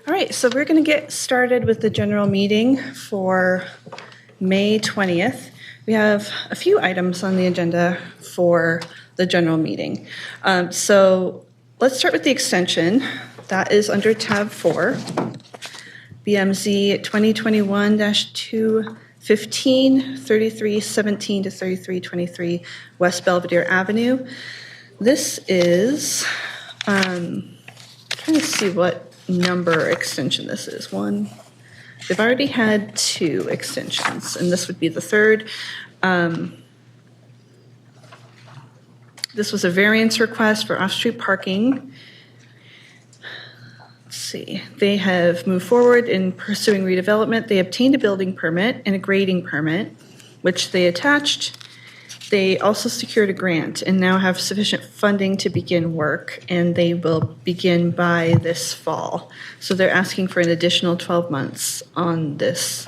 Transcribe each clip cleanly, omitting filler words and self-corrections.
All right, so we're going to get started with the general meeting for May 20th. We have a few items on the agenda for the general meeting. So let's start with the extension. That is under tab 4, BMZ 2021-215, 3317 to 3323 West Belvedere Avenue. This is, trying to see what number extension this is. One, they've already had 2 extensions, and this would be the third. This was a variance request for off-street parking. Let's see. They have moved forward in pursuing redevelopment. They obtained a building permit and a grading permit, which they attached. They also secured a grant and now have sufficient funding to begin work, and they will begin by this fall. So they're asking for an additional 12 months on this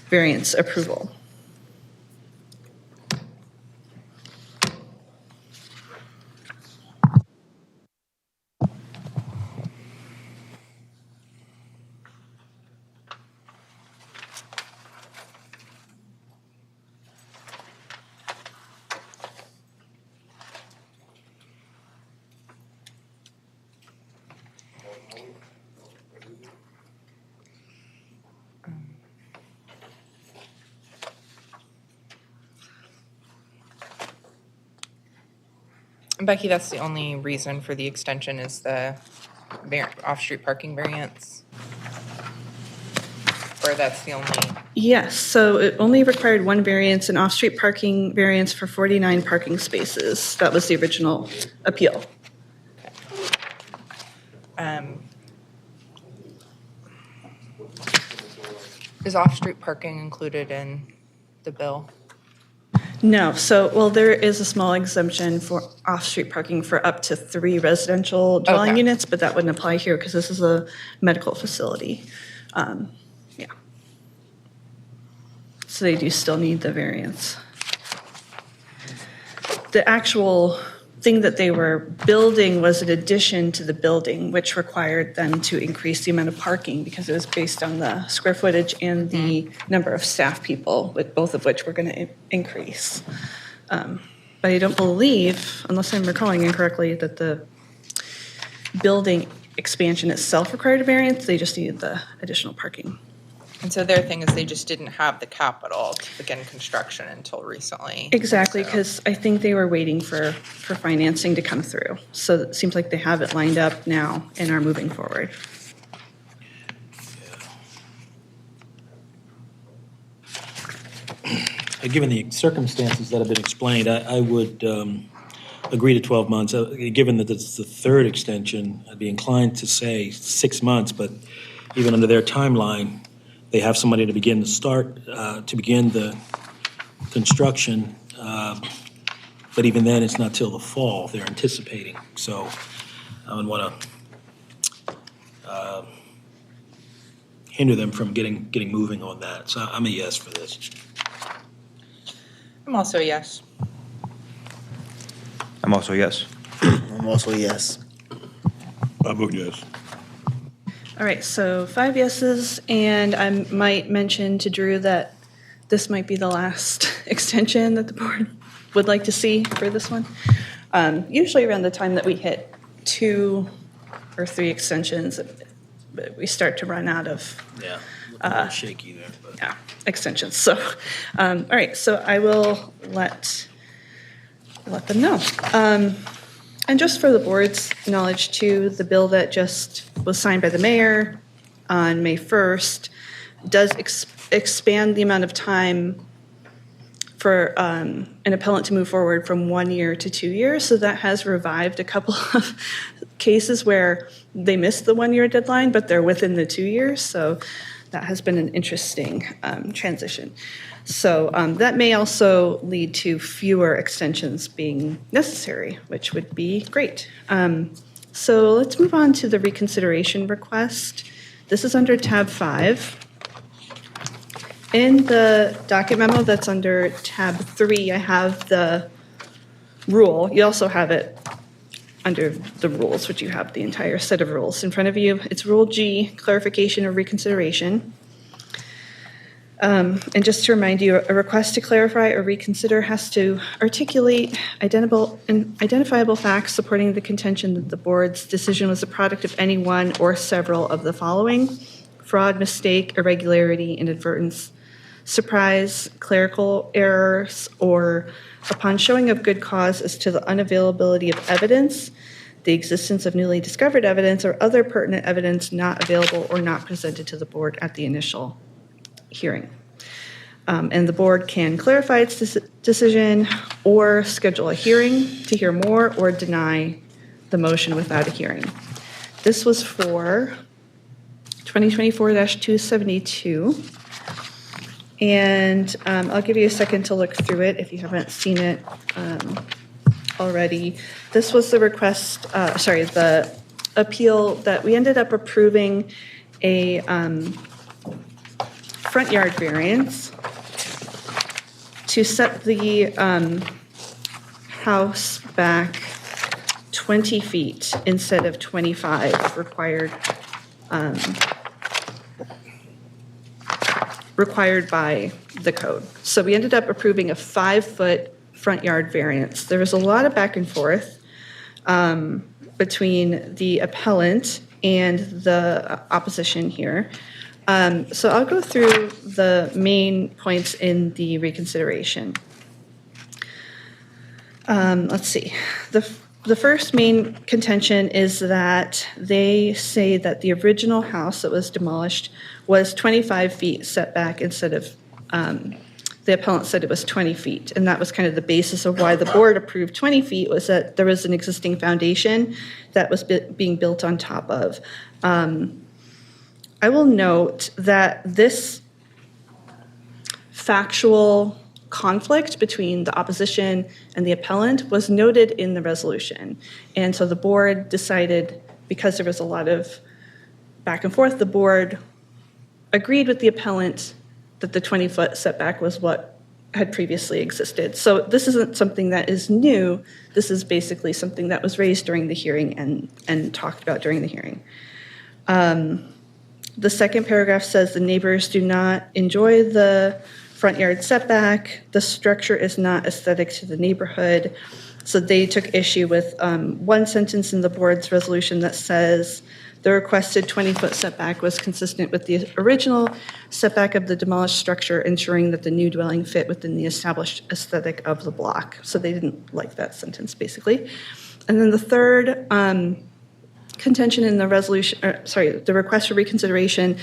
variance approval. Becky, that's the only reason for the extension is the off-street parking variance? Or that's the only? Yes, so it only required 1 variance, an off-street parking variance for 49 parking spaces. That was the original appeal. Okay. Is off-street parking included in the bill? No, so, well, there is a small exemption for off-street parking for up to 3 residential dwelling units, but that wouldn't apply here because this is a medical facility. Yeah. So they do still need the variance. The actual thing that they were building was an addition to the building, which required them to increase the amount of parking because it was based on the square footage and the number of staff people, with both of which were going to increase. But I don't believe, unless I'm recalling incorrectly, that the building expansion itself required a variance. They just needed the additional parking. And so their thing is they just didn't have the capital to begin construction until recently. Exactly, because I think they were waiting for financing to come through. So it seems like they have it lined up now and are moving forward. Given the circumstances that have been explained, I would agree to 12 months. Given that it's the third extension, I'd be inclined to say 6 months, but even under their timeline, they have somebody to begin the construction, but even then, it's not till the fall they're anticipating. So I would want to hinder them from getting moving on that. So I'm a yes for this. I'm also a yes. I'm also a yes. I'm also a yes. I vote yes. All right, so 5 yeses, and I might mention to Drew that this might be the last extension that the board would like to see for this one. Usually around the time that we hit 2 or 3 extensions, we start to run out of a little shaky there. But. yeah, extensions. So, all right, so I will let them know. And just for the board's knowledge too, the bill that just was signed by the mayor on May 1st does expand the amount of time for an appellant to move forward from 1 year to 2 years. So that has revived a couple of cases where they missed the 1 year deadline, but they're within the 2 years. So that has been an interesting transition. So that may also lead to fewer extensions being necessary, which would be great. So let's move on to the reconsideration request. This is under tab 5. In the docket memo that's under tab 3, I have the rule. You also have it under the rules, which you have the entire set of rules in front of you. It's Rule G, clarification or reconsideration. And just to remind you, a request to clarify or reconsider has to articulate identifiable facts supporting the contention that the board's decision was a product of any one or several of the following: fraud, mistake, irregularity, inadvertence, surprise, clerical errors, or upon showing of good cause as to the unavailability of evidence, the existence of newly discovered evidence, or other pertinent evidence not available or not presented to the board at the initial hearing. And the board can clarify its decision or schedule a hearing to hear more or deny the motion without a hearing. This was for 2024-272. And I'll give you a second to look through it if you haven't seen it already. This was the request, the appeal that we ended up approving a front yard variance to set the house back 20 feet instead of 25 required by the code. So we ended up approving a 5-foot front yard variance. There was a lot of back and forth between the appellant and the opposition here. So I'll go through the main points in the reconsideration. Let's see. The first main contention is that they say that the original house that was demolished was 25 feet setback instead of, the appellant said it was 20 feet. And that was kind of the basis of why the board approved 20 feet, was that there was an existing foundation that was being built on top of. I will note that this factual conflict between the opposition and the appellant was noted in the resolution. And so the board decided, because there was a lot of back and forth, the board agreed with the appellant that the 20-foot setback was what had previously existed. So this isn't something that is new. This is basically something that was raised during the hearing and talked about during the hearing. The second paragraph says the neighbors do not enjoy the front yard setback. The structure is not aesthetic to the neighborhood. So they took issue with one sentence in the board's resolution that says the requested 20-foot setback was consistent with the original setback of the demolished structure, ensuring that the new dwelling fit within the established aesthetic of the block. So they didn't like that sentence, basically. And then the third contention in the resolution, the request for reconsideration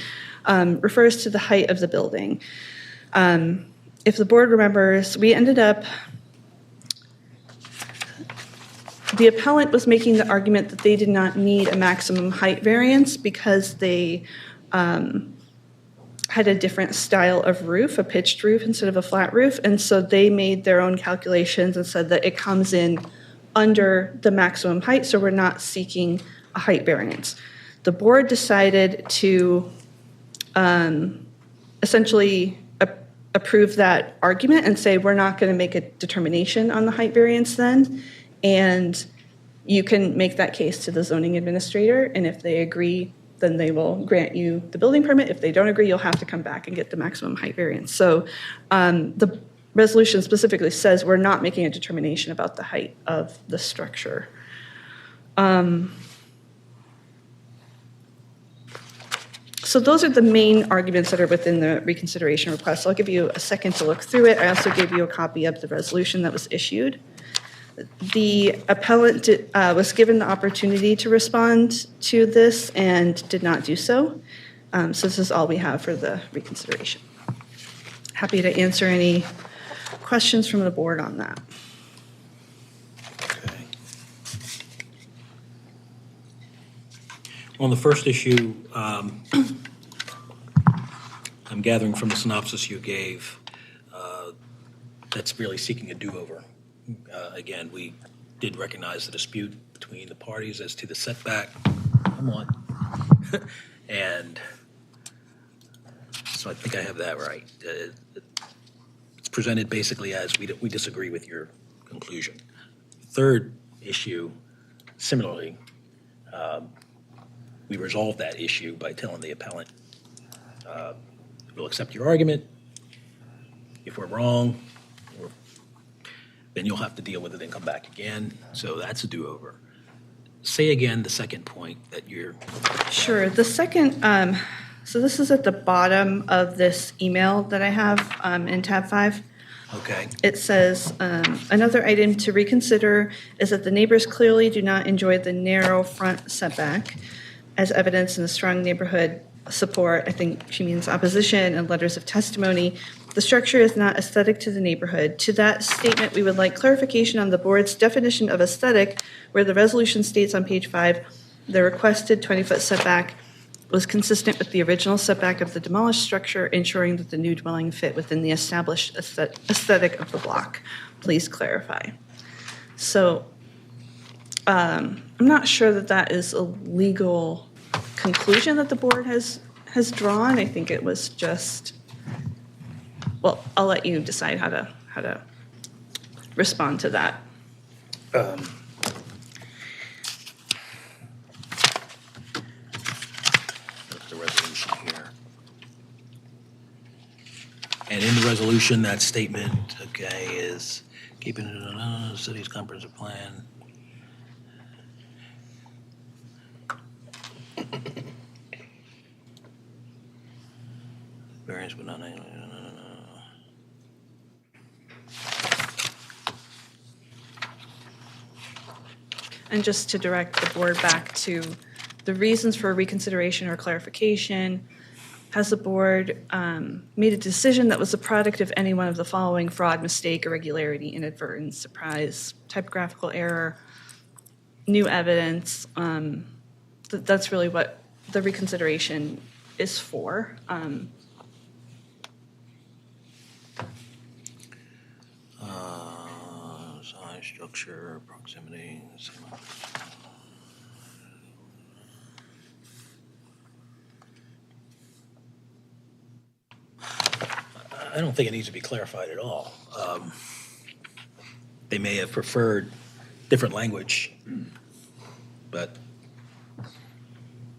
refers to the height of the building. If the board remembers, we ended up, the appellant was making the argument that they did not need a maximum height variance because they had a different style of roof, a pitched roof instead of a flat roof. And so they made their own calculations and said that it comes in under the maximum height, so we're not seeking a height variance. The board decided to essentially approve that argument and say we're not going to make a determination on the height variance then, and you can make that case to the zoning administrator, and if they agree, then they will grant you the building permit. If they don't agree, you'll have to come back and get the maximum height variance. So the resolution specifically says we're not making a determination about the height of the structure. So those are the main arguments that are within the reconsideration request. So I'll give you a second to look through it. I also gave you a copy of the resolution that was issued. The appellant was given the opportunity to respond to this and did not do so. So this is all we have for the reconsideration. Happy to answer any questions from the board on that. Okay. On the first issue, I'm gathering from the synopsis you gave, that's really seeking a do-over. Again, we did recognize the dispute between the parties as to the setback. Come on. And so I think I have that right. It's presented basically as we disagree with your conclusion. Third issue Similarly, we resolve that issue by telling the appellant, we'll accept your argument. If we're wrong, then you'll have to deal with it and come back again. So that's a do-over. Say again the second point that you're, Sure. The second, so this is at the bottom of this email that I have in tab 5. okay, It says, another item to reconsider is that the neighbors clearly do not enjoy the narrow front setback as evidenced in the strong neighborhood support. I think she means opposition and letters of testimony. The structure is not aesthetic to the neighborhood. To that statement, we would like clarification on the board's definition of aesthetic, where the resolution states on page 5, the requested 20-foot setback was consistent with the original setback of the demolished structure, ensuring that the new dwelling fit within the established aesthetic of the block. Please clarify. So I'm not sure that that is a legal conclusion that the board has drawn. I think it was just, well, I'll let you decide how to respond to that. that's the resolution here. And in the resolution, that statement, okay, is keeping it in the city's comprehensive plan. Variance but not. And just to direct the board back to the reasons for reconsideration or clarification, has the board made a decision that was the product of any one of the following: fraud, mistake, irregularity, inadvertence, surprise, typographical error, new evidence? That's really what the reconsideration is for. Size, structure, proximity. I don't think it needs to be clarified at all. They may have preferred different language, but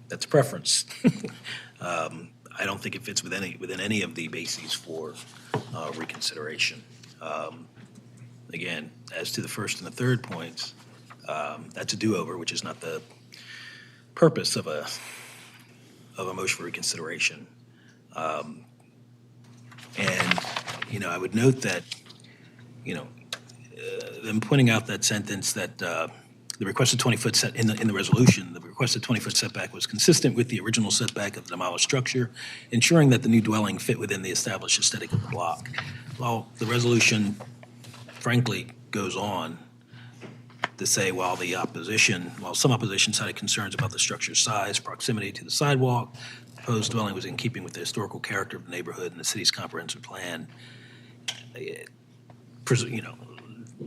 that's preference. I don't think it fits within any of the bases for reconsideration. Again, as to the first and the third points, that's a do-over, which is not the purpose of a motion for reconsideration. And, I would note that, them pointing out that sentence that the requested 20-foot set in the resolution, the requested 20-foot setback was consistent with the original setback of the demolished structure, ensuring that the new dwelling fit within the established aesthetic of the block. Well, the resolution, frankly, goes on to say while some opposition cited concerns about the structure's size, proximity to the sidewalk, the proposed dwelling was in keeping with the historical character of the neighborhood and the city's comprehensive plan.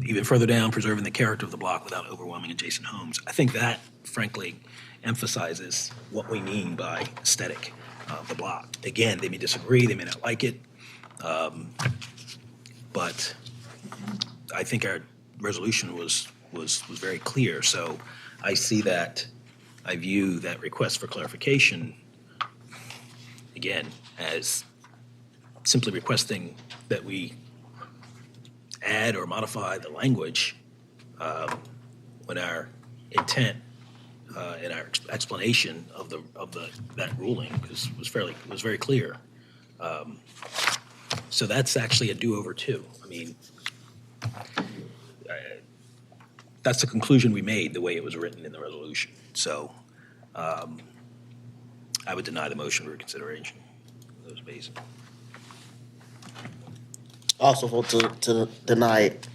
Even further down, preserving the character of the block without overwhelming adjacent homes. I think that, frankly, emphasizes what we mean by aesthetic of the block. Again, they may disagree, they may not like it, but I think our resolution was very clear. So I view that request for clarification, again, as simply requesting that we add or modify the language when our intent and our explanation of that ruling was very clear. So that's actually a do-over too. I mean, that's the conclusion we made the way it was written in the resolution. So I would deny the motion for reconsideration. Those bases. Also vote to deny it.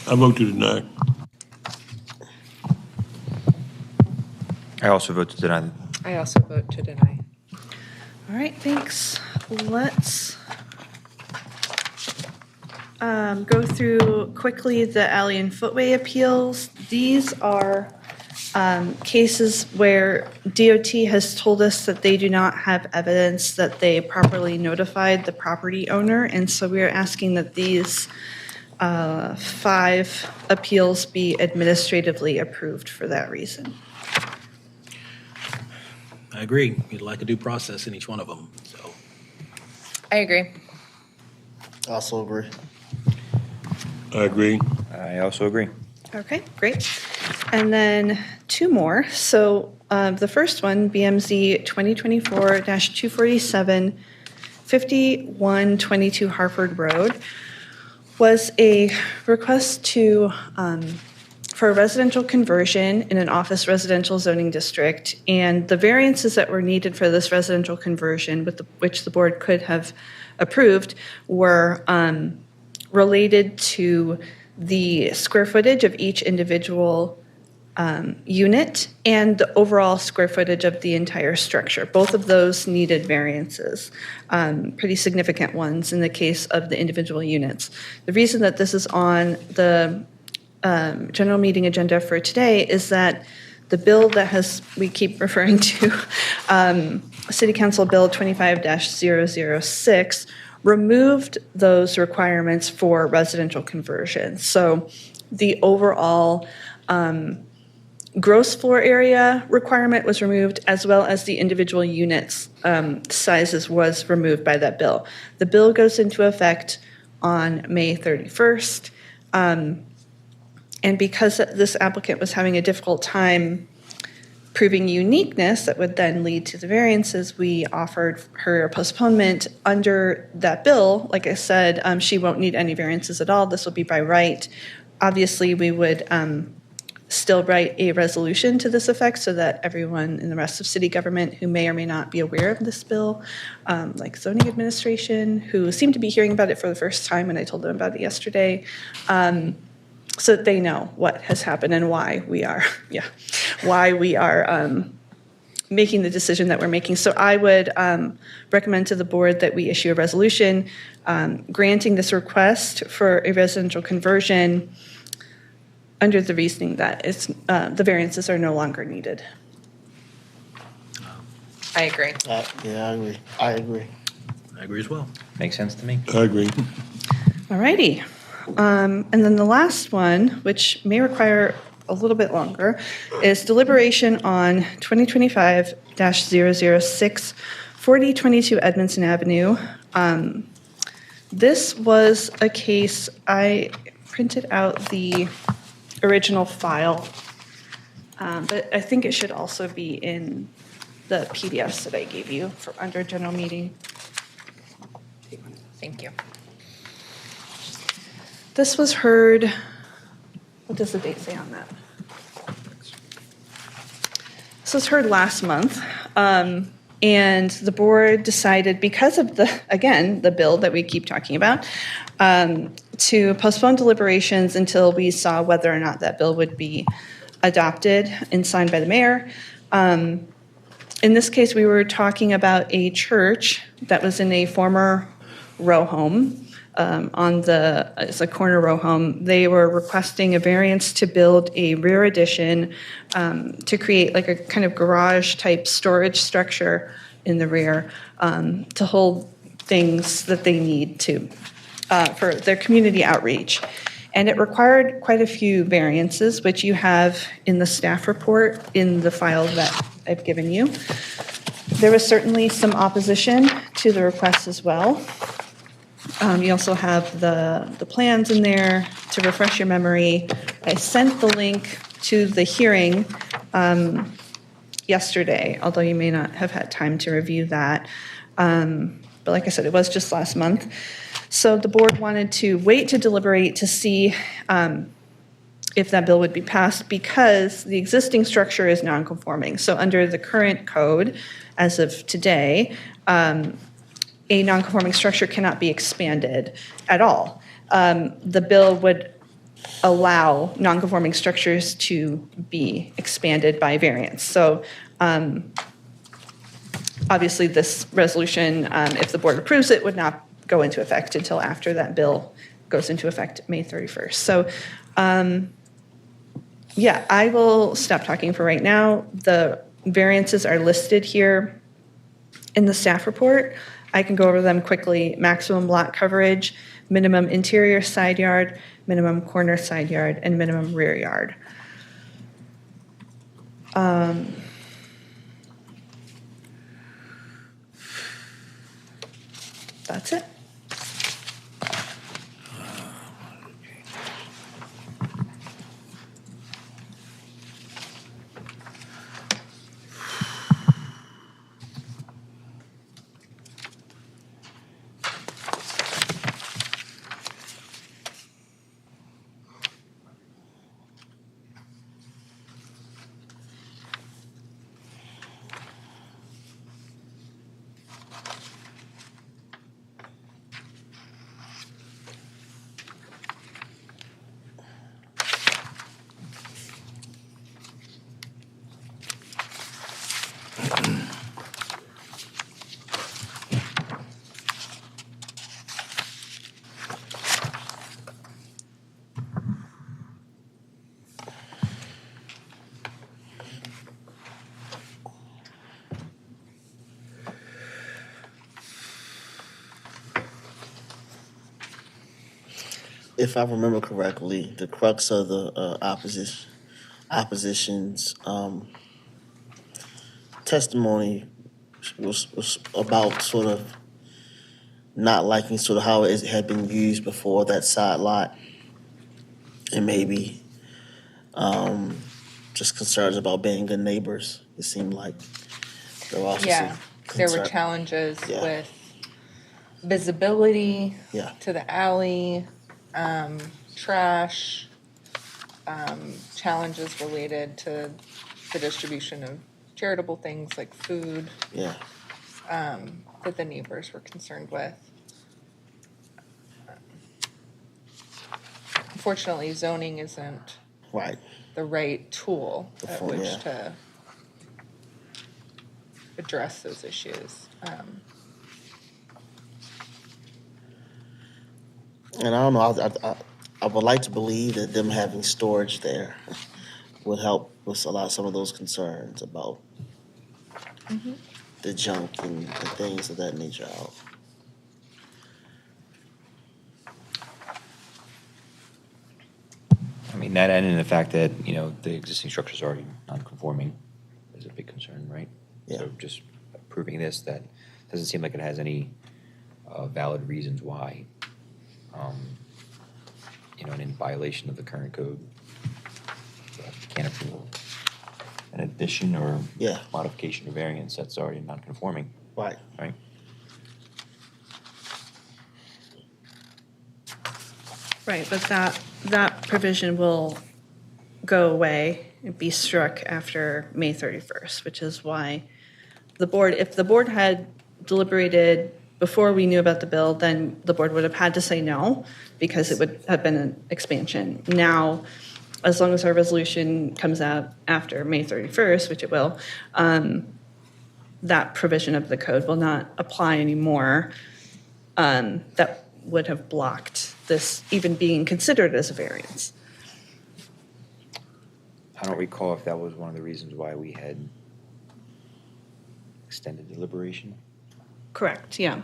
I vote to deny. I also vote to deny. I also vote to deny. All right, thanks. Let's go through quickly the alley and footway appeals. These are cases where DOT has told us that they do not have evidence that they properly notified the property owner, and so we are asking that these 5 appeals be administratively approved for that reason. I agree. We'd like a due process in each one of them, so. I agree. Also agree. I agree. I also agree. Okay, great. And then 2 more. So the first one, BMZ 2024-247, 5122 Harford Road, was a request for a residential conversion in an office residential zoning district. And the variances that were needed for this residential conversion, which the board could have approved, were related to the square footage of each individual unit and the overall square footage of the entire structure. Both of those needed variances, pretty significant ones in the case of the individual units. The reason that this is on the general meeting agenda for today is that the bill that we keep referring to, City Council Bill 25-006, removed those requirements for residential conversion. So the overall gross floor area requirement was removed, as well as the individual units sizes was removed by that bill. The bill goes into effect on May 31st. And because this applicant was having a difficult time proving uniqueness that would then lead to the variances, we offered her a postponement under that bill. Like I said, she won't need any variances at all. This will be by right. Obviously, we would still write a resolution to this effect so that everyone in the rest of city government who may or may not be aware of this bill, like zoning administration, who seemed to be hearing about it for the first time when I told them about it yesterday, so that they know what has happened and why we are making the decision that we're making. So I would recommend to the board that we issue a resolution granting this request for a residential conversion under the reasoning that the variances are no longer needed. I agree. Yeah, I agree. I agree. I agree as well. Makes sense to me. I agree. All righty. And then the last one, which may require a little bit longer, is deliberation on 2025-006, 4022 Edmondson Avenue. This was a case, I printed out the original file, but I think it should also be in the PDFs that I gave you for under general meeting. Thank you. This was heard, what does the date say on that? This was heard last month, and the board decided, because of the bill that we keep talking about, to postpone deliberations until we saw whether or not that bill would be adopted and signed by the mayor. In this case, we were talking about a church that was in a former row home. It's a corner row home. They were requesting a variance to build a rear addition to create like a kind of garage type storage structure in the rear to hold things that they need to for their community outreach. And it required quite a few variances, which you have in the staff report in the file that I've given you. There was certainly some opposition to the request as well. You also have the plans in there to refresh your memory. I sent the link to the hearing yesterday, although you may not have had time to review that. But like I said, it was just last month. So the board wanted to wait to deliberate to see if that bill would be passed because the existing structure is non-conforming. So under the current code, as of today, a non-conforming structure cannot be expanded at all. The bill would allow non-conforming structures to be expanded by variance. So obviously this resolution, if the board approves it, would not go into effect until after that bill goes into effect May 31st. So yeah, I will stop talking for right now. The variances are listed here in the staff report. I can go over them quickly. Maximum lot coverage, minimum interior side yard, minimum corner side yard, and minimum rear yard. That's it. If I remember correctly, the crux of the opposition's testimony was about sort of not liking sort of how it had been used before, that side lot, and maybe just concerns about being good neighbors. It seemed like there were also Yeah, some there were concern- challenges Yeah. with visibility Yeah. to the alley, trash, challenges related to the distribution of charitable things like food, Yeah, that the neighbors were concerned with. Unfortunately, zoning isn't right. the right tool at Before, which yeah. to address those issues. And I don't know. I would like to believe that them having storage there would help with some of those concerns about the junk and things of that nature out. I mean, that and the fact that, the existing structure's already non-conforming is a big concern, right? Yeah. So just approving this, that doesn't seem like it has any valid reasons why, and in violation of the current code. So you can't approve an addition or Yeah. modification or variance that's already non-conforming, Right. right? Right, but that provision will go away and be struck after May 31st, which is why if the board had deliberated before we knew about the bill, then the board would have had to say no, because it would have been an expansion. Now, as long as our resolution comes out after May 31st, which it will, that provision of the code will not apply anymore. That would have blocked this even being considered as a variance. I don't recall if that was one of the reasons why we had extended deliberation. Correct, yeah.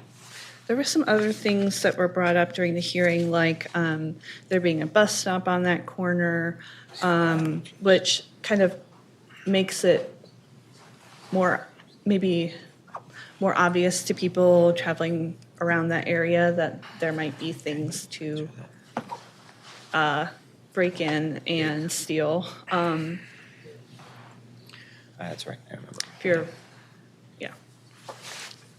There were some other things that were brought up during the hearing, like there being a bus stop on that corner, which kind of makes it maybe more obvious to people traveling around that area that there might be things to break in and steal. That's right, I remember. If you're, yeah.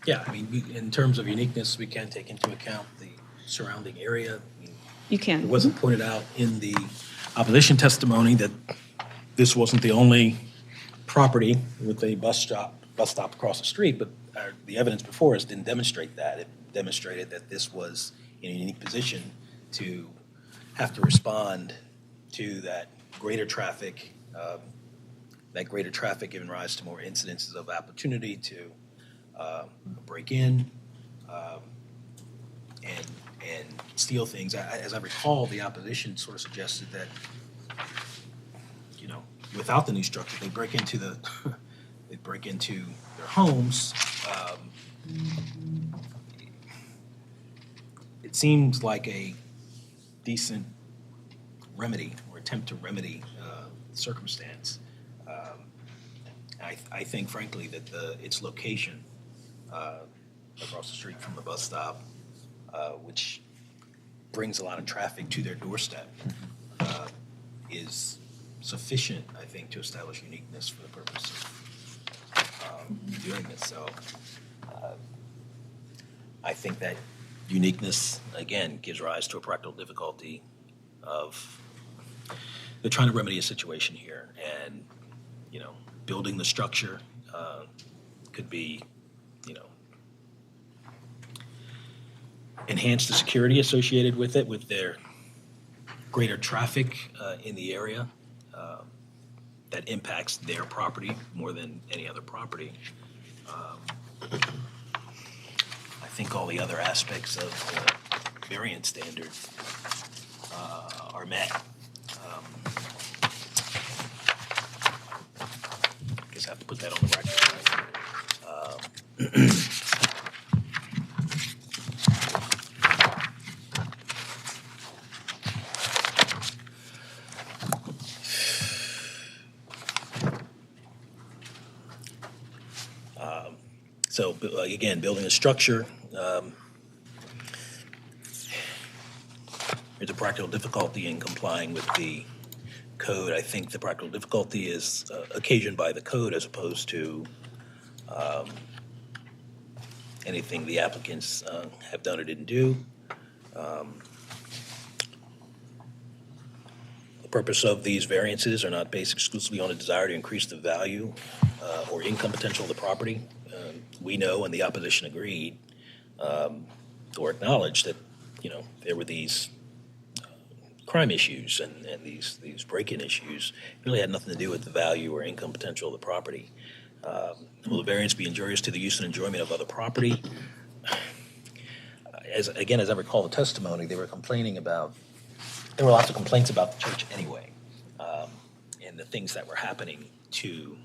Yeah, I mean, in terms of uniqueness, we can take into account the surrounding area. I mean, You it can. wasn't pointed out in the opposition testimony that this wasn't the only property with a bus stop across the street, but the evidence before us didn't demonstrate that. It demonstrated that this was in a unique position to have to respond to that greater traffic giving rise to more incidences of opportunity to break in and steal things. As I recall, the opposition sort of suggested that, without the new structure, they break into their homes. it seems like a decent remedy or attempt to remedy circumstance. I think frankly that its location across the street from the bus stop, which brings a lot of traffic to their doorstep, is sufficient, I think, to establish uniqueness for the purpose of doing this. So I think that uniqueness, again, gives rise to a practical difficulty of they're trying to remedy a situation here. And, building the structure could be, enhance the security associated with it, with their greater traffic in the area that impacts their property more than any other property. I think all the other aspects of the variance standard are met. I guess I have to put that on the record. So again, building a structure, there's a practical difficulty in complying with the code. I think the practical difficulty is occasioned by the code as opposed to anything the applicants have done or didn't do. The purpose of these variances are not based exclusively on a desire to increase the value or income potential of the property. We know, and the opposition agreed or acknowledged that, there were these crime issues and these break-in issues really had nothing to do with the value or income potential of the property. Will the variance be injurious to the use and enjoyment of other property? As I recall the testimony, there were lots of complaints about the church anyway, and the things that were happening to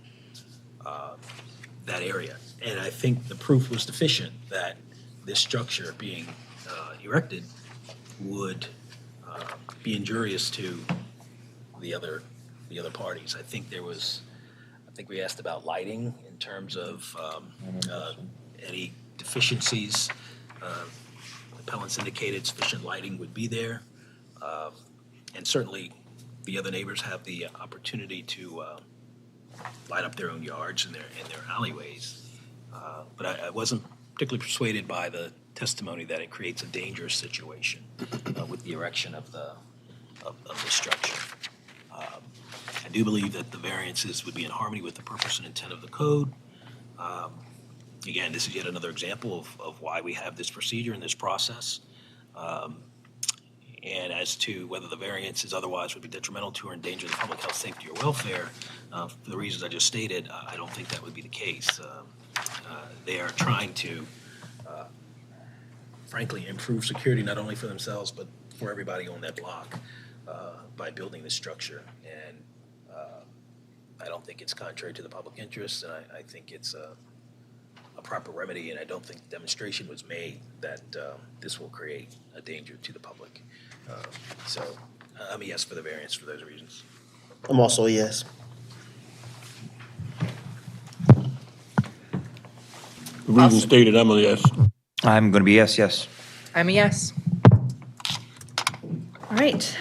that area. And I think the proof was deficient that this structure being erected would be injurious to the other parties. I think we asked about lighting in terms of any deficiencies. Appellants indicated sufficient lighting would be there. And certainly the other neighbors have the opportunity to light up their own yards and their alleyways. But I wasn't particularly persuaded by the testimony that it creates a dangerous situation with the erection of the structure. I do believe that the variances would be in harmony with the purpose and intent of the code. Again, this is yet another example of why we have this procedure and this process. And as to whether the variances otherwise would be detrimental to or endanger the public health, safety, or welfare, for the reasons I just stated, I don't think that would be the case. They are trying to, frankly, improve security not only for themselves but for everybody on that block by building this structure. And I don't think it's contrary to the public interest, and I think it's a proper remedy, and I don't think the demonstration was made that this will create a danger to the public. So I'm a yes for the variance for those reasons. I'm also a yes. The reason stated, I'm a yes. I'm going to be yes. I'm a yes. All right.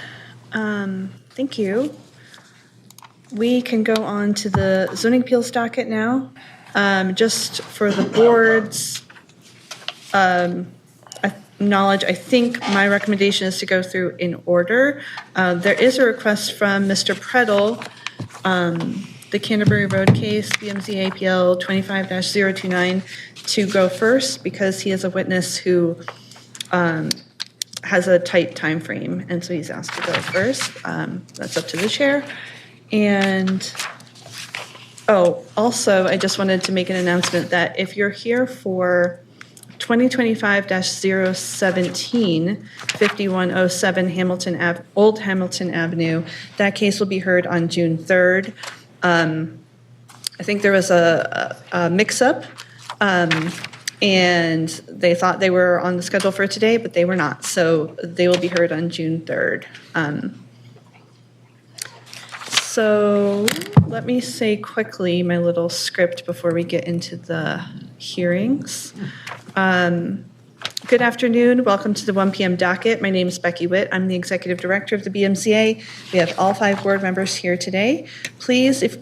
Thank you. We can go on to the zoning appeals docket now. Just for the board's knowledge, I think my recommendation is to go through in order. There is a request from Mr. Predel, the Canterbury Road case, BMZ APL 25-029, to go first because he is a witness who has a tight time frame, and so he's asked to go first. That's up to the chair. And also, I just wanted to make an announcement that if you're here for 2025-017, 5107 Old Hamilton Avenue, that case will be heard on June 3rd. I think there was a mix-up, and And they thought they were on the schedule for today, but they were not. So they will be heard on June 3rd. So let me say quickly my little script before we get into the hearings. Good afternoon. Welcome to the 1 p.m. docket. My name is Becky Witt. I'm the Executive Director of the BMCA. We have all 5 board members here today. Please, if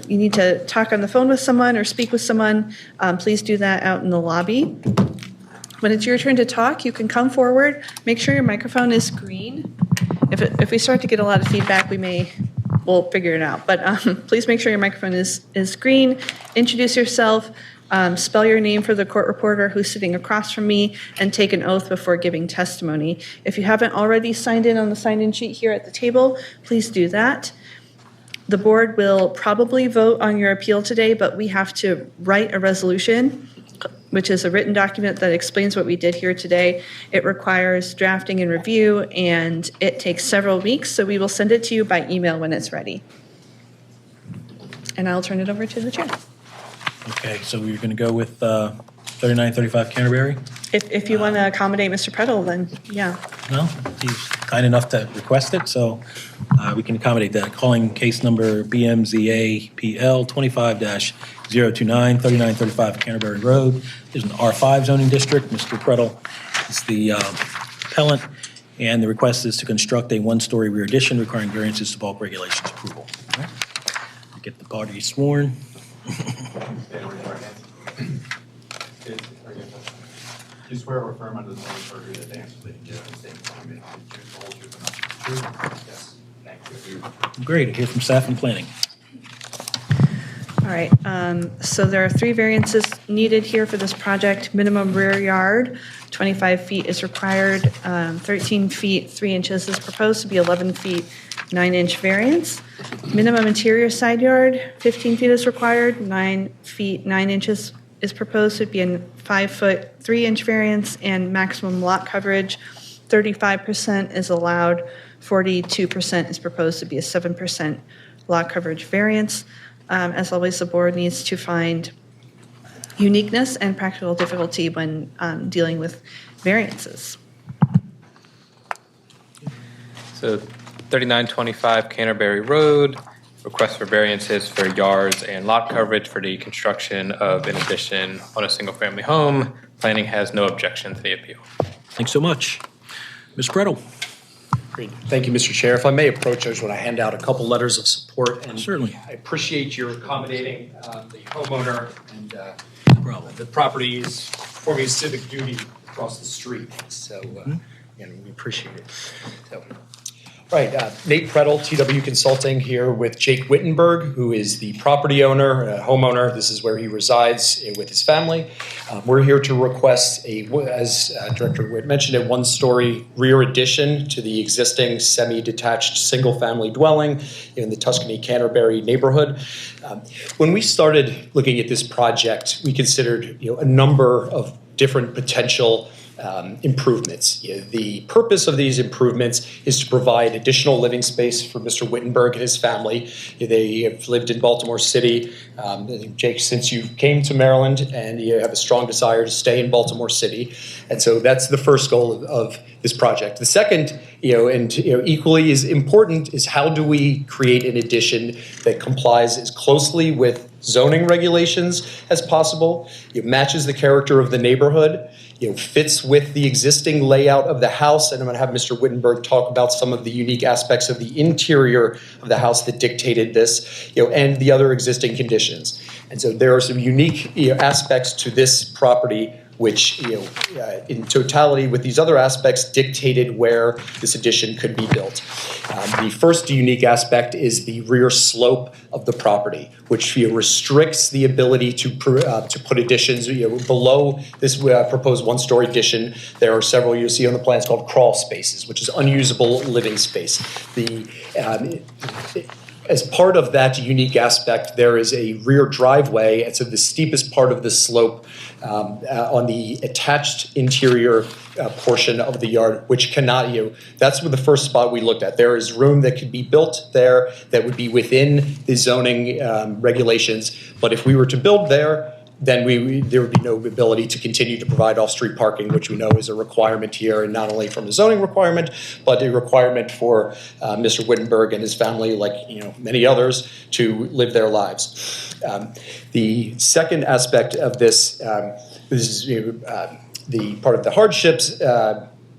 you need to talk on the phone with someone or speak with someone, please do that out in the lobby. When it's your turn to talk, you can come forward. Make sure your microphone is green. If we start to get a lot of feedback, we'll figure it out. But please make sure your microphone is green. Introduce yourself. Spell your name for the court reporter who's sitting across from me, and take an oath before giving testimony. If you haven't already signed in on the sign-in sheet here at the table, please do that. The board will probably vote on your appeal today, but we have to write a resolution, which is a written document that explains what we did here today. It requires drafting and review, and it takes several weeks, so we will send it to you by email when it's ready. And I'll turn it over to the chair. Okay, so we're going to go with 3935 Canterbury? If you want to accommodate Mr. Prettle, then yeah. No, he's kind enough to request it, so we can accommodate that. Calling case number BMZA PL 25-029, 3935 Canterbury Road. There's an R5 zoning district. Mr. Prettle is the appellant, and the request is to construct a 1-story rear addition requiring variances to bulk regulations approval. All right. Get the party sworn. Do you swear or affirm under the oath or perjury that the answers that you give in the statement will be the truth, the whole truth, and nothing but the truth? Yes. Thank you. Great, I hear from staff and planning. All right, so there are 3 variances needed here for this project. Minimum rear yard, 25 feet is required, 13 feet, 3 inches is proposed to be 11 feet, 9-inch variance. Minimum interior side yard, 15 feet is required, 9 feet, 9 inches is proposed to be a 5-foot, 3-inch variance, and maximum lot coverage, 35% is allowed, 42% is proposed to be a 7% lot coverage variance. As always, the board needs to find uniqueness and practical difficulty when dealing with variances. So 3925 Canterbury Road, request for variances for yards and lot coverage for the construction of an addition on a single-family home. Planning has no objection to the appeal. Thanks so much. Ms. Prettle. Great. Thank you, Mr. Chair. If I may approach, I just want to hand out a couple letters of support. And Certainly. I appreciate your accommodating the homeowner and the property's performing civic duty across the street. So, and we appreciate it. So, right, Nate Prettle, TW Consulting, here with Jake Wittenberg, who is the property owner, homeowner. This is where he resides with his family. We're here to request, as Director Witt mentioned, a 1-story rear addition to the existing semi-detached single-family dwelling in the Tuscany Canterbury neighborhood. When we started looking at this project, we considered a number of different potential improvements. The purpose of these improvements is to provide additional living space for Mr. Wittenberg and his family. They have lived in Baltimore City. Jake, since you came to Maryland, and you have a strong desire to stay in Baltimore City. And so that's the first goal of this project. The second, equally as important, is how do we create an addition that complies as closely with zoning regulations as possible. It matches the character of the neighborhood. Fits with the existing layout of the house. And I'm going to have Mr. Wittenberg talk about some of the unique aspects of the interior of the house that dictated this, and the other existing conditions. And so there are some unique aspects to this property which, in totality with these other aspects, dictated where this addition could be built. The first unique aspect is the rear slope of the property, which restricts the ability to put additions below this proposed 1-story addition. There are several you'll see on the plans called crawl spaces, which is unusable living space. As part of that unique aspect, there is a rear driveway, and so the steepest part of the slope on the attached interior portion of the yard, which cannot, that's the first spot we looked at. There is room that could be built there that would be within the zoning regulations, but if we were to build there, then there would be no ability to continue to provide off-street parking, which we know is a requirement here, and not only from the zoning requirement, but a requirement for Mr. Wittenberg and his family, like many others, to live their lives. The second aspect of this is the part of the hardships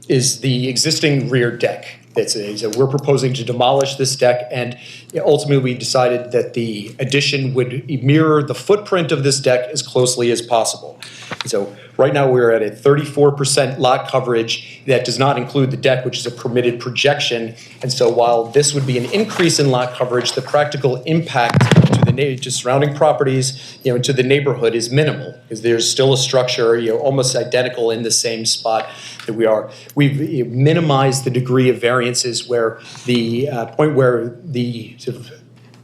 is the existing rear deck. So we're proposing to demolish this deck, and ultimately we decided that the addition would mirror the footprint of this deck as closely as possible. So right now we're at a 34% lot coverage that does not include the deck, which is a permitted projection. And so while this would be an increase in lot coverage, the practical impact to surrounding properties, to the neighborhood is minimal, because there's still a structure, almost identical in the same spot that we are. We've minimized the degree of variances where the point where the sort of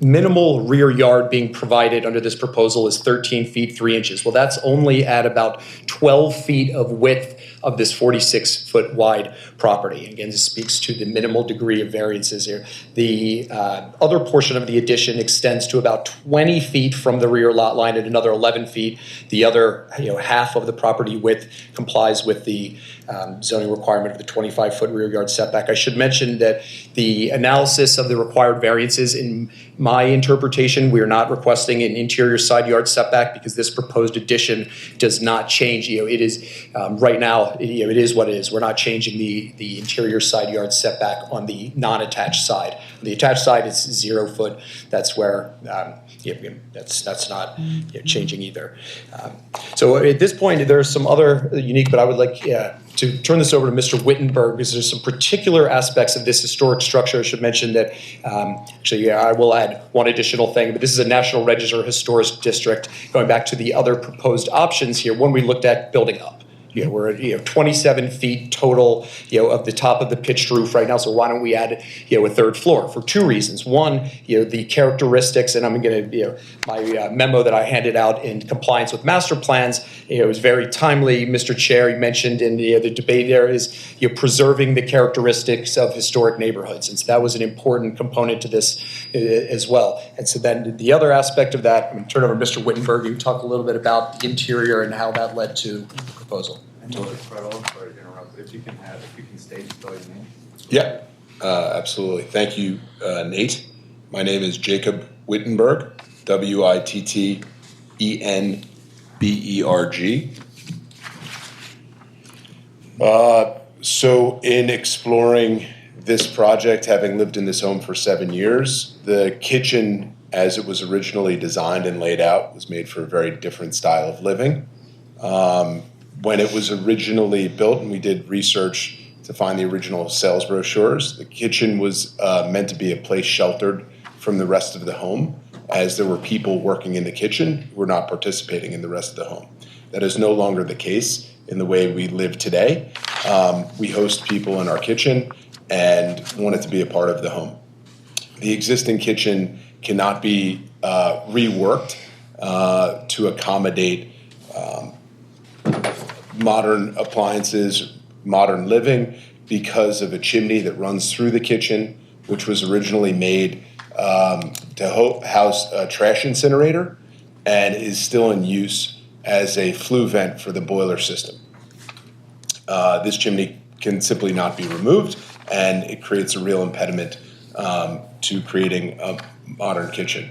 minimal rear yard being provided under this proposal is 13 feet 3 inches. Well, that's only at about 12 feet of width of this 46-foot wide property. Again, this speaks to the minimal degree of variances here. The other portion of the addition extends to about 20 feet from the rear lot line and another 11 feet. The other half of the property width complies with the zoning requirement of the 25-foot rear yard setback. I should mention that the analysis of the required variances, in my interpretation, we are not requesting an interior side yard setback because this proposed addition does not change. It is right now, it is what it is. We're not changing the interior side yard setback on the non-attached side. On the attached side, it's 0 foot. That's where that's not changing either. So at this point, there are some other unique, but I would like to turn this over to Mr. Wittenberg, because there's some particular aspects of this historic structure. I should mention that, I will add one additional thing, but this is a National Register Historic District. Going back to the other proposed options here, one we looked at building up. We're at 27 feet total, of the top of the pitched roof right now. So why don't we add, a third floor for two reasons? One, the characteristics, and I'm going to, my memo that I handed out in compliance with master plans, it was very timely. Mr. Chair, you mentioned in the debate there is preserving the characteristics of historic neighborhoods, and so that was an important component to this as well. And so then the other aspect of that, I'm going to turn over to Mr. Wittenberg. You can talk a little bit about the interior and how that led to the proposal. If you can state spell your name. Yeah, absolutely. Thank you, Nate. My name is Jacob Wittenberg, Wittenberg. So in exploring this project, having lived in this home for 7 years, the kitchen, as it was originally designed and laid out, was made for a very different style of living. When it was originally built, and we did research to find the original sales brochures, the kitchen was meant to be a place sheltered from the rest of the home, as there were people working in the kitchen who were not participating in the rest of the home. That is no longer the case in the way we live today. We host people in our kitchen and want it to be a part of the home. The existing kitchen cannot be reworked to accommodate modern appliances, modern living, because of a chimney that runs through the kitchen, which was originally made to house a trash incinerator and is still in use as a flue vent for the boiler system. This chimney can simply not be removed, and it creates a real impediment to creating a modern kitchen.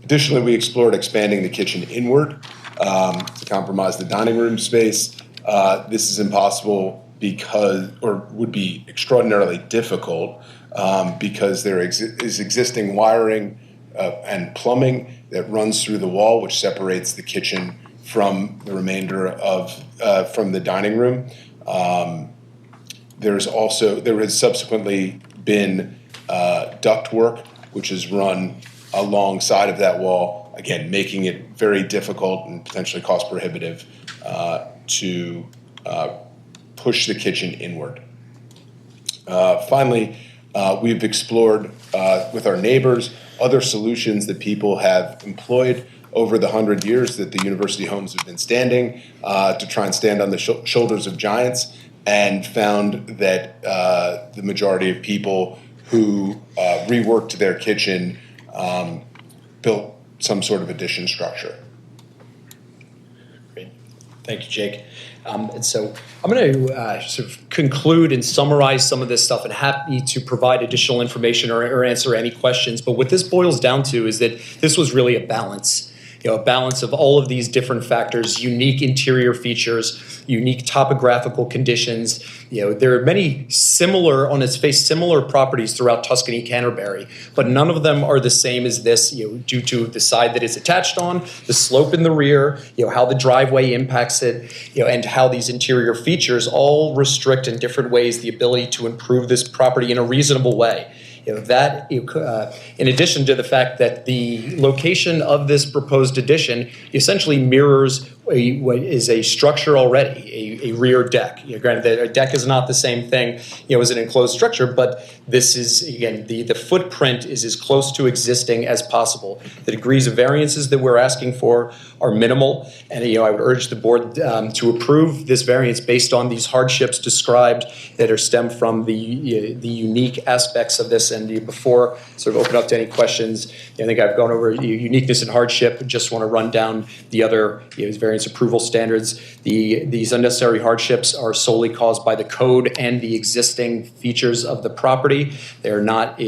Additionally, we explored expanding the kitchen inward to compromise the dining room space. This is impossible would be extraordinarily difficult because there is existing wiring and plumbing that runs through the wall, which separates the kitchen from the remainder from the dining room. There has subsequently been ductwork, which is run alongside of that wall, again, making it very difficult and potentially cost prohibitive to push the kitchen inward. Finally, we've explored with our neighbors other solutions that people have employed over the 100 years that the university homes have been standing to try and stand on the shoulders of giants, and found that the majority of people who reworked their kitchen, built some sort of addition structure. Great. Thank you, Jake. And so I'm going to sort of conclude and summarize some of this stuff, and happy to provide additional information or answer any questions. But what this boils down to is that this was really a balance. A balance of all of these different factors, unique interior features, unique topographical conditions. There are many similar, on its face, similar properties throughout Tuscany, Canterbury, but none of them are the same as this, due to the side that it's attached on, the slope in the rear, how the driveway impacts it, and how these interior features all restrict in different ways the ability to improve this property in a reasonable way. In addition to the fact that the location of this proposed addition essentially mirrors what is a structure already, a rear deck. Granted, a deck is not the same thing, as an enclosed structure, but this is, again, the footprint is as close to existing as possible. The degrees of variances that we're asking for are minimal, and I would urge the board to approve this variance based on these hardships described that are stem from the unique aspects of this. And before sort of open up to any questions, I think I've gone over uniqueness and hardship. Just want to run down the other variance approval standards. These unnecessary hardships are solely caused by the code and the existing features of the property. They are not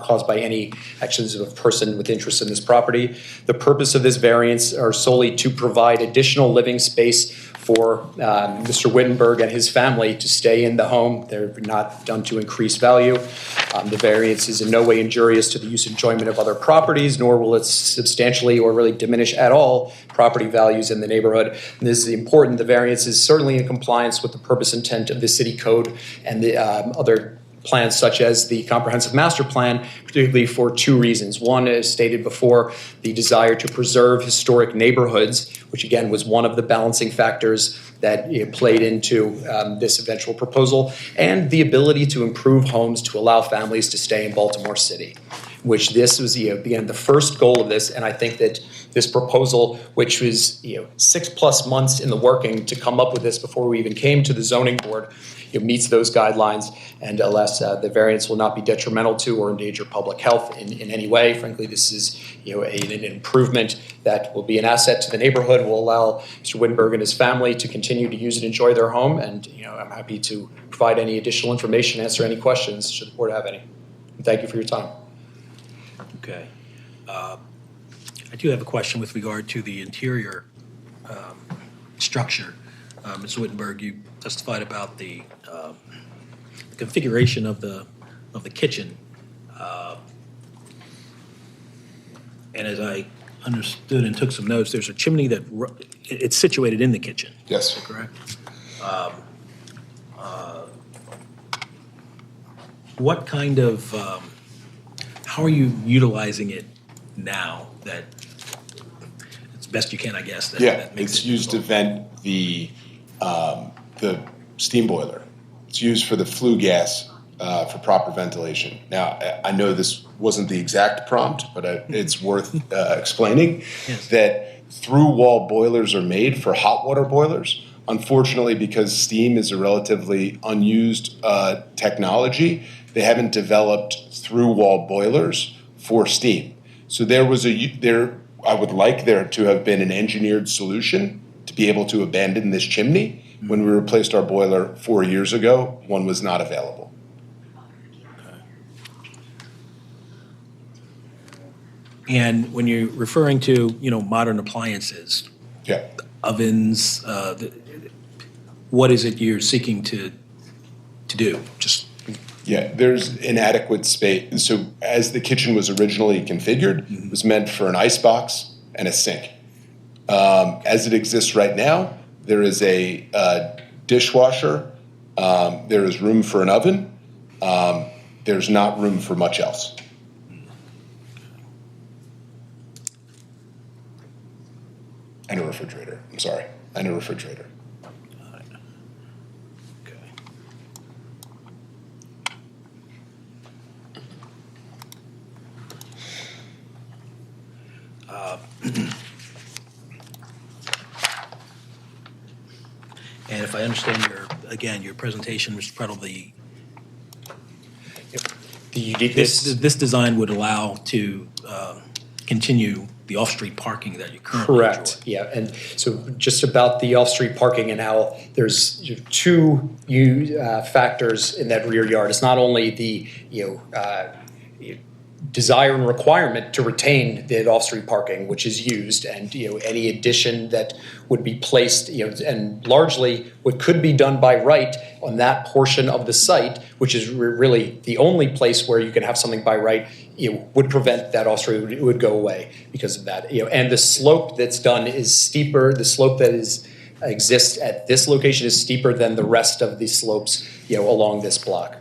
caused by any actions of a person with interest in this property. The purpose of this variance are solely to provide additional living space for Mr. Wittenberg and his family to stay in the home. They're not done to increase value. The variance is in no way injurious to the use and enjoyment of other properties, nor will it substantially or really diminish at all property values in the neighborhood. And this is important. The variance is certainly in compliance with the purpose intent of the city code and the other plans such as the comprehensive master plan, particularly for two reasons. One, as stated before, the desire to preserve historic neighborhoods, which again was one of the balancing factors that played into this eventual proposal, and the ability to improve homes to allow families to stay in Baltimore City, which this was again the first goal of this. And I think that this proposal, which was 6+ months in the working to come up with this before we even came to the zoning board, meets those guidelines, and alas, the variance will not be detrimental to or endanger public health in any way. Frankly, this is an improvement that will be an asset to the neighborhood, will allow Mr. Wittenberg and his family to continue to use and enjoy their home. And I'm happy to provide any additional information, answer any questions should the board have any. And thank you for your time. Okay. I do have a question with regard to the interior structure. Ms. Wittenberg, you testified about the configuration of the kitchen, and as I understood and took some notes, there's a chimney that it's situated in the kitchen. Yes. Is that correct? What kind of how are you utilizing it now? That it's best you can, I guess. That makes it's it used to vent the steam boiler. It's used for the flue gas for proper ventilation. Now, I know this wasn't the exact prompt, but it's worth explaining that through-wall boilers are made for hot water boilers. Unfortunately, because steam is a relatively unused technology, they haven't developed through-wall boilers for steam. So I would like there to have been an engineered solution to be able to abandon this chimney. When we replaced our boiler 4 years ago, one was not available. Okay. And when you're referring to, modern appliances, ovens, what is it you're seeking to do? There's inadequate space. So as the kitchen was originally configured, it was meant for an icebox and a sink. As it exists right now, there is a dishwasher. There is room for an oven. There's not room for much else. And a refrigerator. I'm sorry. And a refrigerator. And if I understand your presentation, Mr. Prettle, The uniqueness. This design would allow to continue the off-street parking that you currently enjoy. Correct, yeah, and so just about the off-street parking and how there's two factors in that rear yard. It's not only the, desire and requirement to retain the off-street parking, which is used, and, any addition that would be placed, and largely what could be done by right on that portion of the site, which is really the only place where you can have something by right, would prevent that off-street, it would go away because of that. And the slope that's done is steeper. The slope that exists at this location is steeper than the rest of the slopes, along this block.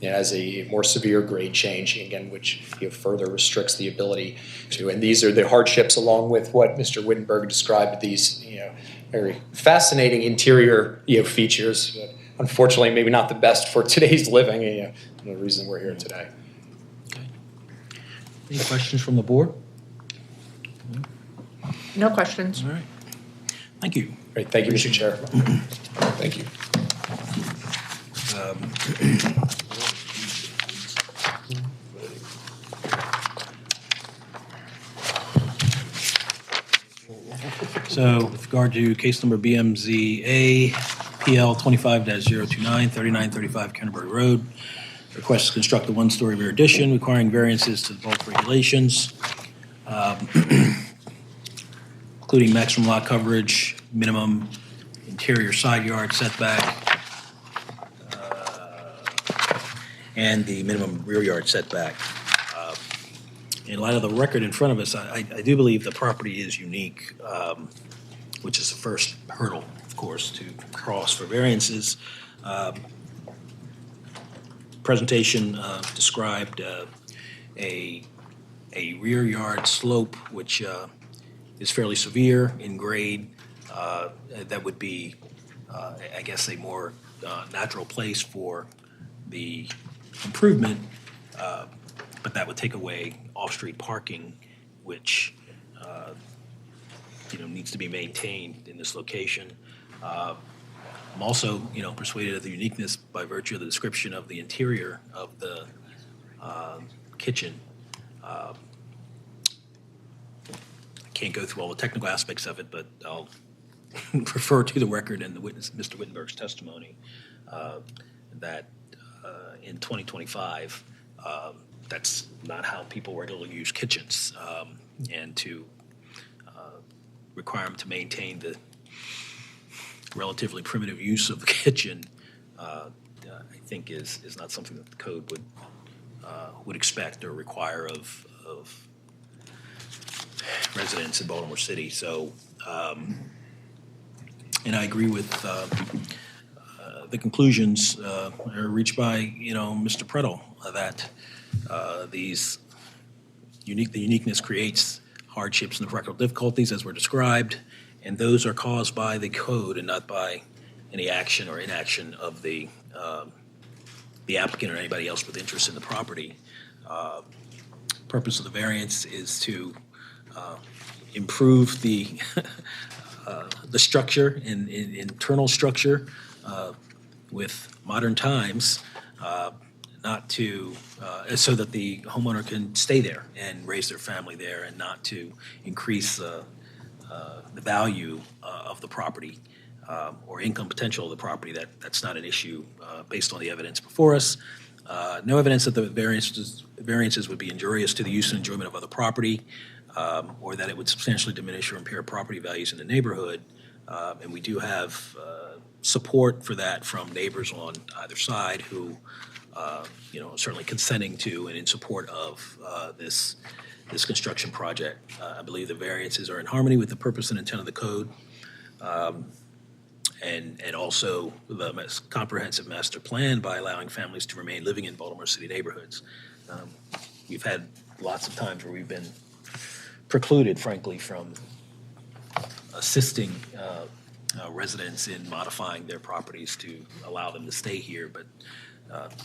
It has a more severe grade change, again, which further restricts the ability to. And these are the hardships, along with what Mr. Wittenberg described. These, very fascinating interior, features. But unfortunately, maybe not the best for today's living. The reason we're here today. Okay. Any questions from the board? No questions. All right. Thank you. Great, thank you, Mr. Chair. Thank you. So with regard to case number BMZA PL 25-029, 3935 Canterbury Road, request to construct a one-story rear addition requiring variances to the bulk regulations, including maximum lot coverage, minimum interior side yard setback, and the minimum rear yard setback. In light of the record in front of us, I do believe the property is unique, which is the first hurdle, of course, to cross for variances. Presentation described a rear yard slope which is fairly severe in grade. That would be, I guess, a more natural place for the improvement, but that would take away off-street parking, which needs to be maintained in this location. I'm also, persuaded of the uniqueness by virtue of the description of the interior of the kitchen. I can't go through all the technical aspects of it, but I'll refer to the record and the witness, Mr. Wittenberg's testimony, that in 2025, that's not how people regularly use kitchens, and to require them to maintain the relatively primitive use of the kitchen, I think is not something that the code would expect or require of residents in Baltimore City. So, and I agree with the conclusions reached by Mr. Prettle that the uniqueness creates hardships and practical difficulties as were described, and those are caused by the code and not by any action or inaction of the applicant or anybody else with interest in the property. Purpose of the variance is to improve the the structure and internal structure with modern times, not to so that the homeowner can stay there and raise their family there, and not to increase the value of the property or income potential of the property. That's not an issue based on the evidence before us. No evidence that the variances would be injurious to the use and enjoyment of other property, or that it would substantially diminish or impair property values in the neighborhood. And we do have support for that from neighbors on either side who, certainly consenting to and in support of this construction project. I believe the variances are in harmony with the purpose and intent of the code, and also the comprehensive master plan by allowing families to remain living in Baltimore City neighborhoods. We've had lots of times where we've been precluded, frankly, from assisting residents in modifying their properties to allow them to stay here, but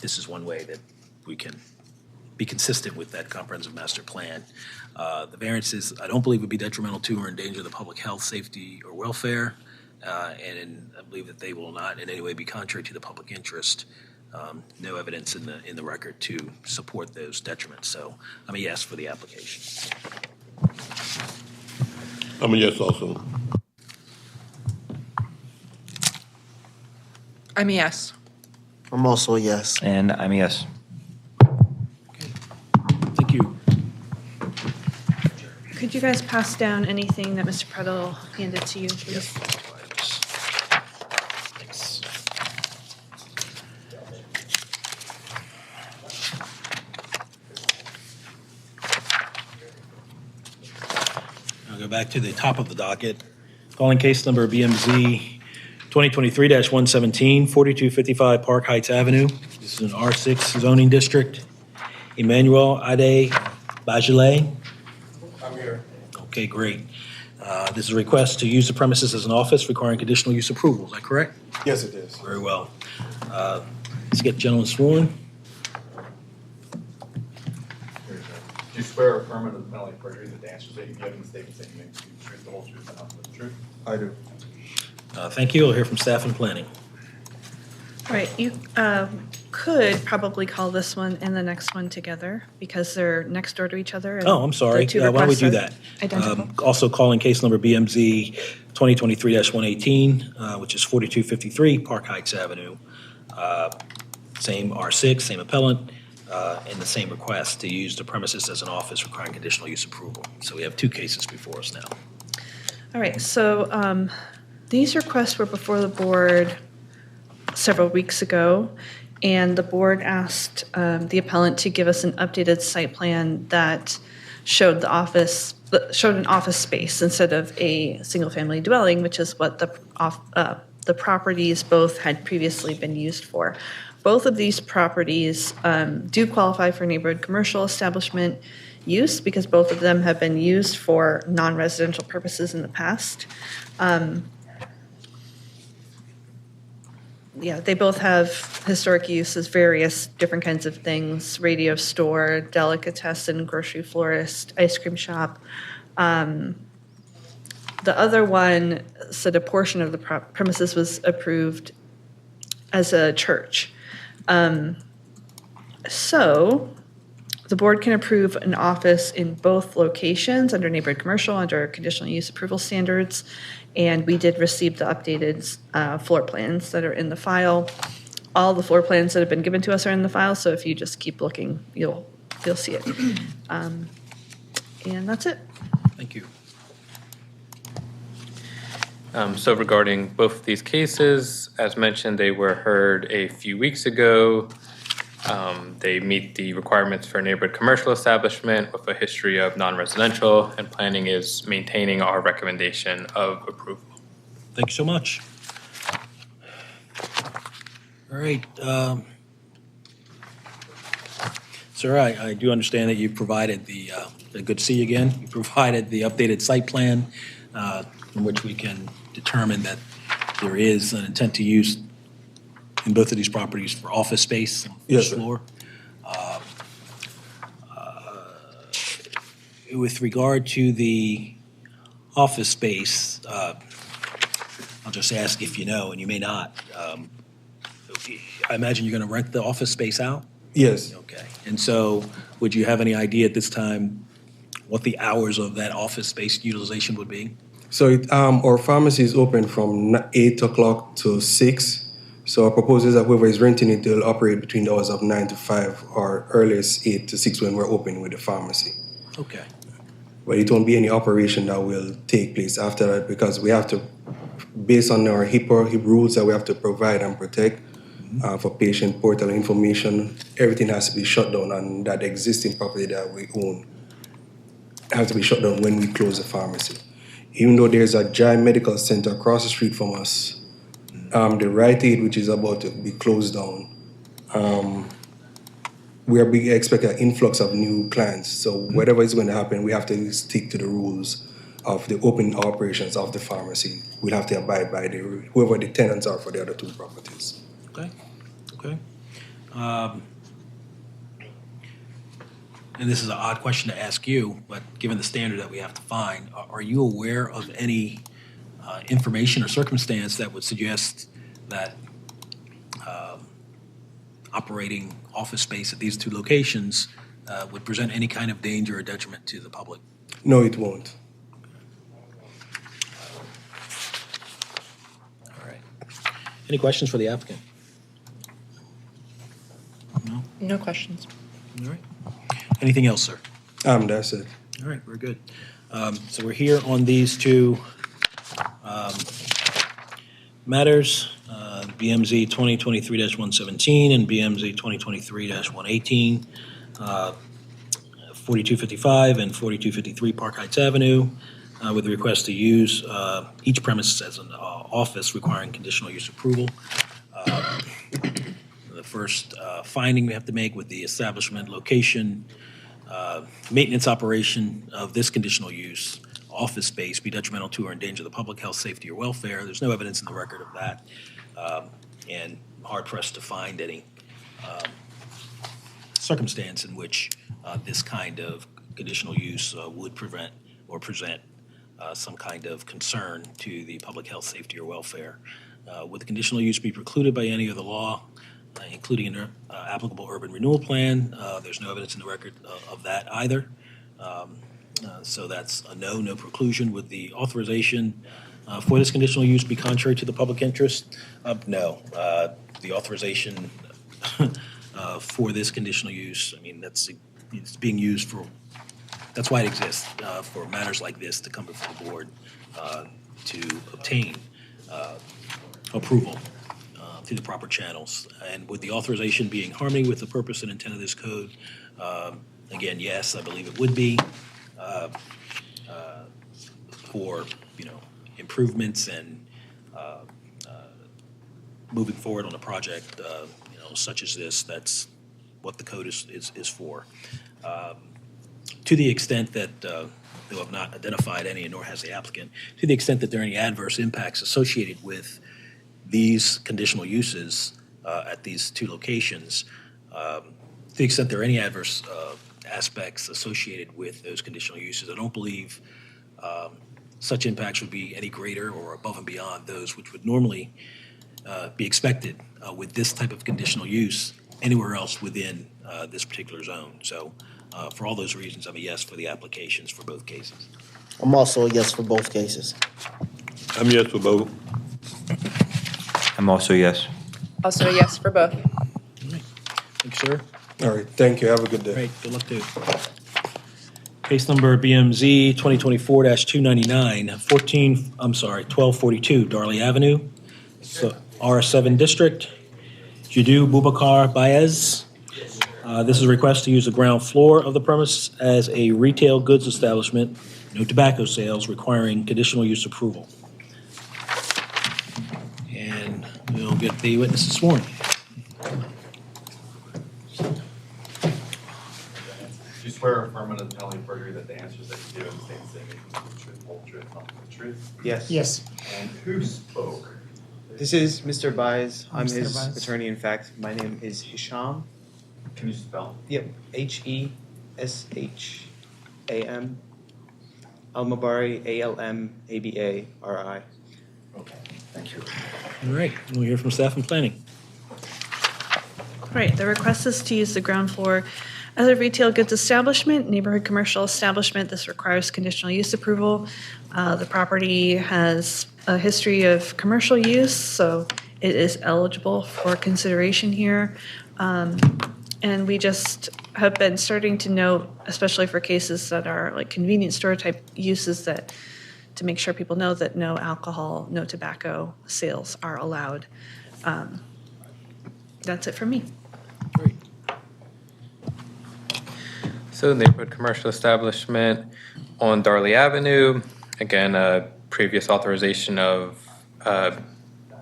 this is one way that we can be consistent with that comprehensive master plan. The variances, I don't believe, would be detrimental to or endanger the public health, safety, or welfare, and I believe that they will not in any way be contrary to the public interest. no evidence in the record to support those detriments. So I'm a yes for the application. I'm a yes also. I'm a yes. I'm also a yes. And I'm a yes. Thank you. Could you guys pass down anything that Mr. Prettle handed to you, please? Thanks. I'll go back to the top of the docket. Calling case number BMZ 2023-117, 4255 Park Heights Avenue. This is an R6 zoning district. Emmanuel Ade Bachelet. I'm here. Okay, great. This is a request to use the premises as an office requiring conditional use approval. Is that correct? Yes, it is. Very well. Let's get the gentleman sworn. Do you swear or affirm under the penalty of perjury that the answers that you give in the statements that you make will be the truth, the whole truth, and nothing but the truth? I do. Thank you. I'll hear from staff and planning. All right, you could probably call this one and the next one together because they're next door to each other. and Oh, I'm sorry. the two Why don't we do requests that? are Identical. Also calling case number BMZ 2023-118, which is 4253 Park Heights Avenue. Same R6, same appellant, and the same request to use the premises as an office requiring conditional use approval. So we have two cases before us now. All right, so these requests were before the board several weeks ago, and the board asked the appellant to give us an updated site plan that showed an office space instead of a single-family dwelling, which is what the properties both had previously been used for. Both of these properties do qualify for neighborhood commercial establishment use because both of them have been used for non-residential purposes in the past. Yeah, they both have historic uses, various different kinds of things, radio store, delicatessen, grocery florist, ice cream shop. The other one said a portion of the premises was approved as a church. So the board can approve an office in both locations under neighborhood commercial, under conditional use approval standards. And we did receive the updated floor plans that are in the file. All the floor plans that have been given to us are in the file, so if you just keep looking, you'll see it. And that's it. Thank you. So regarding both of these cases, as mentioned, they were heard a few weeks ago. They meet the requirements for a neighborhood commercial establishment with a history of non-residential, and planning is maintaining our recommendation of approval. Thank you so much. All right. Sir, I do understand that you provided good to see you again. You provided the updated site plan from which we can determine that there is an intent to use in both of these properties for office space on the first floor. With regard to the office space, I'll just ask if you know, and you may not. I imagine you're going to rent the office space out? Yes. Okay. And so would you have any idea at this time what the hours of that office space utilization would be? So our pharmacy is open from 8 o'clock to 6. So our proposal is that whoever is renting it, they'll operate between the hours of 9 to 5 or earliest 8 to 6 when we're open with the pharmacy. Okay. But it won't be any operation that will take place after that because we have to, based on our HIPAA rules that we have to provide and protect for patient portal information, everything has to be shut down on that existing property that we own. Has to be shut down when we close the pharmacy. Even though there's a giant medical center across the street from us, the Rite Aid, which is about to be closed down, we expect an influx of new clients. So whatever is going to happen, we have to stick to the rules of the open operations of the pharmacy. We'll have to abide by whoever the tenants are for the other two properties. Okay. Okay. And this is an odd question to ask you, but given the standard that we have to find, are you aware of any information or circumstance that would suggest that operating office space at these two locations would present any kind of danger or detriment to the public? No, it won't. All right. Any questions for the applicant? No? No questions. All right. Anything else, sir? That's it. All right, we're good. So we're here on these two matters, BMZ 2023-117 and BMZ 2023-118, 4255 and 4253 Park Heights Avenue, with the request to use each premises as an office requiring conditional use approval. The first finding we have to make with the establishment, location, maintenance operation of this conditional use office space be detrimental to or endanger the public health, safety, or welfare. There's no evidence in the record of that, and hard pressed to find any circumstance in which this kind of conditional use would prevent or present some kind of concern to the public health, safety, or welfare. Would the conditional use be precluded by any other law, including an applicable urban renewal plan? There's no evidence in the record of that either. So that's a no preclusion. Would the authorization for this conditional use be contrary to the public interest? No. The authorization for this conditional use, I mean, it's being used for, that's why it exists, for matters like this to come before the board to obtain approval through the proper channels. And with the authorization be in harmony with the purpose and intent of this code, again, yes, I believe it would be. For improvements and moving forward on a project such as this, that's what the code is for. To the extent that though I've not identified any, nor has the applicant, to the extent that there are any adverse impacts associated with these conditional uses at these two locations, to the extent there are any adverse aspects associated with those conditional uses, I don't believe such impacts would be any greater or above and beyond those which would normally be expected with this type of conditional use anywhere else within this particular zone. So for all those reasons, I'm a yes for the applications for both cases. I'm also a yes for both cases. I'm yes for both. I'm also yes. Also a yes for both. Thanks, sir. All right, thank you. Have a good day. Great, good luck to you. Case number BMZ 2024-299, 1242 Darley Avenue, so R7 District, Judou Boubacar Baez. This is a request to use the ground floor of the premise as a retail goods establishment, no tobacco sales, requiring conditional use approval. And we'll get the witnesses sworn. Do you swear or affirm under the penalty of perjury that the answers that you give in the statement they make will be the truth, whole truth, nothing but the truth? Yes. Yes. And who spoke? This is Mr. Baez. I'm Mr. his Baez. attorney. In fact, my name is Hisham. Can you spell? Yep. Hesham. Almabari. Almabari. Okay, thank you. All right, we'll hear from staff and planning. Right, the request is to use the ground floor as a retail goods establishment, neighborhood commercial establishment. This requires conditional use approval. The property has a history of commercial use, so it is eligible for consideration here. And we just have been starting to note, especially for cases that are like convenience store type uses, that to make sure people know that no alcohol, no tobacco sales are allowed. That's it for me. Great. So neighborhood commercial establishment on Darley Avenue. Again, a previous authorization of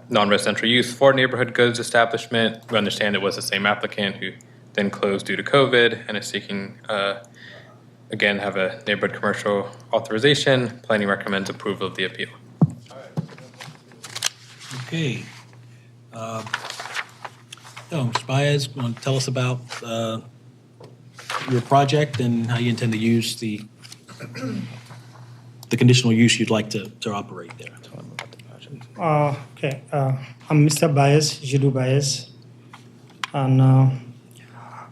non-residential use for neighborhood goods establishment. We understand it was the same applicant who then closed due to COVID and is seeking, again, have a neighborhood commercial authorization. Planning recommends approval of the appeal. Okay. Mr. Baez, want to tell us about your project and how you intend to use the conditional use you'd like to operate there? Okay. I'm Mr. Baez, Judou Baez. and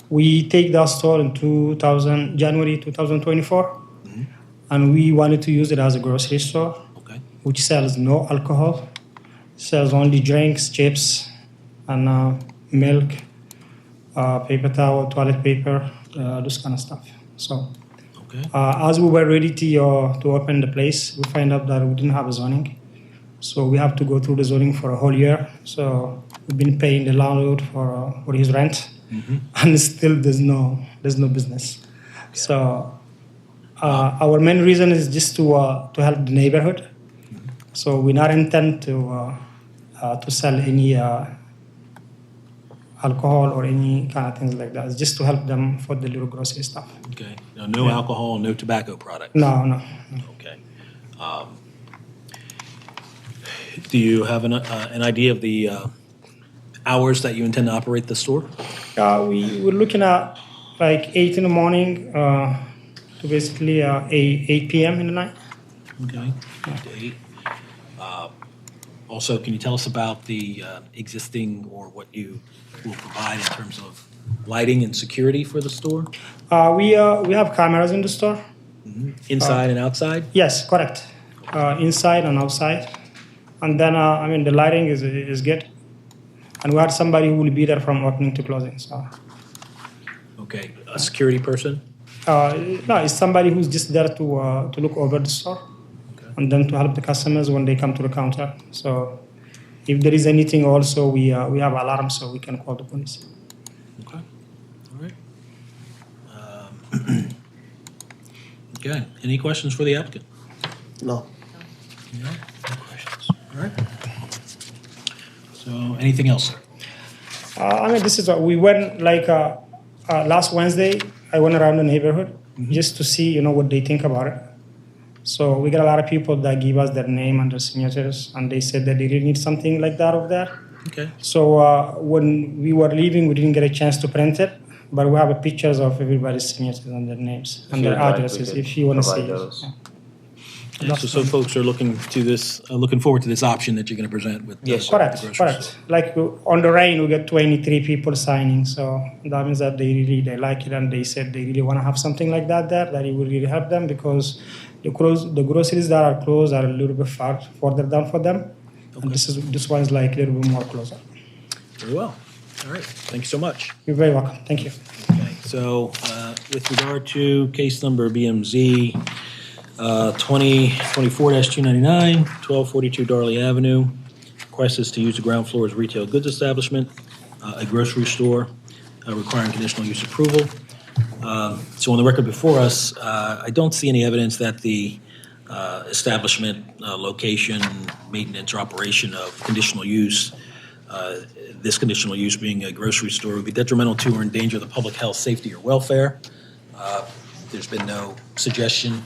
we take that store in January 2024, and we wanted to use it as a grocery store, Okay. which sells no alcohol, sells only drinks, chips, and milk, paper towel, toilet paper, this kind of stuff. So Okay. as we were ready to open the place, we find out that we didn't have a zoning. So we have to go through the zoning for a whole year. So we've been paying the landlord for his rent, and still there's no business. So our main reason is just to help the neighborhood. So we not intend to sell any alcohol or any kind of things like that. It's just to help them for the little grocery stuff. Okay. Now, no alcohol, no tobacco products? No. Okay. Do you have an idea of the hours that you intend to operate the store? We were looking at like 8 in the morning to basically 8 p.m. in the night. Okay. 8 to 8. Also, can you tell us about the existing or what you will provide in terms of lighting and security for the store? We have cameras in the store. Inside and outside? Yes, correct. Inside and outside. And then, the lighting is good. And we had somebody who will be there from opening to closing. So. Okay. A security person? No, it's somebody who's just there to look over the store. And then to help the customers when they come to the counter. So if there is anything also, we have alarms so we can call the police. Okay. All right. Okay. Any questions for the applicant? No. No questions. All right. So anything else, sir? This is what we went like last Wednesday. I went around the neighborhood just to see, what they think about it. So we got a lot of people that give us their name and their signatures, and they said that they really need something like that over there. Okay. So when we were leaving, we didn't get a chance to print it, but we have pictures of everybody's signatures and their names and their addresses if you want to see it. Yeah, so folks are looking forward to this option that you're going to present with. Yes, the correct. grocery store. Like on the rain, we got 23 people signing, so that means that they like it, and they said they really want to have something like that there, that it will really help them because the groceries that are closed are a little bit further down for them, and this one is like a little bit more closer. Very well. All right. Thank you so much. You're very welcome. Thank you. Okay. So with regard to case number BMZ 2024-299, 1242 Darley Avenue, request is to use the ground floor as retail goods establishment, a grocery store requiring conditional use approval. So on the record before us, I don't see any evidence that the establishment, location, maintenance, or operation of conditional use, this conditional use being a grocery store, would be detrimental to or endanger the public health, safety, or welfare. There's been no suggestion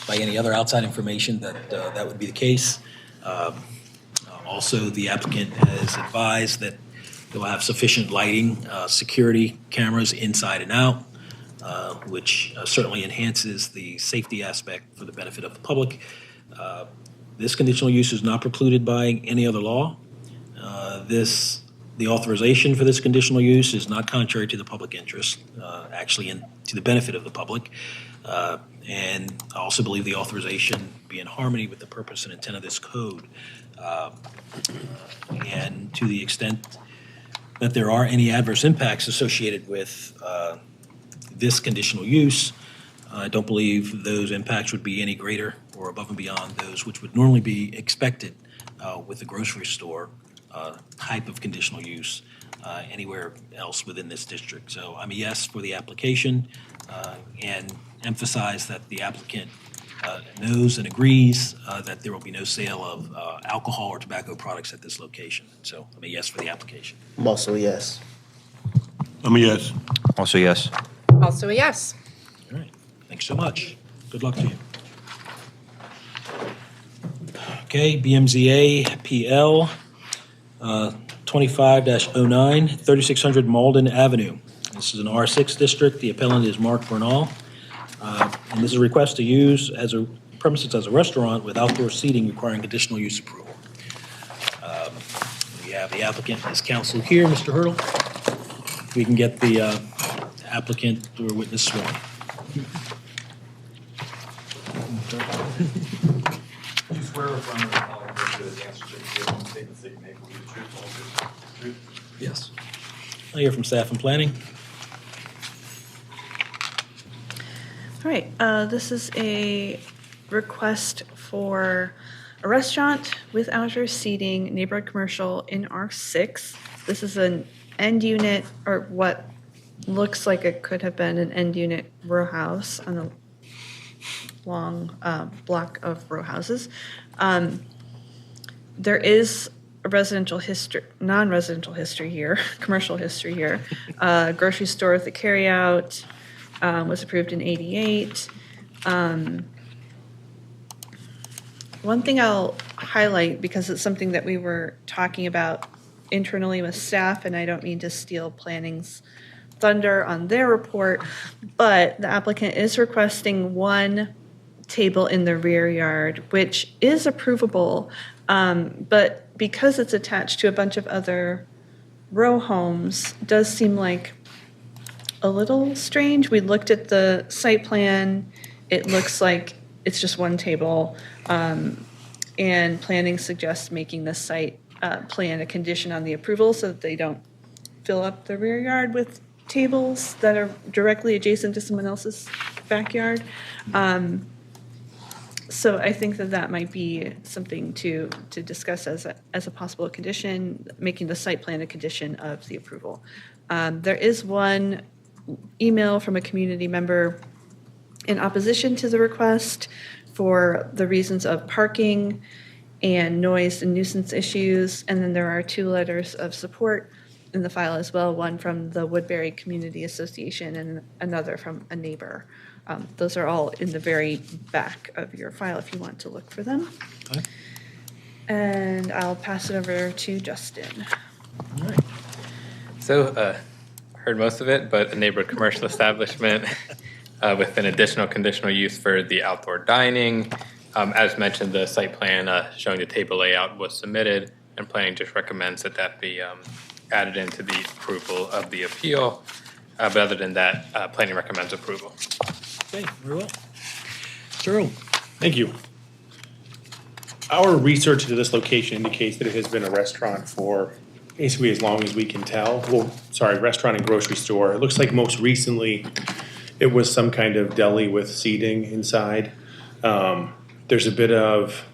by any other outside information that that would be the case. Also, the applicant has advised that they will have sufficient lighting, security cameras inside and out, which certainly enhances the safety aspect for the benefit of the public. This conditional use is not precluded by any other law. The authorization for this conditional use is not contrary to the public interest, actually to the benefit of the public. And I also believe the authorization be in harmony with the purpose and intent of this code. And to the extent that there are any adverse impacts associated with this conditional use, I don't believe those impacts would be any greater or above and beyond those which would normally be expected with a grocery store type of conditional use anywhere else within this district. So I'm a yes for the application and emphasize that the applicant knows and agrees that there will be no sale of alcohol or tobacco products at this location. So I'm a yes for the application. I'm also a yes. I'm a yes. Also yes. Also a yes. All right. Thanks so much. Good luck to you. Okay, BMZA PL 25-09, 3600 Malden Avenue. This is an R6 district. The appellant is Mark Bernal. And this is a request to use as a premises as a restaurant with outdoor seating requiring conditional use approval. We have the The applicant is counsel here, Mr. Hurdle. We can get the applicant or witness sworn. Do you swear or affirm that the following version of the answer to the given statements that you make will be the truth, the whole truth, truth? Yes. I hear from staff and planning. All right, this is a request for a restaurant with outdoor seating, neighborhood commercial in R6. This is an end unit, or what looks like it could have been an end unit row house on a long block of row houses. There is a residential history, non-residential history here, commercial history here. Grocery store with a carryout, was approved in '88. One thing I'll highlight, because it's something that we were talking about internally with staff, and I don't mean to steal planning's thunder on their report, but the applicant is requesting one table in the rear yard, which is approvable, but because it's attached to a bunch of other row homes, does seem like a little strange. We looked at the site plan. It looks like it's just one table. And planning suggests making the site plan a condition on the approval so that they don't fill up the rear yard with tables that are directly adjacent to someone else's backyard. So I think that that might be something to discuss as a possible condition, making the site plan a condition of the approval. There is one email from a community member in opposition to the request for the reasons of parking and noise and nuisance issues. And then there are 2 letters of support in the file as well, one from the Woodbury Community Association and another from a neighbor. Those are all in the very back of your file if you want to look for them. Okay. And I'll pass it over to Justin. All right. So, heard most of it, but a neighborhood commercial establishment with an additional conditional use for the outdoor dining. As mentioned, the site plan showing the table layout was submitted, and planning just recommends that that be added into the approval of the appeal. But other than that, planning recommends approval. Okay, very well. Mr. Earl. Thank you. Our research into this location indicates that it has been a restaurant for basically as long as we can tell. Well, sorry, restaurant and grocery store. It looks like most recently it was some kind of deli with seating inside. There's a bit of,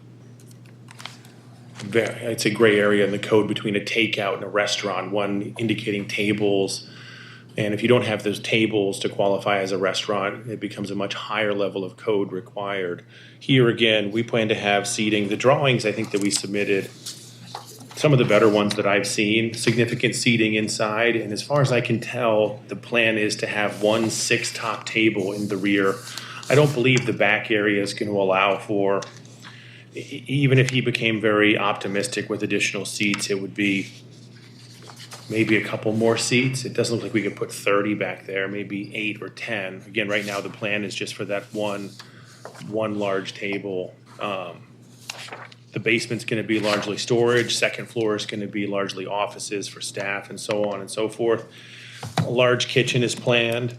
I'd say, gray area in the code between a takeout and a restaurant, one indicating tables. And if you don't have those tables to qualify as a restaurant, it becomes a much higher level of code required. Here again, we plan to have seating. The drawings, I think, that we submitted, some of the better ones that I've seen, significant seating inside. And as far as I can tell, the plan is to have 1 6-top table in the rear. I don't believe the back area is going to allow for, even if he became very optimistic with additional seats, it would be maybe a couple more seats. It doesn't look like we could put 30 back there, maybe 8 or 10. Again, right now the plan is just for that one large table. The basement's going to be largely storage. Second floor is going to be largely offices for staff and so on and so forth. A large kitchen is planned.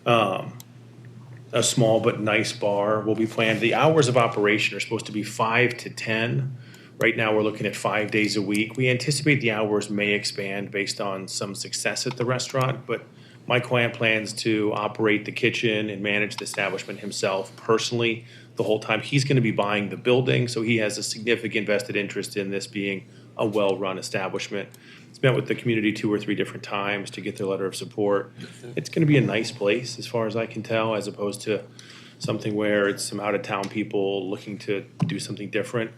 A small but nice bar will be planned. The hours of operation are supposed to be 5 to 10. Right now, we're looking at 5 days a week. We anticipate the hours may expand based on some success at the restaurant, but my client plans to operate the kitchen and manage the establishment himself personally the whole time. He's going to be buying the building, so he has a significant vested interest in this being a well-run establishment. He's met with the community 2 or 3 different times to get their letter of support. It's going to be a nice place, as far as I can tell, as opposed to something where it's some out-of-town people looking to do something different.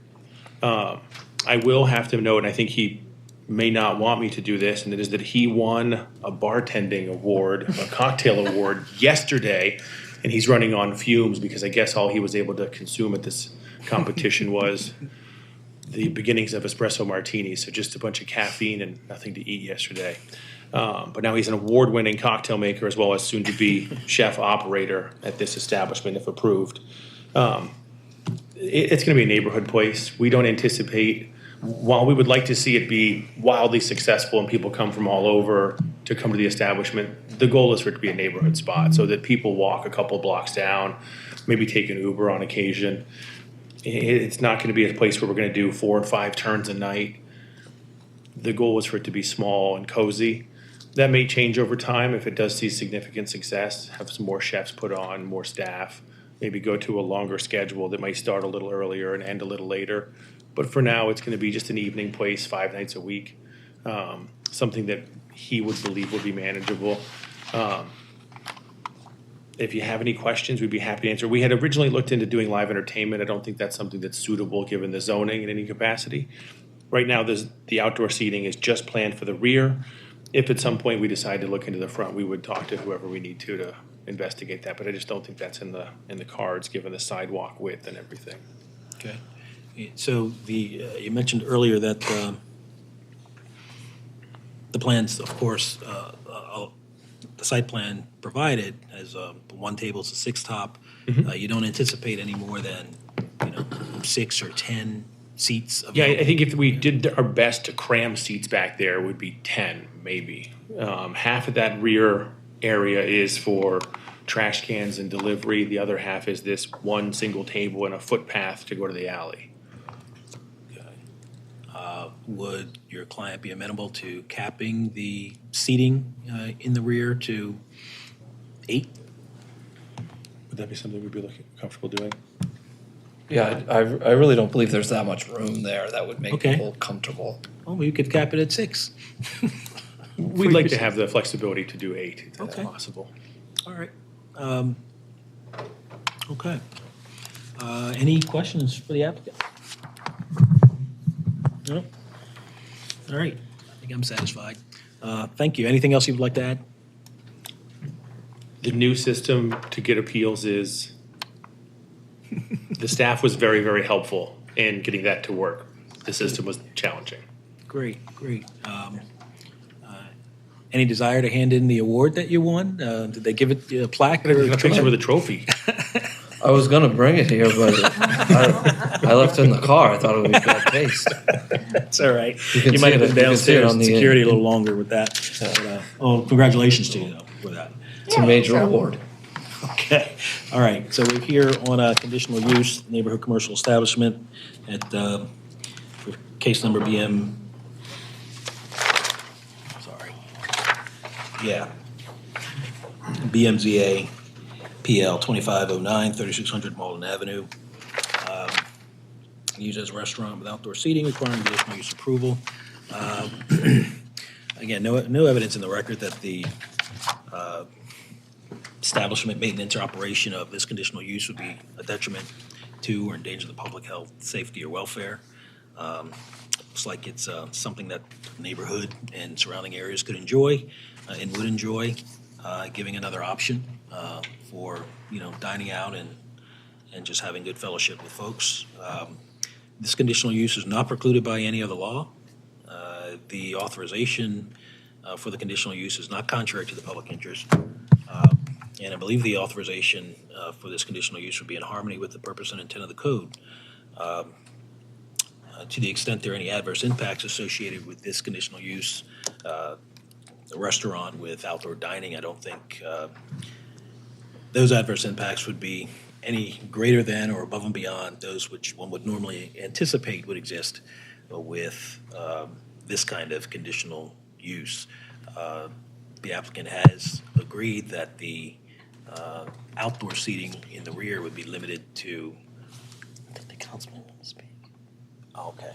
I will have to note, and I think he may not want me to do this, and it is that he won a bartending award, a cocktail award yesterday, and he's running on fumes because I guess all he was able to consume at this competition was the beginnings of espresso martinis, so just a bunch of caffeine and nothing to eat yesterday. But now he's an award-winning cocktail maker as well as soon-to-be chef operator at this establishment, if approved. It's going to be a neighborhood place. We don't anticipate while we would like to see it be wildly successful and people come from all over to come to the establishment, the goal is for it to be a neighborhood spot so that people walk a couple blocks down, maybe take an Uber on occasion. It's not going to be a place where we're going to do 4 and 5 turns a night. The goal is for it to be small and cozy. That may change over time if it does see significant success, have some more chefs put on, more staff, maybe go to a longer schedule that might start a little earlier and end a little later. But for now, it's going to be just an evening place, 5 nights a week, something that he would believe would be manageable. If you have any questions, we'd be happy to answer. We had originally looked into doing live entertainment. I don't think that's something that's suitable given the zoning in any capacity. Right now, the outdoor seating is just planned for the rear. If at some point we decide to look into the front, we would talk to whoever we need to investigate that. But I just don't think that's in the cards, given the sidewalk width and everything. Okay. So you mentioned earlier that the plans, of course, the site plan provided as 1 table to 6 top. You don't anticipate any more than 6 or 10 seats. Yeah, I think if we did our best to cram seats back there, it would be 10 maybe. Half of that rear area is for trash cans and delivery. The other half is this 1 single table and a footpath to go to the alley. Would your client be amenable to capping the seating in the rear to 8? Would that be something we'd be comfortable doing? Yeah, I really don't believe there's that much room there that would make Okay. people comfortable. Well, we could cap it at 6. We'd like to have the flexibility to do 8 if that's Okay. possible. All right. Okay. Any questions for the applicant? No? All right. I think I'm satisfied. Thank you. Anything else you would like to add? The new system to get appeals is, the staff was very, very helpful in getting that to work. The system was challenging. Great, great. Any desire to hand in the award that you won? Did they give it a plaque or A picture with a trophy. I was gonna bring it here, but I left it in the car. I thought it would be bad taste. It's all right. You can You might see have it- been you can see it downstairs on in the- security a little longer with that. But, congratulations to you though for that. It's a major award. Okay, all right, so we're here on a conditional use neighborhood commercial establishment at, for case number BMZA PL 2509, 3600 Malden Avenue. Used as a restaurant with outdoor seating requiring conditional use approval. Again, no evidence in the record that the establishment, maintenance, or operation of this conditional use would be a detriment to or endanger the public health, safety, or welfare. Looks like it's something that the neighborhood and surrounding areas could enjoy and would enjoy, giving another option for dining out and just having good fellowship with folks. This conditional use is not precluded by any other law. The authorization for the conditional use is not contrary to the public interest. And I believe the authorization for this conditional use would be in harmony with the purpose and intent of the code. To the extent there are any adverse impacts associated with this conditional use, a restaurant with outdoor dining, I don't think those adverse impacts would be any greater than or above and beyond those which one would normally anticipate would exist with this kind of conditional use. The applicant has agreed that the outdoor seating in the rear would be limited to. Did the councilman want to speak? Oh, okay.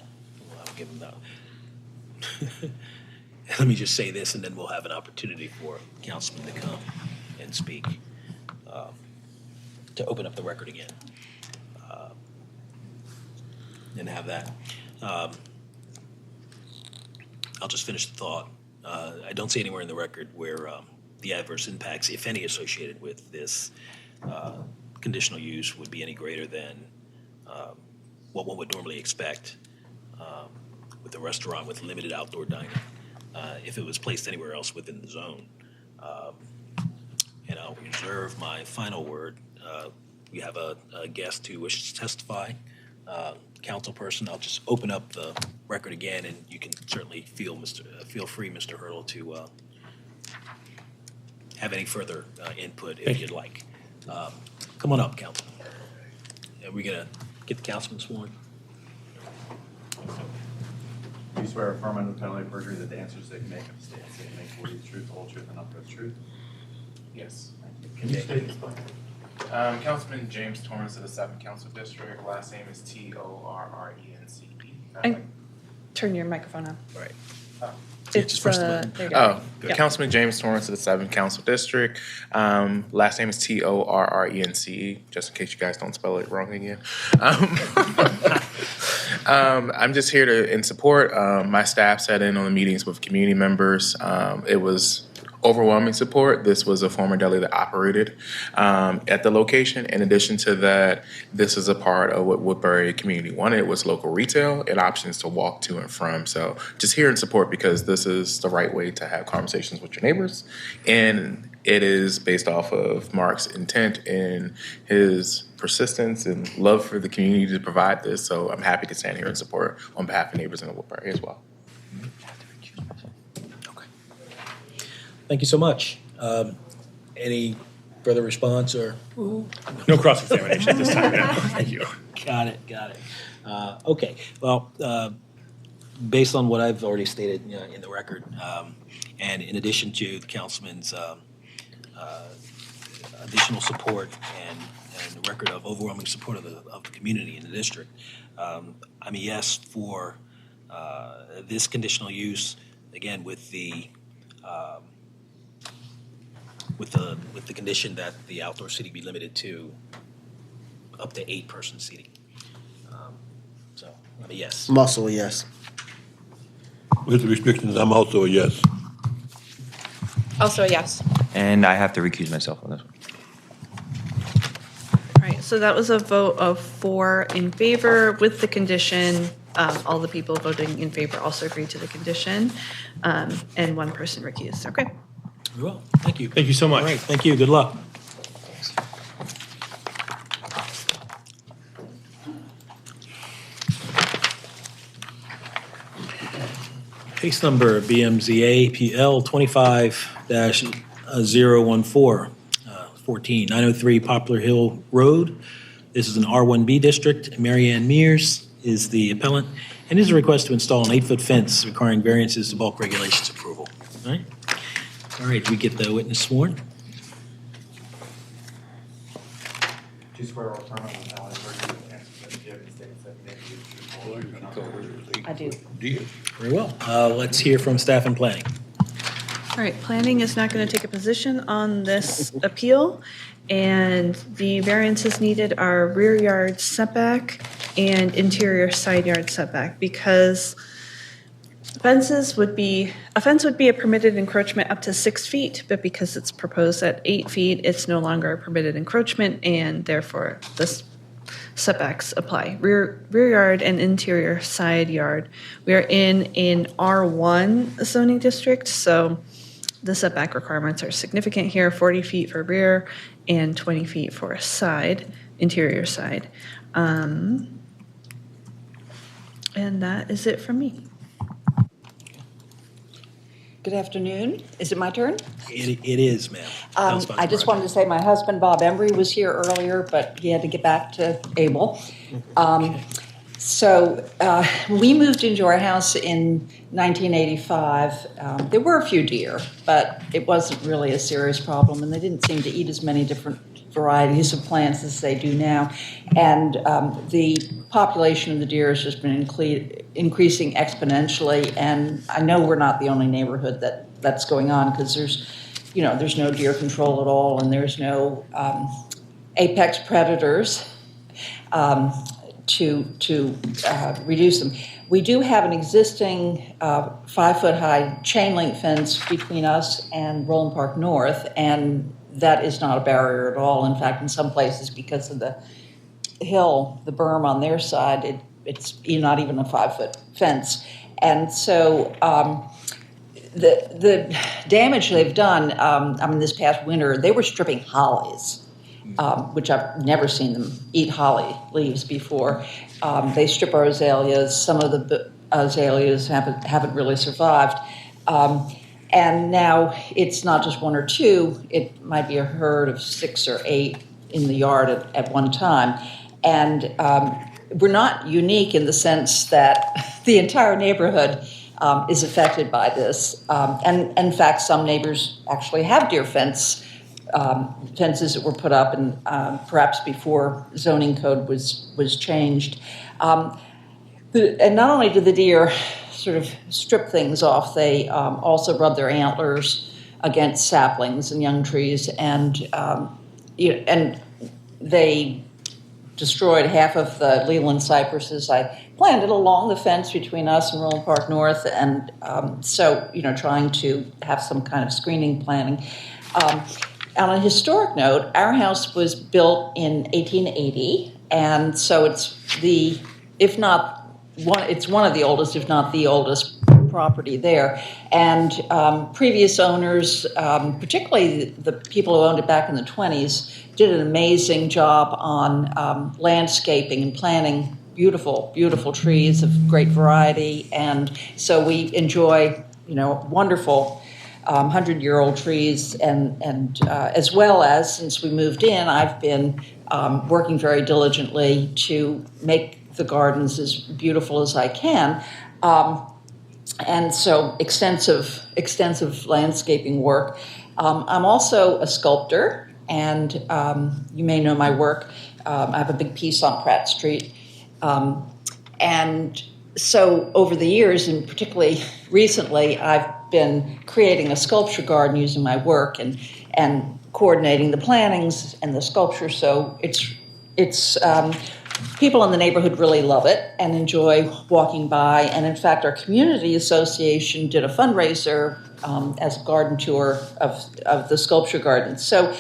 Well, I'll give him that. Let me just say this, and then we'll have an opportunity for councilman to come and speak, to open up the record again, and have that. I'll just finish the thought. I don't see anywhere in the record where the adverse impacts, if any, associated with this conditional use would be any greater than what one would normally expect with a restaurant with limited outdoor dining if it was placed anywhere else within the zone. And I'll reserve my final word. We have a guest who wishes to testify. council person, I'll just open up the record again, and you can certainly feel free, Mr. Hurdle, to have any further input if you'd like. Come on up, council. Are we gonna get the councilman sworn? Do you swear or affirm under the penalty of perjury that the answers that you make of the statements that you make will be the truth, the whole truth, and nothing but the truth? Yes. Can you state this, please? Councilman James Torrance of the 7th Council District. Last name is Torrence. And turn your microphone on. Right. It's, just press the button. there you go. Yeah. Councilman James Torrance of the 7th Council District. Last name is Torrence, just in case you guys don't spell it wrong again. I'm just here in support. My staff sat in on the meetings with community members. It was overwhelming support. This was a former deli that operated at the location. In addition to that, this is a part of what Woodbury community wanted. It was local retail and options to walk to and from. So just here in support because this is the right way to have conversations with your neighbors. And it is based off of Mark's intent and his persistence and love for the community to provide this. So I'm happy to stand here and support on behalf of neighbors in Woodbury as well. Thank you so much. Any further response or? No cross-examination at this time, no. Thank you. Got it. Okay, well, based on what I've already stated in the record, and in addition to the councilman's additional support and the record of overwhelming support of the community in the district, I'm a yes for this conditional use, again, with the condition that the outdoor seating be limited to up to 8-person seating. So I'm a yes. I'm also a yes. With the restrictions, I'm also a yes. Also a yes. And I have to recuse myself on this one. All right, so that was a vote of 4 in favor with the condition. All the people voting in favor also agreed to the condition, and 1 person recused. Okay. Very well. Thank you. Thank you so much. All right. Thank you. Good luck. Case number BMZA PL 25-014, 903 Poplar Hill Road. This is an R1B district. Marianne Mears is the appellant, and is a request to install an 8-foot fence requiring variances to bulk regulations approval. All right. All right, we get the witness sworn. Do you swear or affirm under the penalty of perjury that the answers that you give in statements that you make will be the truth, the whole truth, and nothing but the truth? I do. Very well. Let's hear from staff and planning. All right, planning is not going to take a position on this appeal, and the variances needed are rear yard setback and interior side yard setback, because a fence would be a permitted encroachment up to 6 feet, but because it's proposed at 8 feet, it's no longer a permitted encroachment, and therefore this setbacks apply. Rear yard and interior side yard. We are in an R1 zoning district, so the setback requirements are significant here, 40 feet for rear and 20 feet for side, interior side. And that is it from me. Good afternoon. Is it my turn? It is, ma'am. Tell us about I the just project. wanted to say my husband, Bob Embry, was here earlier, but he had to get back to Abel. So we moved into our house in 1985. There were a few deer, but it wasn't really a serious problem, and they didn't seem to eat as many different varieties of plants as they do now. And the population of the deer has just been increasing exponentially, and I know we're not the only neighborhood that's going on, because there's no deer control at all, and there's no apex predators to reduce them. We do have an existing 5-foot-high chain link fence between us and Roland Park North, and that is not a barrier at all. In fact, in some places, because of the hill, the berm on their side, it's not even a 5-foot fence. And so the damage they've done, this past winter, they were stripping hollies. which I've never seen them eat holly leaves before. They strip our azaleas. Some of the azaleas haven't really survived. And now it's not just one or two, it might be a herd of 6 or 8 in the yard at one time. And we're not unique in the sense that the entire neighborhood is affected by this. And in fact, some neighbors actually have deer fences that were put up and perhaps before zoning code was changed. And not only do the deer sort of strip things off, they also rub their antlers against saplings and young trees, and they destroyed half of the Leland cypresses I planted along the fence between us and Roland Park North, and so trying to have some kind of screening planning. On a historic note, our house was built in 1880, and so it's one of the oldest, if not the oldest, property there. And previous owners, particularly the people who owned it back in the 20s, did an amazing job on landscaping and planting beautiful, beautiful trees of great variety. And so we enjoy, wonderful 100-year-old trees, and as well as, since we moved in, I've been working very diligently to make the gardens as beautiful as I can. And so extensive landscaping work. I'm also a sculptor, and you may know my work. I have a big piece on Pratt Street. And so over the years, and particularly recently, I've been creating a sculpture garden using my work and coordinating the plantings and the sculpture. So it's people in the neighborhood really love it and enjoy walking by. And in fact, our community association did a fundraiser as a garden tour of the sculpture garden. So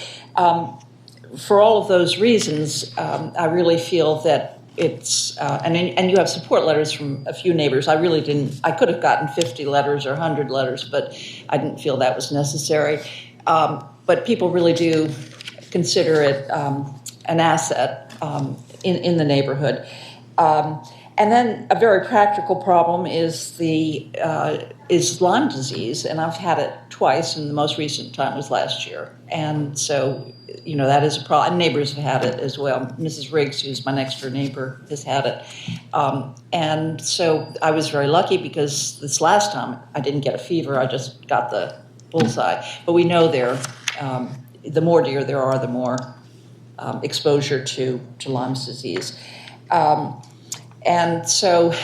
for all of those reasons, I really feel that it's, and you have support letters from a few neighbors. I could have gotten 50 letters or 100 letters, but I didn't feel that was necessary. But people really do consider it an asset in the neighborhood. And then a very practical problem is Lyme disease, and I've had it twice, and the most recent time was last year. And so, that is a problem. And neighbors have had it as well. Mrs. Riggs, who's my next door neighbor, has had it. And so I was very lucky because this last time I didn't get a fever, I just got the bullseye. But we know the more deer there are, the more exposure to Lyme's disease. And so,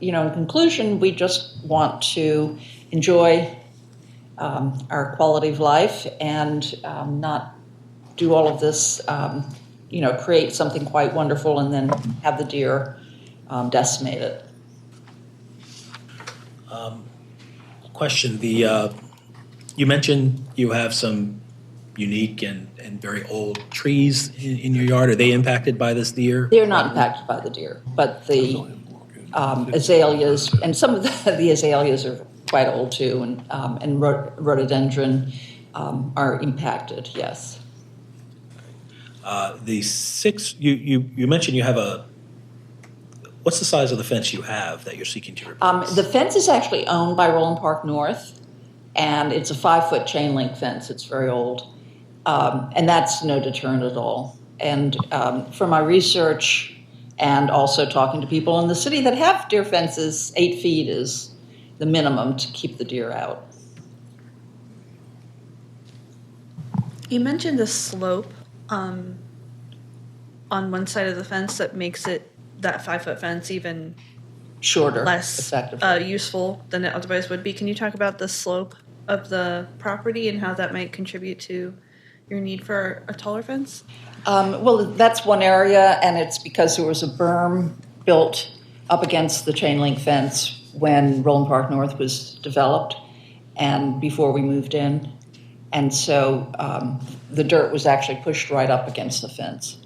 in conclusion, we just want to enjoy our quality of life and not do all of this, create something quite wonderful and then have the deer decimate it. Question, you mentioned you have some unique and very old trees in your yard. Are they impacted by this deer? They're not impacted by the deer, but the azaleas, and some of the azaleas are quite old too, and rhododendron are impacted, yes. The 6, you mentioned you have what's the size of the fence you have that you're seeking to replace? The fence is actually owned by Roland Park North, and it's a 5-foot chain link fence. It's very old. And that's no deterrent at all. And from my research and also talking to people in the city that have deer fences, 8 feet is the minimum to keep the deer out. You mentioned the slope on one side of the fence that makes that 5-foot fence even shorter, less useful than it otherwise would be. Can you talk about the slope of the property and how that might contribute to your need for a taller fence? Well, that's one area, and it's because there was a berm built up against the chain link fence when Roland Park North was developed and before we moved in. And so the dirt was actually pushed right up against the fence.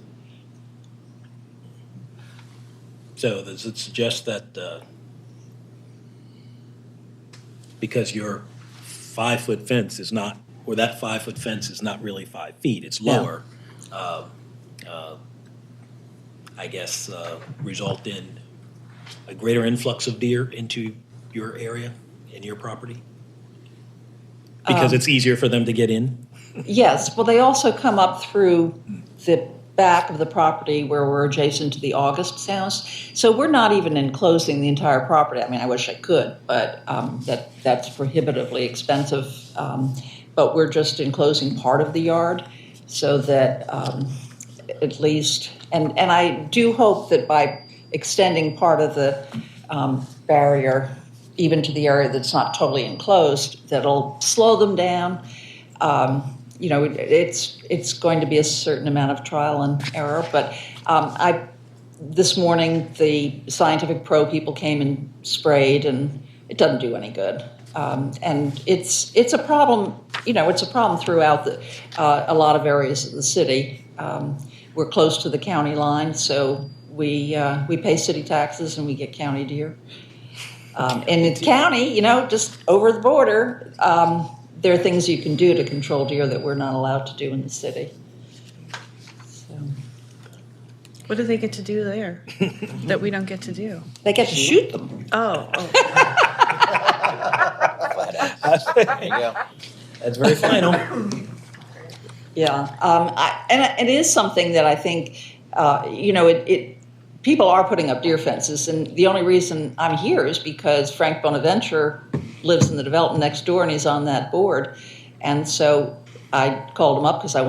So does it suggest that because your 5-foot fence is not, or that 5-foot fence is not really 5 feet, it's lower, I guess, result in a greater influx of deer into your area and your property? Because it's easier for them to get in? Yes, well, they also come up through the back of the property where we're adjacent to the August house. So we're not even enclosing the entire property. I mean, I wish I could, but that's prohibitively expensive. But we're just enclosing part of the yard so that at least, and I do hope that by extending part of the barrier even to the area that's not totally enclosed, that'll slow them down. You know, it's going to be a certain amount of trial and error, but this morning the scientific pro people came and sprayed, and it doesn't do any good. And it's a problem. You know, it's a problem throughout a lot of areas of the city. We're close to the county line, so we pay city taxes and we get county deer. And in the county, you know, just over the border, there are things you can do to control deer that we're not allowed to do in the city. So. What do they get to do there that we don't get to do? They get to shoot them. Oh. There you go. That's very final. Yeah, and it is something that I think, you know, people are putting up deer fences, and the only reason I'm here is because Frank Bonaventure lives in the development next door, and he's on that board. And so I called him up because I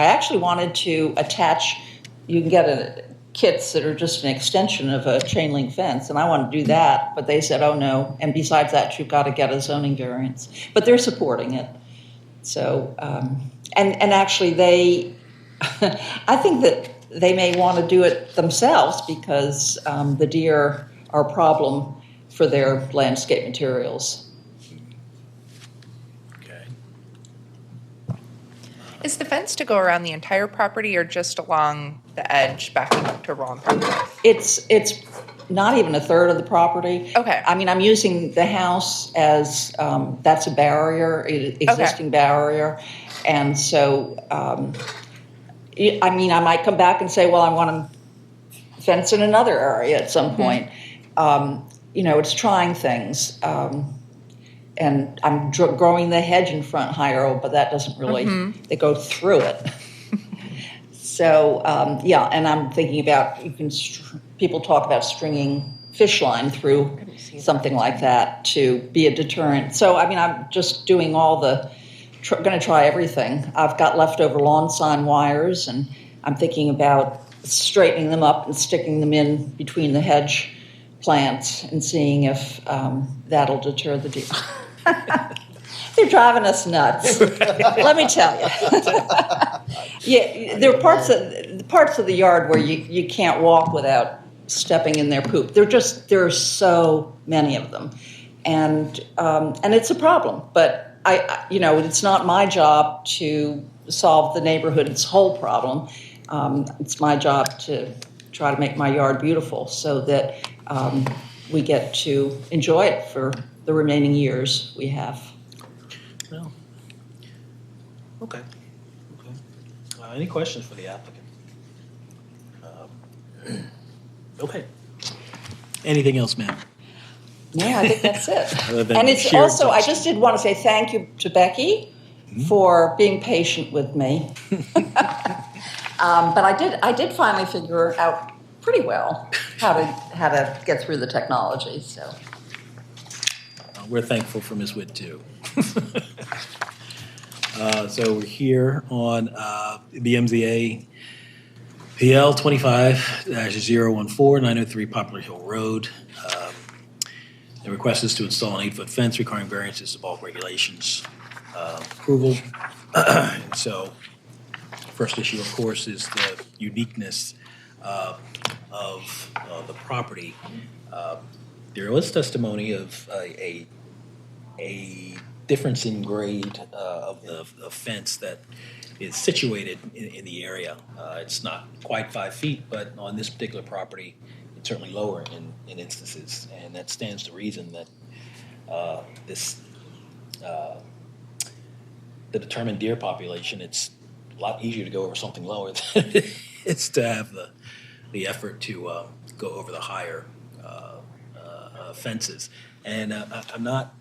actually wanted to attach, you can get kits that are just an extension of a chain link fence, and I want to do that, but they said, oh no, and besides that, you've got to get a zoning variance. But they're supporting it. So, and actually they, I think that they may want to do it themselves because the deer are a problem for their landscape materials. Okay. Is the fence to go around the entire property or just along the edge backing up to Roland Park? It's not even a third of the property. Okay. I mean, I'm using the house as, that's a barrier, existing barrier. And so, I mean, I might come back and say, well, I want to fence in another area at some point. You know, it's trying things. And I'm growing the hedge in front higher, but that doesn't really, they go through it. So, yeah, and I'm thinking about, people talk about stringing fish line through something like that to be a deterrent. So, I mean, I'm just doing going to try everything. I've got leftover lawn sign wires, and I'm thinking about straightening them up and sticking them in between the hedge plants and seeing if that'll deter the deer. They're driving us nuts. Let me tell you. Yeah, there are parts of the yard where you can't walk without stepping in their poop. There are so many of them, and it's a problem. But you know, it's not my job to solve the neighborhood's whole problem. It's my job to try to make my yard beautiful so that we get to enjoy it for the remaining years we have. Well, okay. Any questions for the applicant? Okay. Anything else, ma'am? Yeah, I think that's it. Other than And it's sheer also, I exhaustion. just did want to say thank you to Becky for being patient with me. But I did finally figure out pretty well how to get through the technology. So We're thankful for Ms. Witt, too. So we're here on BMZA PL 25-014, 903 Poplar Hill Road. The request is to install an 8-foot fence requiring variances to bulk regulations approval. And so, first issue, of course, is the uniqueness of the property. There was testimony of a difference in grade of the fence that is situated in the area. It's not quite 5 feet, but on this particular property, it's certainly lower in instances, and that stands to reason that the determined deer population, it's a lot easier to go over something lower than it is to have the effort to go over the higher fences. And I'm not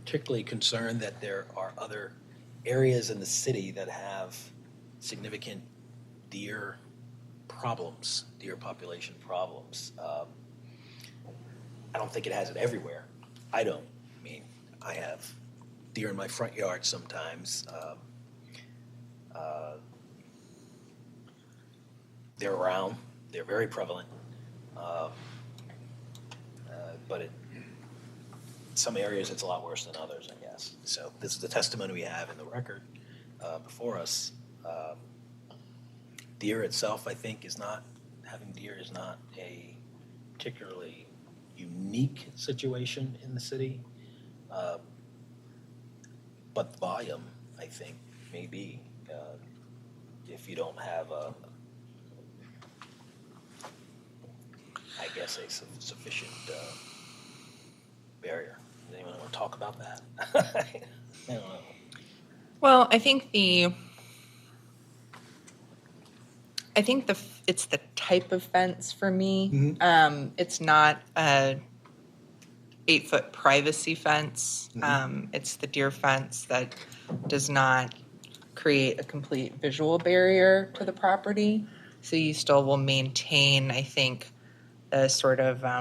particularly concerned that there are other areas in the city that have significant deer problems, deer population problems. I don't think it has it everywhere. I don't. I mean, I have deer in my front yard sometimes. They're around. They're very prevalent. But in some areas, it's a lot worse than others, I guess. So this is the testimony we have in the record before us. Deer itself, I think, having deer is not a particularly unique situation in the city. But volume, I think, may be, if you don't have I guess, a sufficient barrier. Does anyone want to talk about that? I don't know. Well, I think it's the type of fence for me. It's not a 8-foot privacy fence. It's the deer fence that does not create a complete visual barrier to the property. So you still will maintain, I think, a sort of, I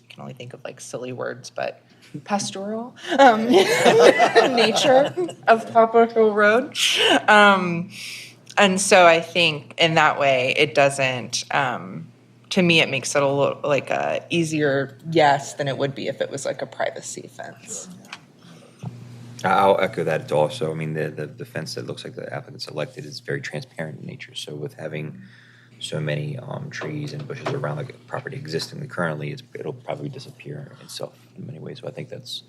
can only think of like silly words, but pastoral nature of Poplar Hill Road. And so I think in that way, it doesn't, to me, it makes it a little like a easier yes than it would be if it was like a privacy fence. I'll echo that also. I mean, the fence that looks like the applicant selected is very transparent in nature. So with having so many trees and bushes around the property existingly currently, it'll probably disappear itself in many ways. So I think that's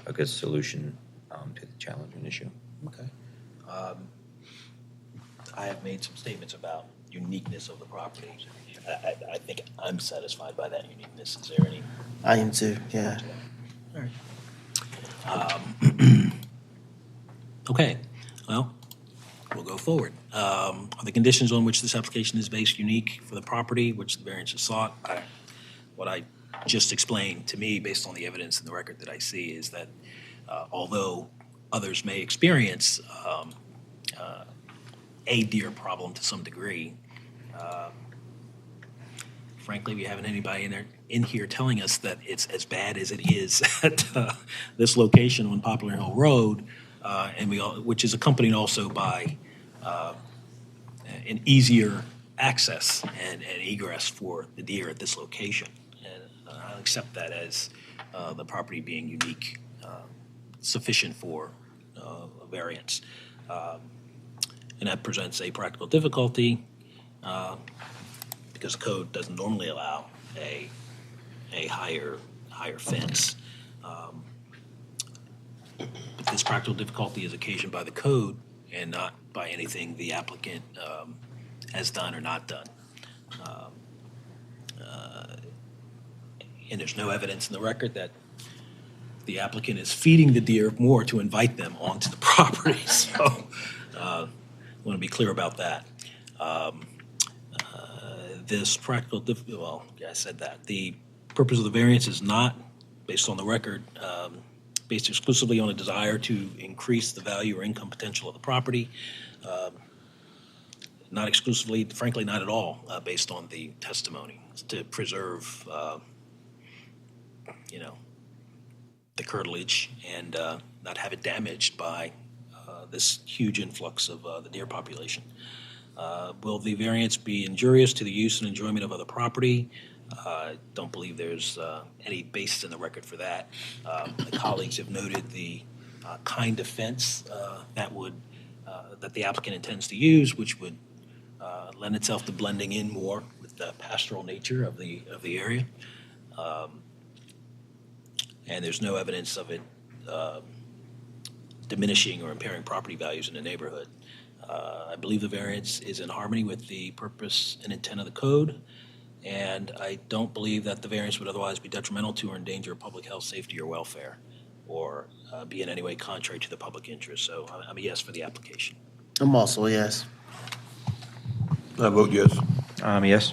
a good solution to the challenge and issue. Okay. I have made some statements about uniqueness of the property. I think I'm satisfied by that uniqueness. Is there any? I am too, yeah. All right. Okay, well, we'll go forward. Are the conditions on which this application is based unique for the property which the variance is sought? What I just explained to me, based on the evidence in the record that I see, is that although others may experience a deer problem to some degree, frankly, we haven't anybody in here telling us that it's as bad as it is at this location on Poplar Hill Road, which is accompanied also by an easier access and egress for the deer at this location. And I'll accept that as the property being unique, sufficient for a variance. And that presents a practical difficulty because the code doesn't normally allow a higher fence. But this practical difficulty is occasioned by the code and not by anything the applicant has done or not done. And there's no evidence in the record that the applicant is feeding the deer more to invite them onto the property. So I want to be clear about that. This practical difficulty, well, yeah, I said that. The purpose of the variance is not, based on the record, based exclusively on a desire to increase the value or income potential of the property. Not exclusively, frankly, not at all, based on the testimony. It's to preserve, the curtilage and not have it damaged by this huge influx of the deer population. Will the variance be injurious to the use and enjoyment of other property? I don't believe there's any basis in the record for that. My colleagues have noted the kind of fence that the applicant intends to use, which would lend itself to blending in more with the pastoral nature of the area. And there's no evidence of it diminishing or impairing property values in the neighborhood. I believe the variance is in harmony with the purpose and intent of the code, and I don't believe that the variance would otherwise be detrimental to or endanger public health, safety, or welfare, or be in any way contrary to the public interest. So I'm a yes for the application. I'm also a yes. I vote yes. Yes.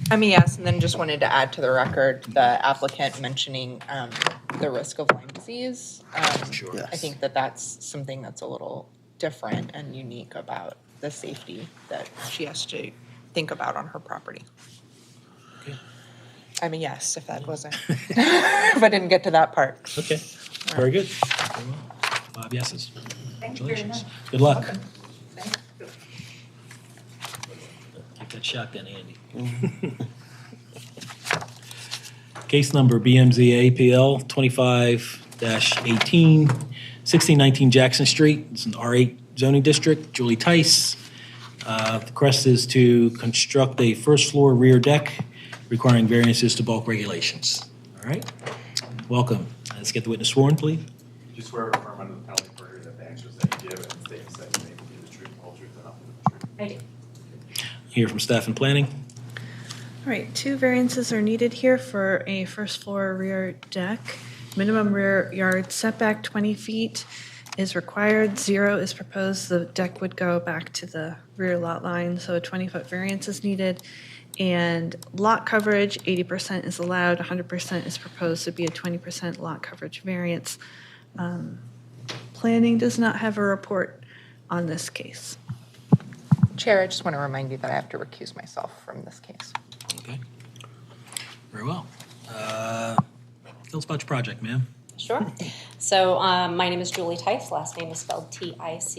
I'm a yes, and then just wanted to add to the record, the applicant mentioning the risk of Lyme disease. Sure. Yes. I think that that's something that's a little different and unique about the safety that she has to think about on her property. Okay. I'm a yes, if that wasn't, if I didn't get to that part. Okay, very good. Very well. 5 yeses. Thank you very Congratulations. much. Good luck. Thank you. Take that shotgun, Andy. Case number BMZ APL 25-18, 1619 Jackson Street. It's an R8 zoning district. Julie Tice. The request is to construct a first floor rear deck requiring variances to bulk regulations. All right, welcome. Let's get the witness sworn, please. Do you swear or affirm under the penalty of perjury that the answers that you give and statements that you make will be the truth, the whole truth, and nothing but the truth? I do. Hear from staff and planning. All right, 2 variances are needed here for a first floor rear deck. Minimum rear yard setback 20 feet is required, 0 is proposed. The deck would go back to the rear lot line, so a 20-foot variance is needed. And lot coverage, 80% is allowed, 100% is proposed to be a 20% lot coverage variance. Planning does not have a report on this case. Chair, I just want to remind you that I have to recuse myself from this case. Okay. Very well. Tell us about your project, ma'am. Sure. So my name is Julie Tice. Last name is spelled Tice.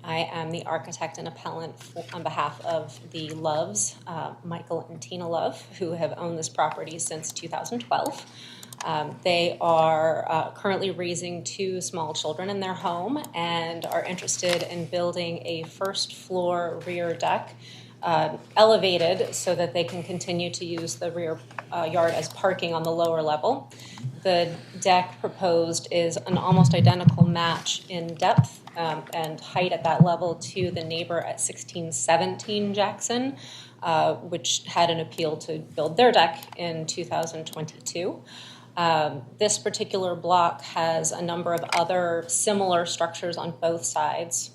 I am the architect and appellant on behalf of the Loves, Michael and Tina Love, who have owned this property since 2012. They are currently raising 2 small children in their home and are interested in building a first floor rear deck, elevated so that they can continue to use the rear yard as parking on the lower level. The deck proposed is an almost identical match in depth and height at that level to the neighbor at 1617 Jackson, which had an appeal to build their deck in 2022. This particular block has a number of other similar structures on both sides.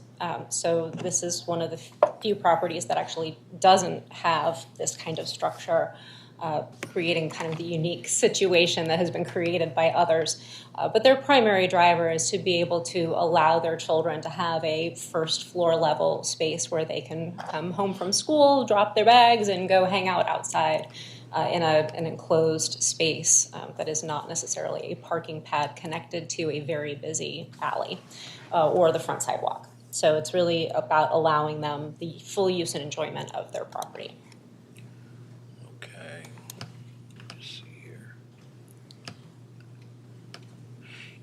So this is one of the few properties that actually doesn't have this kind of structure, creating kind of the unique situation that has been created by others. But their primary driver is to be able to allow their children to have a first floor level space where they can come home from school, drop their bags, and go hang out outside in an enclosed space that is not necessarily a parking pad connected to a very busy alley or the front sidewalk. So it's really about allowing them the full use and enjoyment of their property. Okay. Let's see here.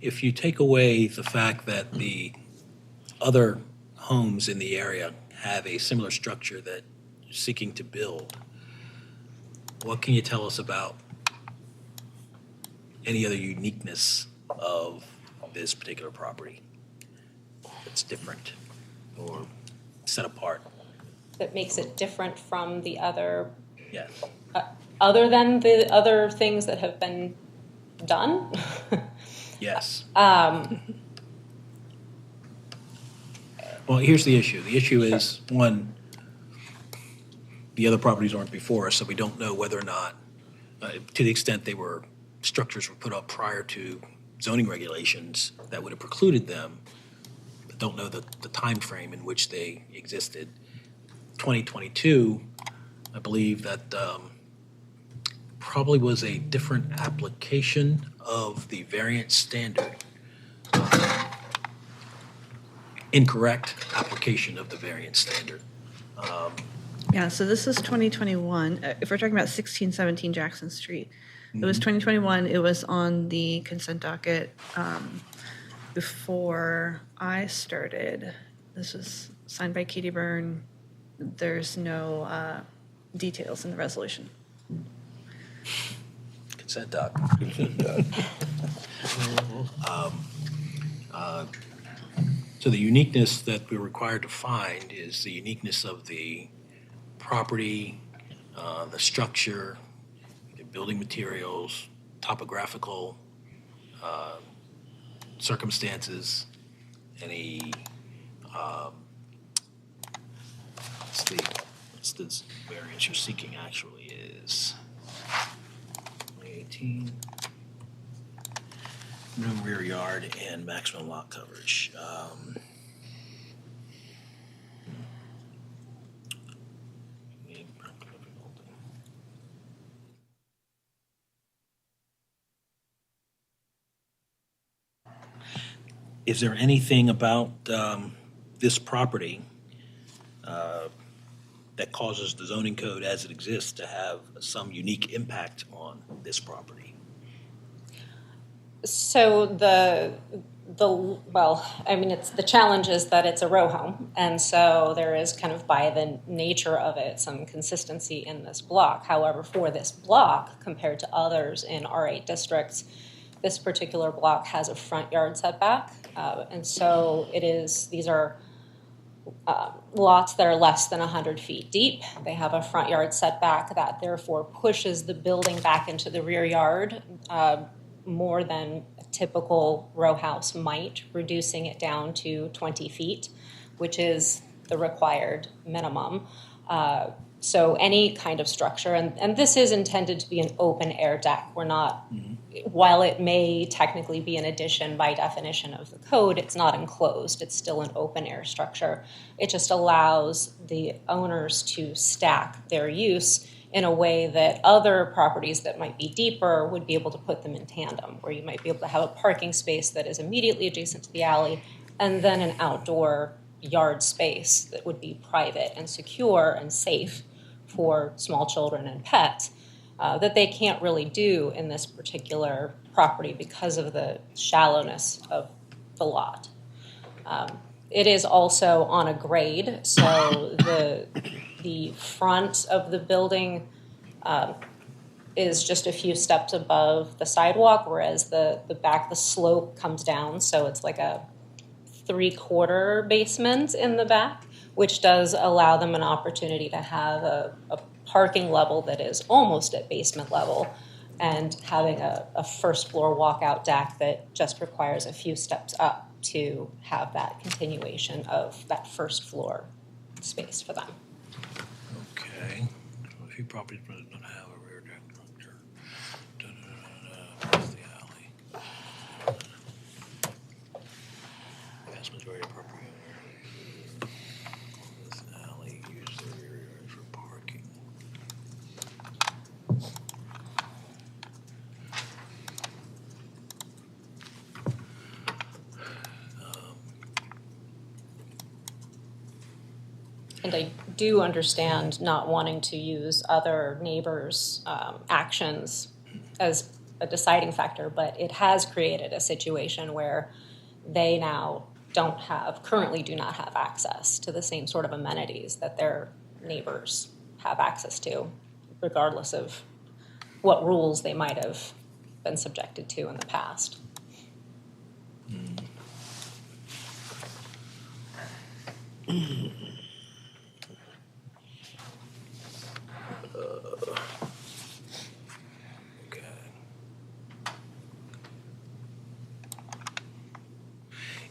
If you take away the fact that the other homes in the area have a similar structure that you're seeking to build, what can you tell us about any other uniqueness of this particular property that's different or set apart? That makes it different from the other, Yes. other than the other things that have been done? Yes. Well, here's the issue. The issue is, one, the other properties aren't before us, so we don't know whether or not, to the extent structures were put up prior to zoning regulations that would have precluded them, but don't know the time frame in which they existed. 2022, I believe that probably was a different application of the variance standard. Incorrect application of the variance standard. Yeah, so this is 2021. If we're talking about 1617 Jackson Street, it was 2021. It was on the consent docket before I started. This was signed by Katie Byrne. There's no details in the resolution. Consent doc. Consent doc. So the uniqueness that we're required to find is the uniqueness of the property, the structure, the building materials, topographical circumstances, any, what's this variance you're seeking actually is 2018. No rear yard and maximum lot coverage. Is there anything about this property that causes the zoning code as it exists to have some unique impact on this property? So it's the challenge is that it's a row home, and so there is kind of by the nature of it some consistency in this block. However, for this block compared to others in R8 districts, this particular block has a front yard setback, and so these are lots that are less than 100 feet deep. They have a front yard setback that therefore pushes the building back into the rear yard more than a typical row house might, reducing it down to 20 feet, which is the required minimum. So any kind of structure, and this is intended to be an open air deck. We're not, while it may technically be an addition by definition of the code, it's not enclosed. It's still an open air structure. It just allows the owners to stack their use in a way that other properties that might be deeper would be able to put them in tandem, where you might be able to have a parking space that is immediately adjacent to the alley and then an outdoor yard space that would be private and secure and safe for small children and pets that they can't really do in this particular property because of the shallowness of the lot. It is also on a grade, so the front of the building is just a few steps above the sidewalk, whereas the back, the slope comes down, so it's like a 3/4 basement in the back, which does allow them an opportunity to have a parking level that is almost at basement level and having a first floor walkout deck that just requires a few steps up to have that continuation of that first floor space for them. Okay. So a few properties don't have a rear deck structure. Where's the alley? Vast majority of property owners. This alley uses the rear yard for parking. And I do understand not wanting to use other neighbors' actions as a deciding factor, but it has created a situation where they now currently do not have access to the same sort of amenities that their neighbors have access to, regardless of what rules they might have been subjected to in the past.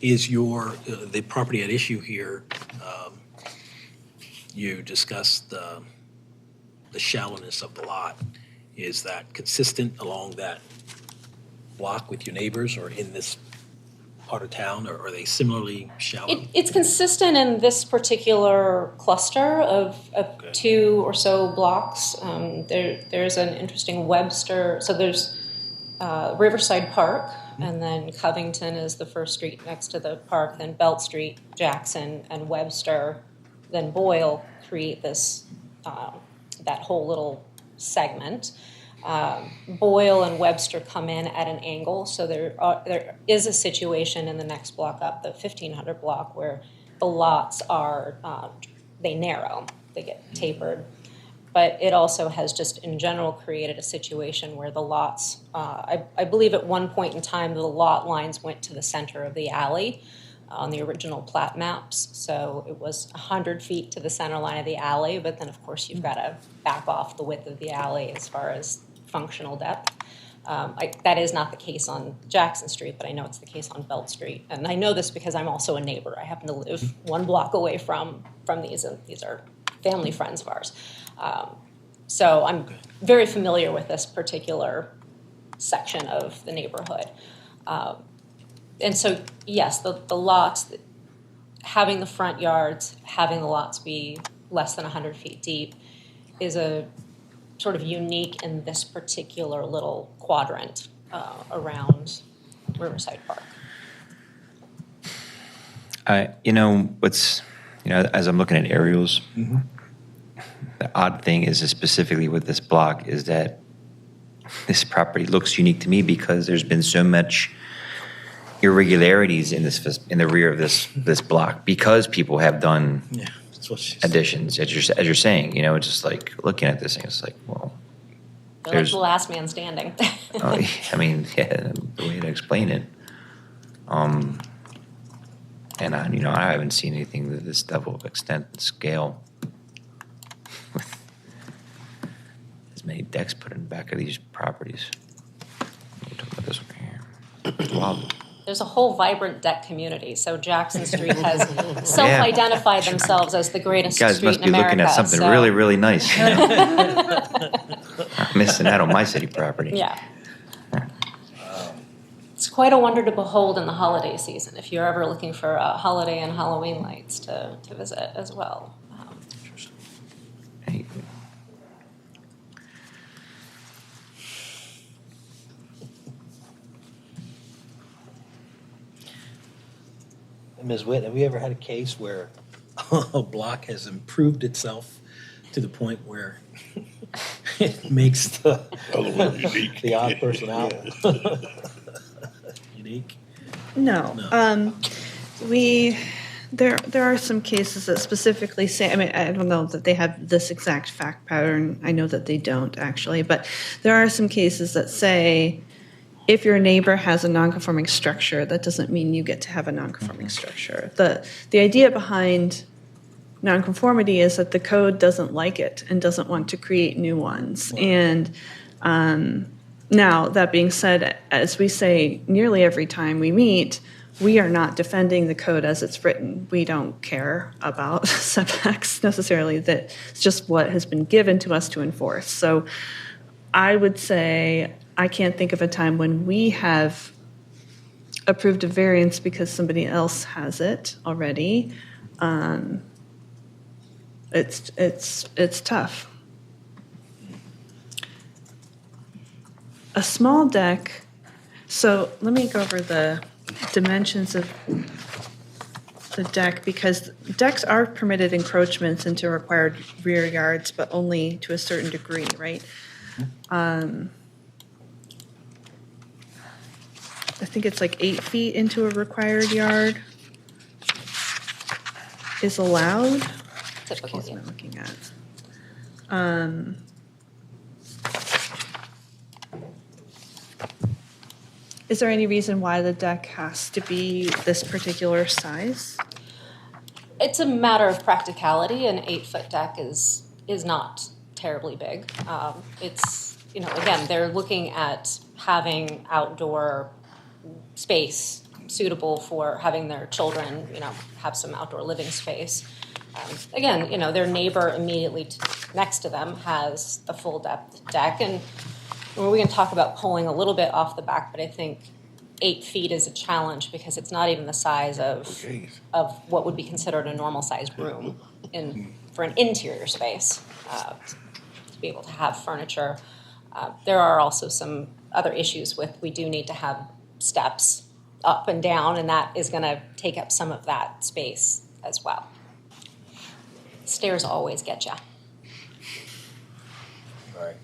Is the property at issue here, you discussed the shallowness of the lot. Is that consistent along that block with your neighbors or in this part of town, or are they similarly shallow? It's consistent in this particular cluster of two or so blocks. There's an interesting Webster, so there's Riverside Park, and then Covington is the first street next to the park, then Belt Street, Jackson, and Webster, then Boyle create this, that whole little segment. Boyle and Webster come in at an angle, so there is a situation in the next block up, the 1500 block, where the lots are, they narrow, they get tapered. But it also has just in general created a situation where the lots, I believe at one point in time, the lot lines went to the center of the alley on the original plat maps. So it was 100 feet to the center line of the alley, but then of course you've got to back off the width of the alley as far as functional depth. That is not the case on Jackson Street, but I know it's the case on Belt Street. And I know this because I'm also a neighbor. I happen to live 1 block away from these, and these are family friends of ours. So I'm very familiar with this particular section of the neighborhood. And so, yes, the lots, having the front yards, having the lots be less than 100 feet deep is a sort of unique in this particular little quadrant around Riverside Park. As I'm looking at aerials, the odd thing is specifically with this block is that this property looks unique to me because there's been so much irregularities in the rear of this block because people have done additions, as you're saying. It's just like looking at this thing, it's like, well, They're like the last man standing. I mean, yeah, the way to explain it. And I haven't seen anything to this level of extent and scale with as many decks put in the back of these properties. We're talking about this one here. Wow. There's a whole vibrant deck community. So Jackson Street has self-identified themselves as the greatest You guys street must in be America. looking at something so. really, really nice. I'm missing out on my city property. Yeah. It's quite a wonder to behold in the holiday season if you're ever looking for holiday and Halloween lights to visit as well. Ms. Witt, have we ever had a case where a block has improved itself to the point where it makes the odd person out unique? No. There are some cases that specifically say, I mean, I don't know that they have this exact fact pattern. I know that they don't actually, but there are some cases that say if your neighbor has a nonconforming structure, that doesn't mean you get to have a nonconforming structure. The idea behind nonconformity is that the code doesn't like it and doesn't want to create new ones. And now, that being said, as we say nearly every time we meet, we are not defending the code as it's written. We don't care about setbacks necessarily. That's just what has been given to us to enforce. So I would say I can't think of a time when we have approved a variance because somebody else has it already. It's tough. A small deck. So let me go over the dimensions of the deck, because decks are permitted encroachments into required rear yards, but only to a certain degree, right? I think it's like 8 feet into a required yard is allowed. Typically, Excuse me, I'm looking at. Is there any reason why the deck has to be this particular size? It's a matter of practicality. An 8-foot deck is not terribly big. It's, again, they're looking at having outdoor space suitable for having their children, have some outdoor living space. Again, their neighbor immediately next to them has a full depth deck, and we can talk about pulling a little bit off the back, but I think 8 feet is a challenge because it's not even the size of what would be considered a normal sized room for an interior space to be able to have furniture. There are also some other issues with, we do need to have steps up and down, and that is going to take up some of that space as well. Stairs always get you. Right.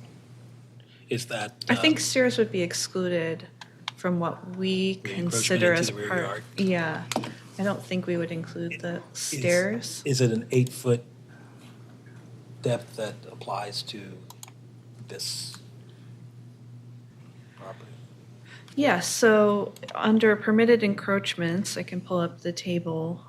Is that? I think stairs would be excluded from what we consider as into the rear part. yard. Yeah, I don't think we would include the stairs. Is it an 8-foot depth that applies to this property? Yeah, so under permitted encroachments, I can pull up the table.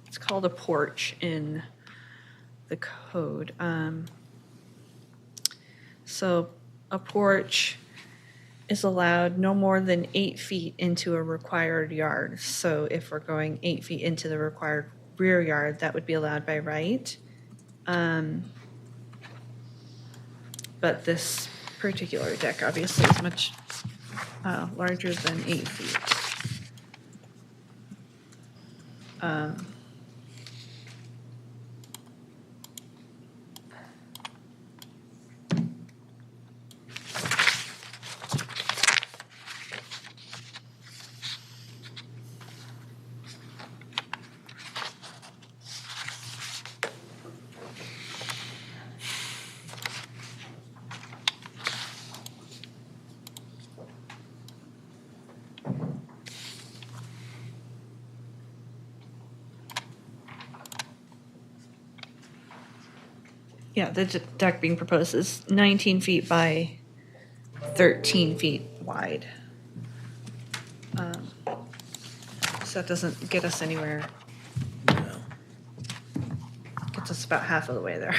It's called a porch in the code. So a porch is allowed no more than 8 feet into a required yard. So if we're going 8 feet into the required rear yard, that would be allowed by right. But this particular deck obviously is much larger than 8 feet. Yeah, the deck being proposed is 19 feet by 13 feet wide. So that doesn't get us anywhere. Gets us about half of the way there.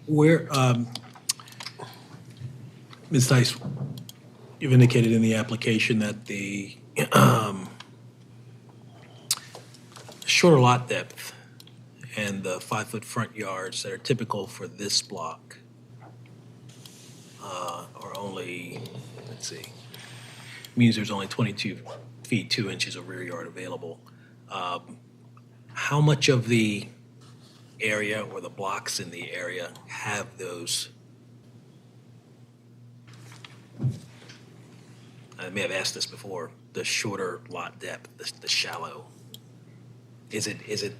Where, Ms. Tice, you've indicated in the application that the shorter lot depth and the 5-foot front yards that are typical for this block are only, let's see, means there's only 22 feet 2 inches of rear yard available. How much of the area or the blocks in the area have those? I may have asked this before, the shorter lot depth, the shallow. Is it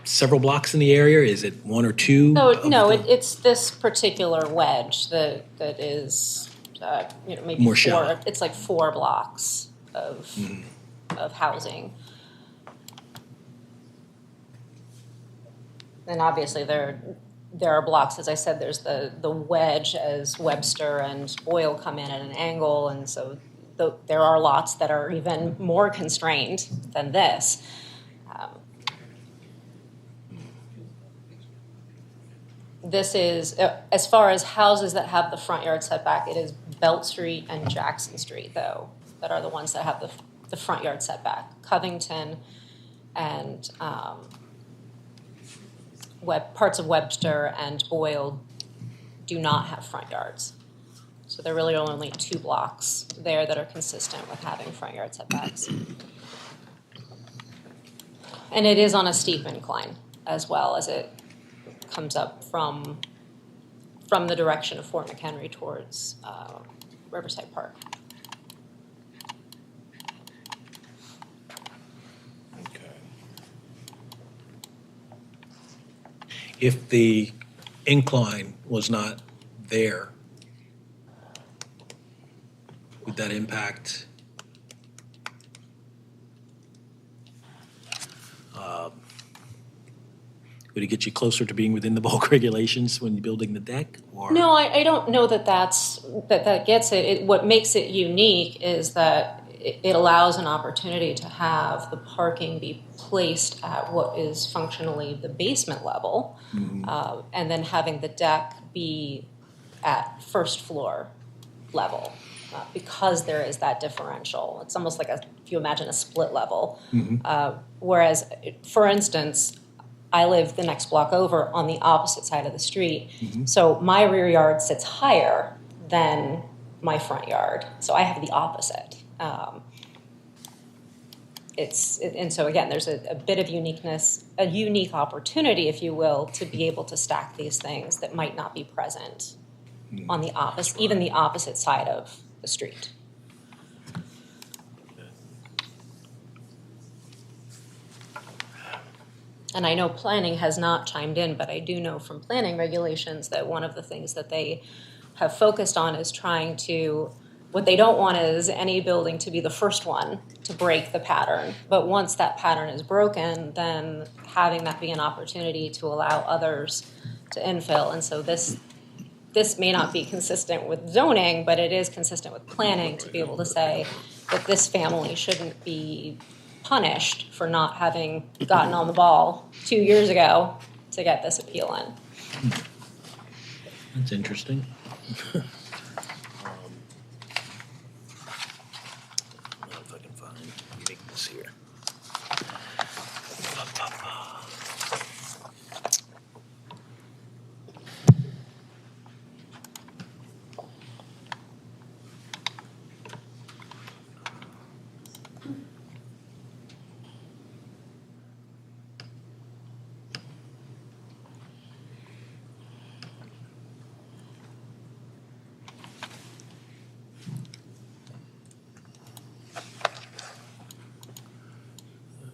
several blocks in the area? Is it 1 or 2? No, it's this particular wedge that is, maybe More 4. shallow. It's like 4 blocks of housing. And obviously there are blocks, as I said, there's the wedge as Webster and Boyle come in at an angle, and so there are lots that are even more constrained than this. This is, as far as houses that have the front yard setback, it is Belt Street and Jackson Street, though, that are the ones that have the front yard setback. Covington and parts of Webster and Boyle do not have front yards. So there really are only 2 blocks there that are consistent with having front yard setbacks. And it is on a steep incline as well, as it comes up from the direction of Fort McHenry towards Riverside Park. If the incline was not there, would that impact would it get you closer to being within the bulk regulations when you're building the deck? Or? No, I don't know that that gets it. What makes it unique is that it allows an opportunity to have the parking be placed at what is functionally the basement level, and then having the deck be at first floor level, because there is that differential. It's almost like if you imagine a split level. Whereas, for instance, I live the next block over on the opposite side of the street. So my rear yard sits higher than my front yard. So I have the opposite. And so again, there's a bit of uniqueness, a unique opportunity, if you will, to be able to stack these things that might not be present on the opposite, even the opposite side of the street. And I know planning has not chimed in, but I do know from planning regulations that one of the things that they have focused on is trying to, what they don't want is any building to be the first one to break the pattern. But once that pattern is broken, then having that be an opportunity to allow others to infill. And so this this may not be consistent with zoning, but it is consistent with planning to be able to say that this family shouldn't be punished for not having gotten on the ball 2 years ago to get this appeal in. That's interesting. I don't know if I can find uniqueness here.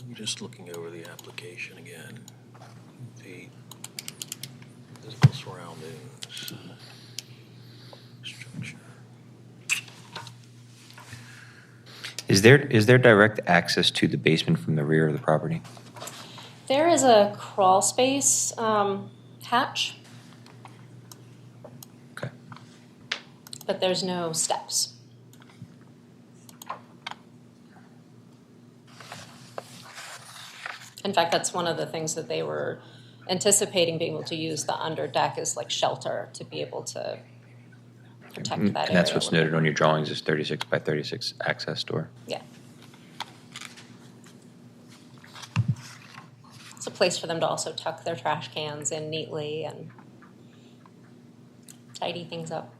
I'm just looking over the application again. The physical surroundings, structure. Is there direct access to the basement from the rear of the property? There is a crawl space hatch. Okay. But there's no steps. In fact, that's one of the things that they were anticipating being able to use the under deck as like shelter to be able to protect that area. And that's what's noted on your drawings is 36 by 36 access door. Yeah. It's a place for them to also tuck their trash cans in neatly and tidy things up.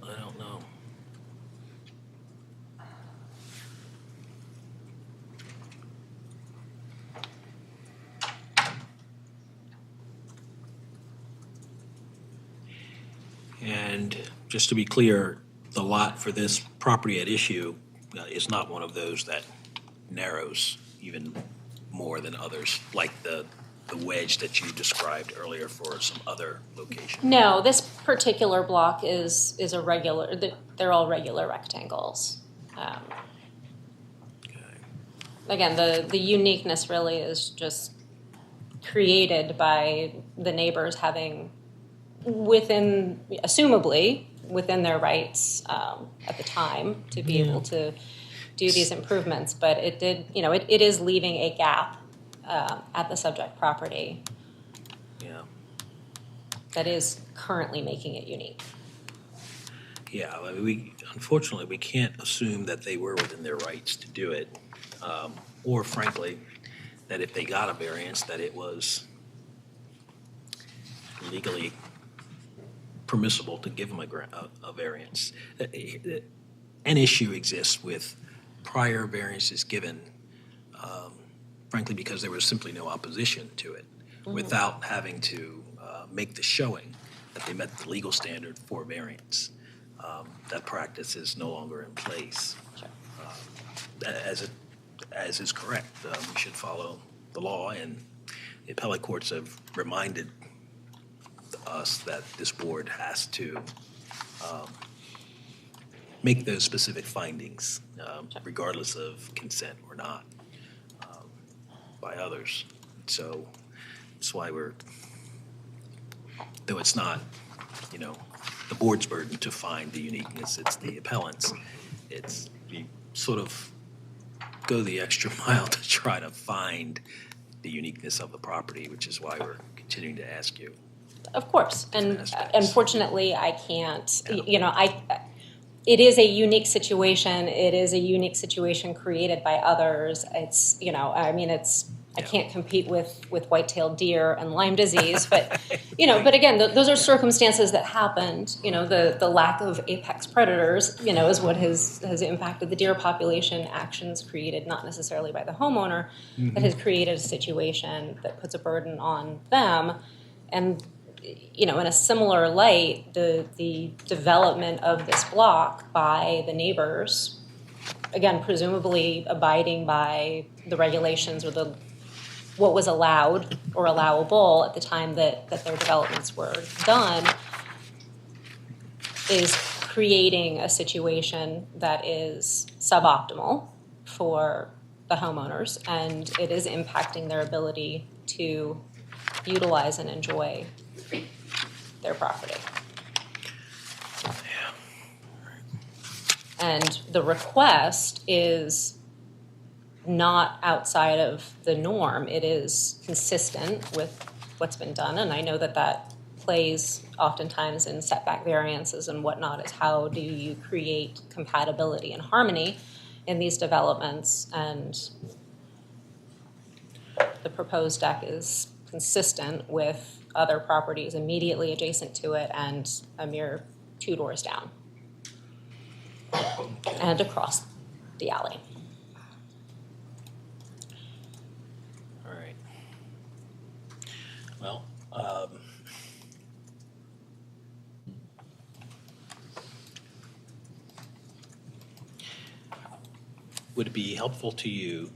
I don't know. And just to be clear, the lot for this property at issue is not one of those that narrows even more than others, like the wedge that you described earlier for some other location. No, this particular block is a regular, they're all regular rectangles. Again, the uniqueness really is just created by the neighbors having assumably within their rights at the time to be able to do these improvements, but it did, it is leaving a gap at the subject property. Yeah. That is currently making it unique. Yeah, I mean, unfortunately, we can't assume that they were within their rights to do it, or frankly, that if they got a variance, that it was legally permissible to give them a variance. An issue exists with prior variances given, frankly, because there was simply no opposition to it, without having to make the showing that they met the legal standard for variance. That practice is no longer in place. As is correct, we should follow the law, and the appellate courts have reminded us that this board has to make those specific findings, regardless of consent or not, by others. So that's why though it's not, the board's burden to find the uniqueness, it's the appellant's. We sort of go the extra mile to try to find the uniqueness of the property, which is why we're continuing to ask you. Of course, and unfortunately, I can't. It is a unique situation. It is a unique situation created by others. It's, it's I can't compete with white-tailed deer and Lyme disease, but, but again, those are circumstances that happened. The lack of apex predators, is what has impacted the deer population. Actions created not necessarily by the homeowner, that has created a situation that puts a burden on them. And, in a similar light, the development of this block by the neighbors, again, presumably abiding by the regulations or what was allowed or allowable at the time that their developments were done, is creating a situation that is suboptimal for the homeowners, and it is impacting their ability to utilize and enjoy their property. And the request is not outside of the norm. It is consistent with what's been done, and I know that plays oftentimes in setback variances and whatnot, is how do you create compatibility and harmony in these developments, and the proposed deck is consistent with other properties immediately adjacent to it and a mere 2 doors down and across the alley. All right. Well, would it be helpful to you,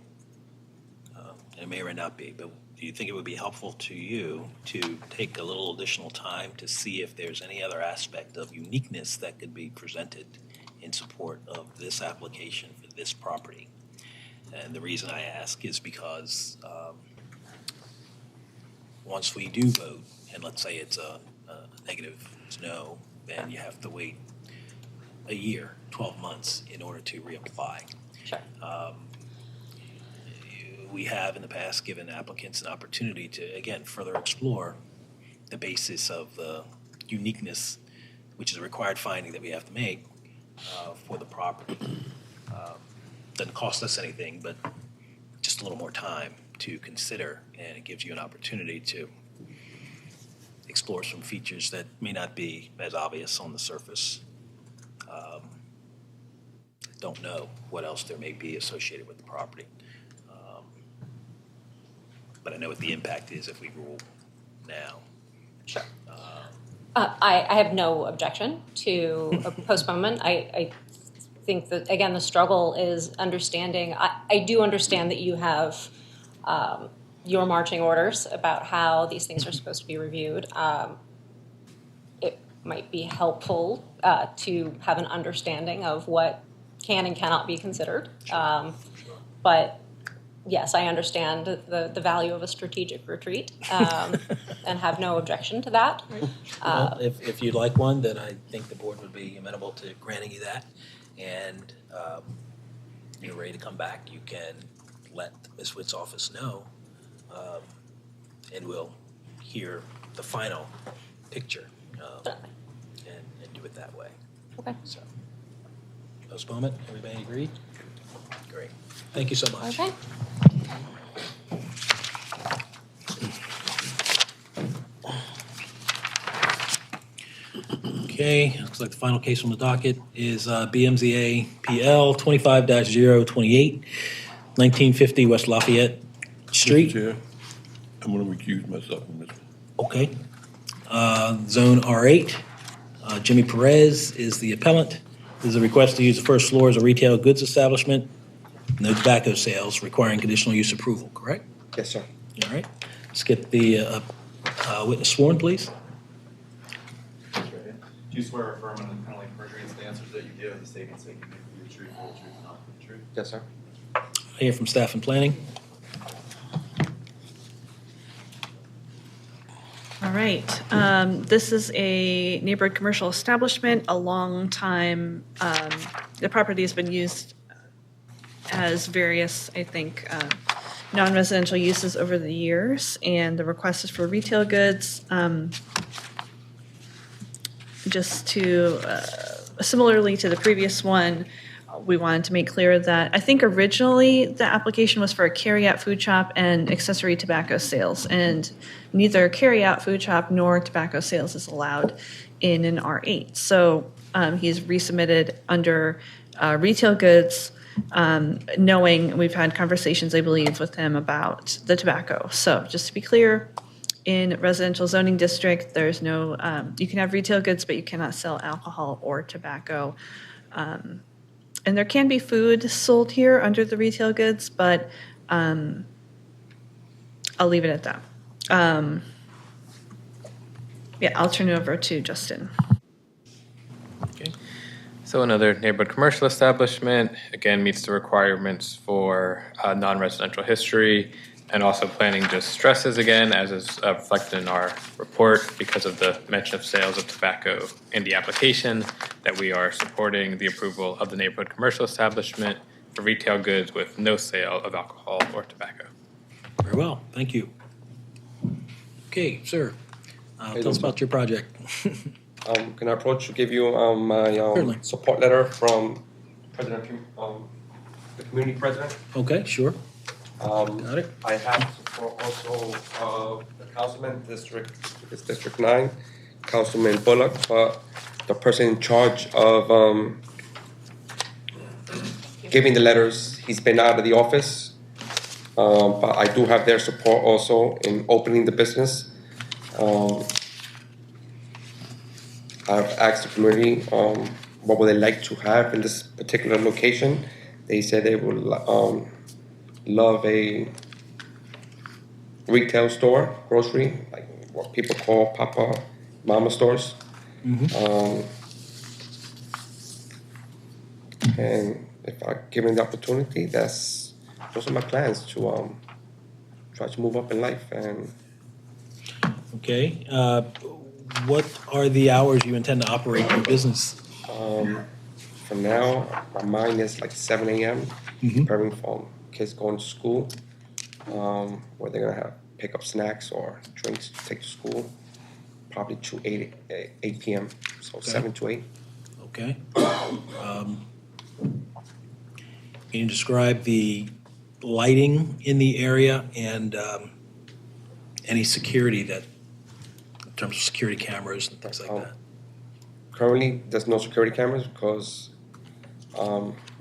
it may or may not be, but do you think it would be helpful to you to take a little additional time to see if there's any other aspect of uniqueness that could be presented in support of this application for this property? And the reason I ask is because once we do vote, and let's say it's a negative no, then you have to wait a year, 12 months in order to reapply. Sure. We have in the past given applicants an opportunity to, again, further explore the basis of the uniqueness, which is a required finding that we have to make for the property. Doesn't cost us anything, but just a little more time to consider, and it gives you an opportunity to explore some features that may not be as obvious on the surface. Don't know what else there may be associated with the property. But I know what the impact is if we rule now. Sure. I have no objection to a postponement. I think that, again, the struggle is understanding. I do understand that you have your marching orders about how these things are supposed to be reviewed. It might be helpful to have an understanding of what can and cannot be considered. But yes, I understand the value of a strategic retreat and have no objection to that. Well, if you'd like one, then I think the board would be amenable to granting you that. And you're ready to come back, you can let Ms. Witt's office know, and we'll hear the final picture and do it that way. Okay. So, postponement, everybody agreed? Great. Thank you so much. Okay. Okay, looks like the final case on the docket is BMZA PL 25-028, 1950 West Lafayette Street. Mr. Chair, I'm going to recuse myself from this one. Okay. Zone R8. Jimmy Perez is the appellant. There's a request to use the first floor as a retail goods establishment. No tobacco sales, requiring conditional use approval, correct? Yes, sir. All right. Let's get the witness sworn, please. Do you swear or affirm under the penalty of perjury the answers that you give, the statements that you make will be the truth, whole truth, and nothing but the truth? Yes, sir. I hear from staff and planning. All right. This is a neighborhood commercial establishment. A long time, the property has been used as various, I think, non-residential uses over the years, and the request is for retail goods. Just to, similarly to the previous one, we wanted to make clear that I think originally the application was for a carry-out food shop and accessory tobacco sales, and neither carry-out food shop nor tobacco sales is allowed in an R8. So he's resubmitted under retail goods, knowing we've had conversations, I believe, with him about the tobacco. So just to be clear, in residential zoning district, there's no, you can have retail goods, but you cannot sell alcohol or tobacco. And there can be food sold here under the retail goods, but I'll leave it at that. Yeah, I'll turn it over to Justin. Okay. So another neighborhood commercial establishment, again, meets the requirements for non-residential history, and also planning just stresses again, as is reflected in our report, because of the mention of sales of tobacco in the application, that we are supporting the approval of the neighborhood commercial establishment for retail goods with no sale of alcohol or tobacco. Very well, thank you. Okay, sir, tell us about your project. Can I approach to give you my support letter from President, the community president? Okay, sure. Got it. I have support also of the councilman, District 9, Councilman Bullock, but the person in charge of giving the letters, he's been out of the office. But I do have their support also in opening the business. I've asked the community what would they like to have in this particular location. They said they would love a retail store, grocery, like what people call Papa Mama stores. And if I'm given the opportunity, those are my plans to try to move up in life. And Okay, what are the hours you intend to operate your business? for now, my mind is like 7 a.m. Preparing for kids going to school, where they're gonna have pick up snacks or drinks to take to school, probably to 8 p.m. So Okay. 7 to 8. Okay. Can you describe the lighting in the area and any security that, in terms of security cameras and things like that? Currently, there's no security cameras because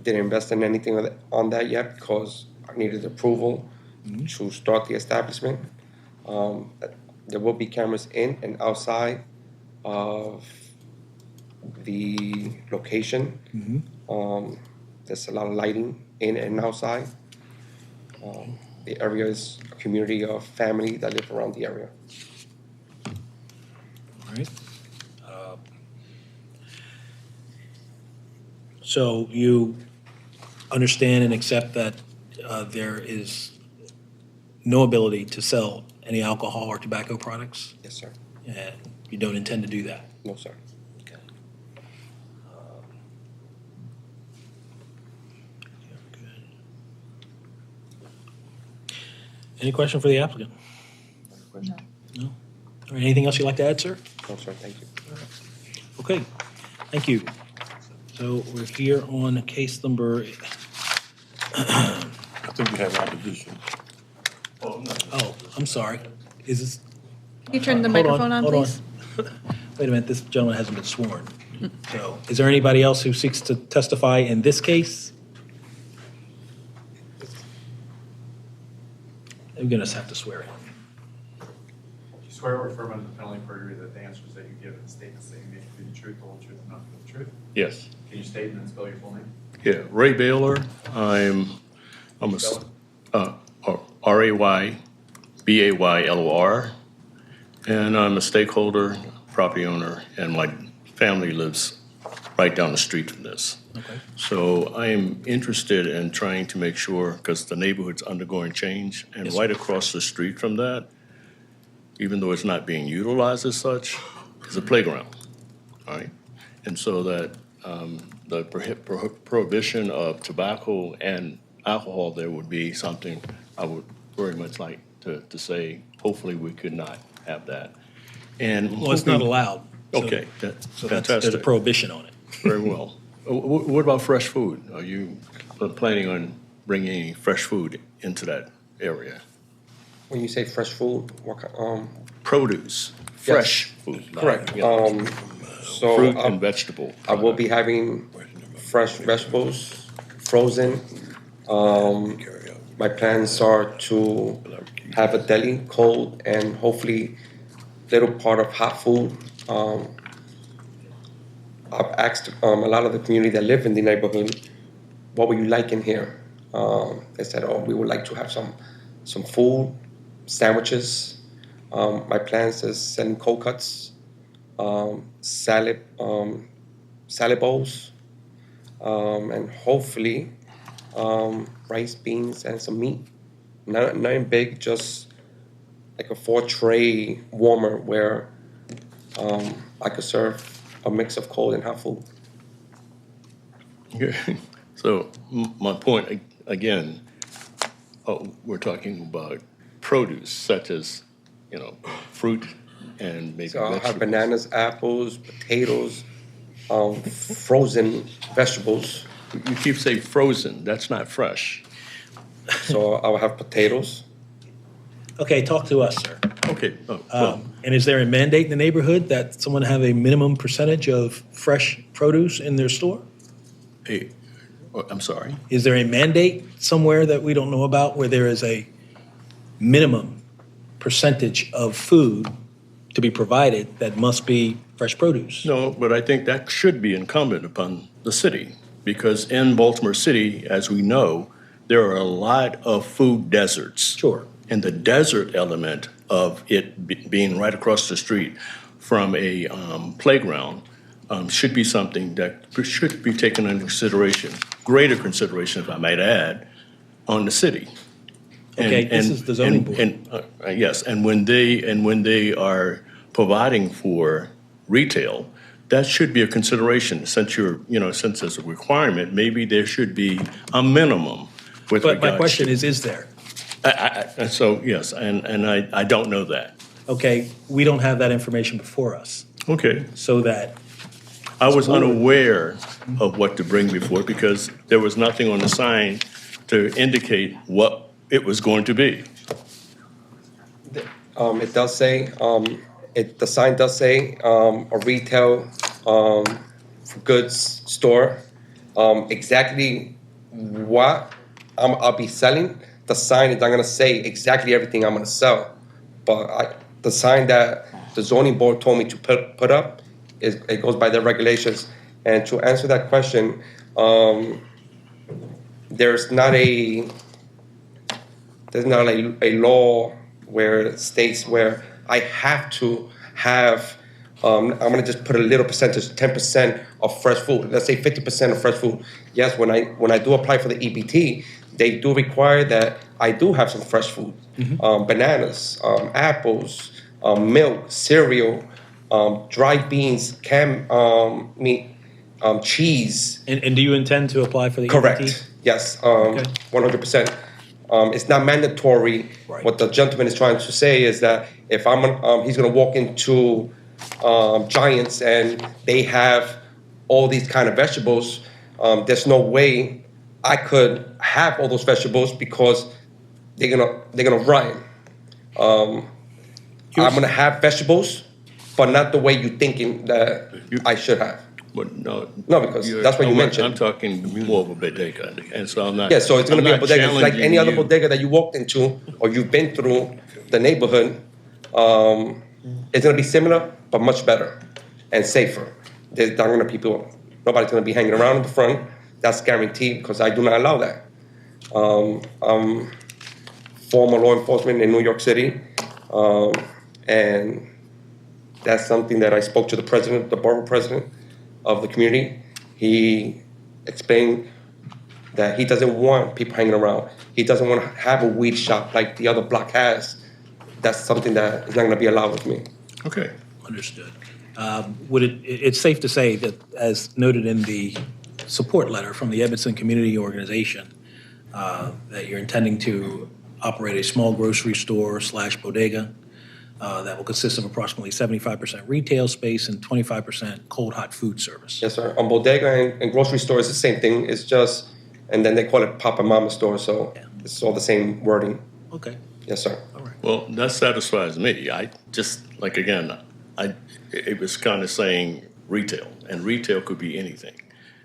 didn't invest in anything on that yet because I needed approval to start the establishment. There will be cameras in and outside of the location. There's a lot of lighting in and outside. The area is a community of family that live around the area. All right. So you understand and accept that there is no ability to sell any alcohol or tobacco products? Yes, sir. And you don't intend to do that? No, sir. Okay. Any question for the applicant? No? All right, anything else you'd like to add, sir? No, sir, thank you. Okay, thank you. So we're here on case number, I think we have opposition. oh, I'm sorry. Is this? Can you turn the Hold microphone on, hold please? Wait a minute, this gentleman hasn't been sworn. So is there anybody else who seeks to testify in this case? We're gonna just have to swear in. Do you swear or affirm under the penalty of perjury that the answers that you give and the statements that you make will be the truth, the whole truth, and nothing but the truth? Yes. Can you state and then spell your full name? Yeah, Ray Baylor. I'm RayBaylor, and I'm a stakeholder, property owner, and my family lives right down the street from this. Okay. So I am interested in trying to make sure, because the neighborhood's undergoing change, and Yes, right sir. across the street from that, even though it's not being utilized as such, is a playground, all right? And so that the prohibition of tobacco and alcohol there would be something I would very much like to say, hopefully we could not have that. And Well, it's not allowed. So- Okay, So that's, there's a fantastic. prohibition on it. Very well. What about fresh food? Are you planning on bringing any fresh food into that area? When you say fresh food, what kind, Produce, fresh food. correct. Yeah. So Fruit and vegetable. I will be having fresh vegetables, frozen. My plans are to have a deli, cold, and hopefully little part of hot food. I've asked a lot of the community that live in the neighborhood, what would you like in here? They said, oh, we would like to have some food, sandwiches. My plans is selling cold cuts, salad bowls, and hopefully rice, beans, and some meat. Nothing big, just like a 4-tray warmer where I could serve a mix of cold and hot food. Okay. So my point again, we're talking about produce such as, fruit and maybe So I'll have vegetables. bananas, apples, potatoes, frozen vegetables. You keep saying frozen, that's not fresh. So I'll have potatoes. Okay, talk to us, sir. Okay. And is there a mandate in the neighborhood that someone have a minimum percentage of fresh produce in their store? I'm sorry? Is there a mandate somewhere that we don't know about where there is a minimum percentage of food to be provided that must be fresh produce? No, but I think that should be incumbent upon the city, because in Baltimore City, as we know, there are a lot of food deserts. Sure. And the desert element of it being right across the street from a playground should be something that should be taken into consideration, greater consideration, if I might add, on the city. Okay, this is the zoning board. Yes, and when they are providing for retail, that should be a consideration. Since since there's a requirement, maybe there should be a minimum with But regards. my question is there? So yes, and I don't know that. Okay, we don't have that information before us. Okay. So that. I was unaware of what to bring before because there was nothing on the sign to indicate what it was going to be. It does say, the sign does say a retail goods store. Exactly what I'll be selling, the sign is not going to say exactly everything I'm going to sell. But the sign that the zoning board told me to put up, it goes by their regulations. And to answer that question, there's not a law where it states where I have to have, I'm gonna just put a little percentage, 10% of fresh food. Let's say 50% of fresh food. Yes, when I do apply for the EBT, they do require that I do have some fresh food. Bananas, apples, milk, cereal, dried beans, canned meat, cheese. And do you intend to apply for the Correct. EBT? Yes, 100%. It's not mandatory. Right. What the gentleman is trying to say is that if he's going to walk into Giants and they have all these kind of vegetables, there's no way I could have all those vegetables because they're gonna run. I'm gonna have vegetables, but not the way you're thinking that I should have. But no, because that's what you mentioned. I'm talking more of a bodega, and so I'm not. Yeah, so it's going to be a bodega. It's like challenging any other you. bodega that you walked into or you've been through the neighborhood. It's going to be similar, but much better and safer. There's not going to nobody's going to be hanging around in the front. That's guaranteed because I do not allow that. I'm former law enforcement in New York City, and that's something that I spoke to the borough president of the community. He explained that he doesn't want people hanging around. He doesn't want to have a weed shop like the other block has. That's something that is not going to be allowed with me. Okay. Understood. It's safe to say that, as noted in the support letter from the Edmondson Community Organization, that you're intending to operate a small grocery store / bodega that will consist of approximately 75% retail space and 25% cold, hot food service. Yes, sir. On bodega and grocery store is the same thing. It's just, and then they call it Papa Mama store, so it's all the same wording. Okay. Yes, sir. Well, that satisfies me. I just, like, again, it was kind of saying retail, and retail could be anything.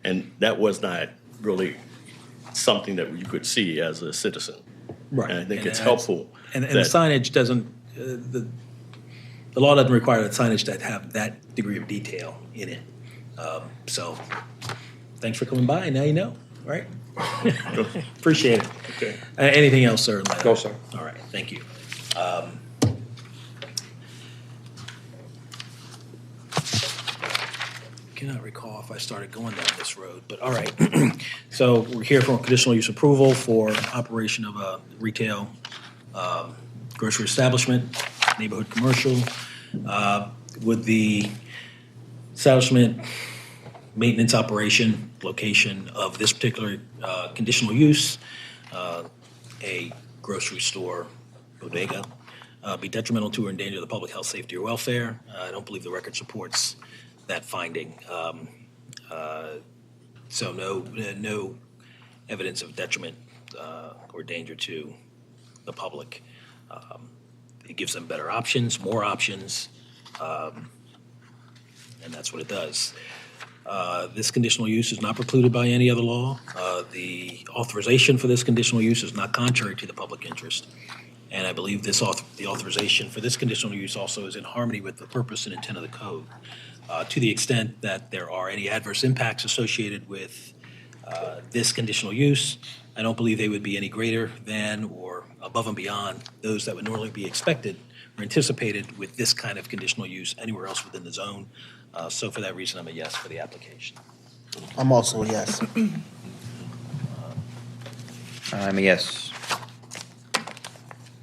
And that was not really something that you could see as a citizen. Right. And I think And it's that's- helpful. And the that- signage doesn't, the law doesn't require that signage that have that degree of detail in it. So, thanks for coming by, now you know, all right? Appreciate it. Okay. Anything else, sir? No, sir. All right, thank you. Cannot recall if I started going down this road, but all right. So we're here for conditional use approval for operation of a retail grocery establishment, neighborhood commercial, with the establishment maintenance operation location of this particular conditional use, a grocery store, bodega, be detrimental to or endanger the public health, safety, or welfare. I don't believe the record supports that finding. So no evidence of detriment or danger to the public. It gives them better options, more options, and that's what it does. This conditional use is not precluded by any other law. The authorization for this conditional use is not contrary to the public interest. And I believe the authorization for this conditional use also is in harmony with the purpose and intent of the code. To the extent that there are any adverse impacts associated with this conditional use, I don't believe they would be any greater than or above and beyond those that would normally be expected or anticipated with this kind of conditional use anywhere else within the zone. So for that reason, I'm a yes for the application. I'm also a yes. I'm a yes.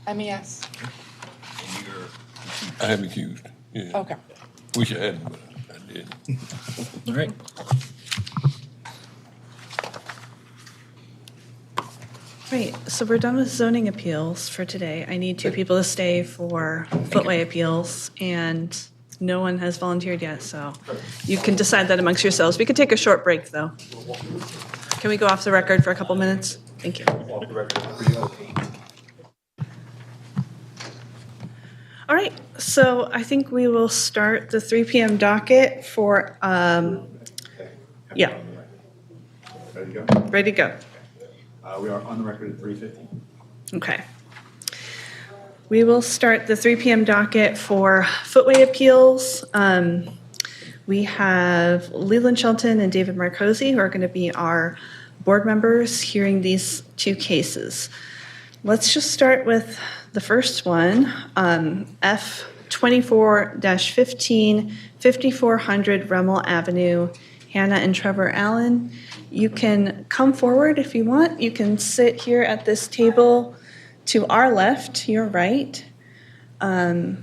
I'm a yes. I have accused. Yeah. Okay. Wish I hadn't, but I did. All right. Right, so we're done with zoning appeals for today. I need two people to stay for footway appeals, and no one has volunteered yet, so you can decide that amongst yourselves. We could take a short break, though. Can we go off the record for a couple minutes? Thank you. All right, so I think we will start the 3 p.m. docket for, yeah, Ready to go? ready to go. We are on the record at 3:15. Okay. We will start the 3 p.m. docket for footway appeals. We have Leland Shelton and David Marcosi, who are going to be our board members hearing these two cases. Let's just start with the first one, F 24-15, 5400 Rummel Avenue, Hannah and Trevor Allen. You can come forward if you want. You can sit here at this table to our left, your right. And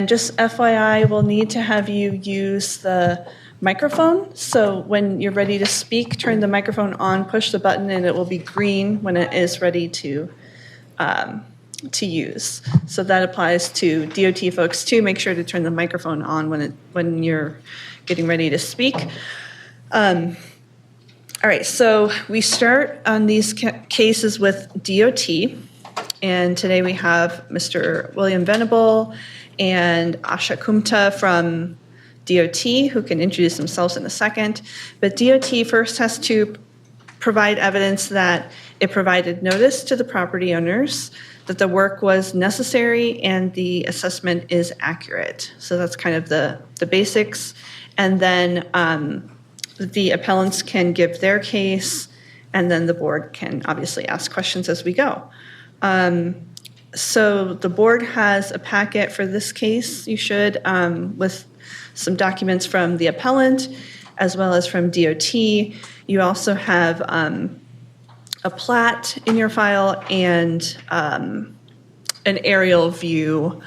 just FYI, we'll need to have you use the microphone. So when you're ready to speak, turn the microphone on, push the button, and it will be green when it is ready to use. So that applies to DOT folks too. Make sure to turn the microphone on when you're getting ready to speak. All right, so we start on these cases with DOT, and today we have Mr. William Venable and Asha Kumta from DOT, who can introduce themselves in a second. But DOT first has to provide evidence that it provided notice to the property owners, that the work was necessary, and the assessment is accurate. So that's kind of the basics. And then the appellants can give their case, and then the board can obviously ask questions as we go. So the board has a packet for this case, you should, with some documents from the appellant as well as from DOT. You also have a plat in your file and an aerial view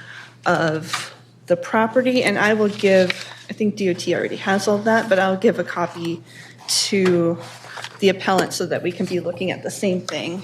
of the property, and I will give, I think DOT already has all that, but I'll give a copy to the appellant so that we can be looking at the same thing.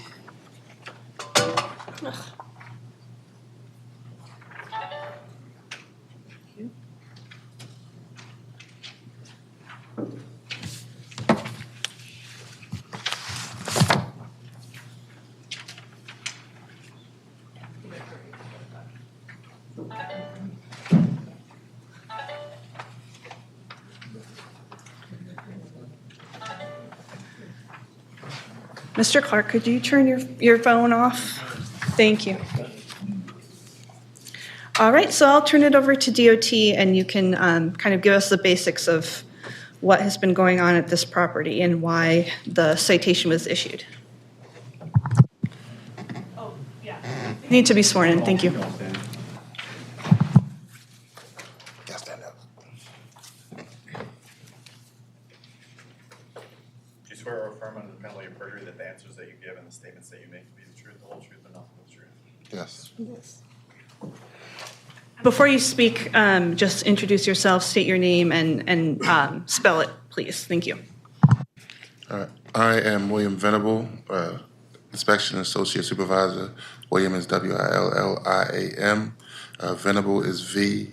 Mr. Clark, could you turn your phone off? Thank you. All right, so I'll turn it over to DOT, and you can kind of give us the basics of what has been going on at this property and why the citation was issued. Oh, yeah. You need to be sworn in. Thank you. Do you swear or affirm under the penalty of perjury that the answers that you give and the statements that you make will be the truth, the whole truth, and nothing but the truth? Yes. Yes. Before you speak, just introduce yourself, state your name, and spell it, please. Thank you. I am William Venable, Inspection Associate Supervisor. William is William. Venable is Venable.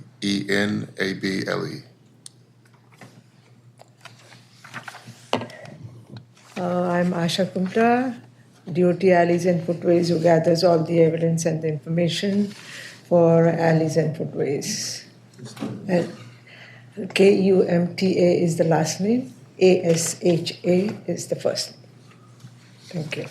I'm Asha Kumta, DOT Alleys and Footways, who gathers all the evidence and the information for alleys and footways. And KUMTA is the last name, ASHA is the first name. Thank you.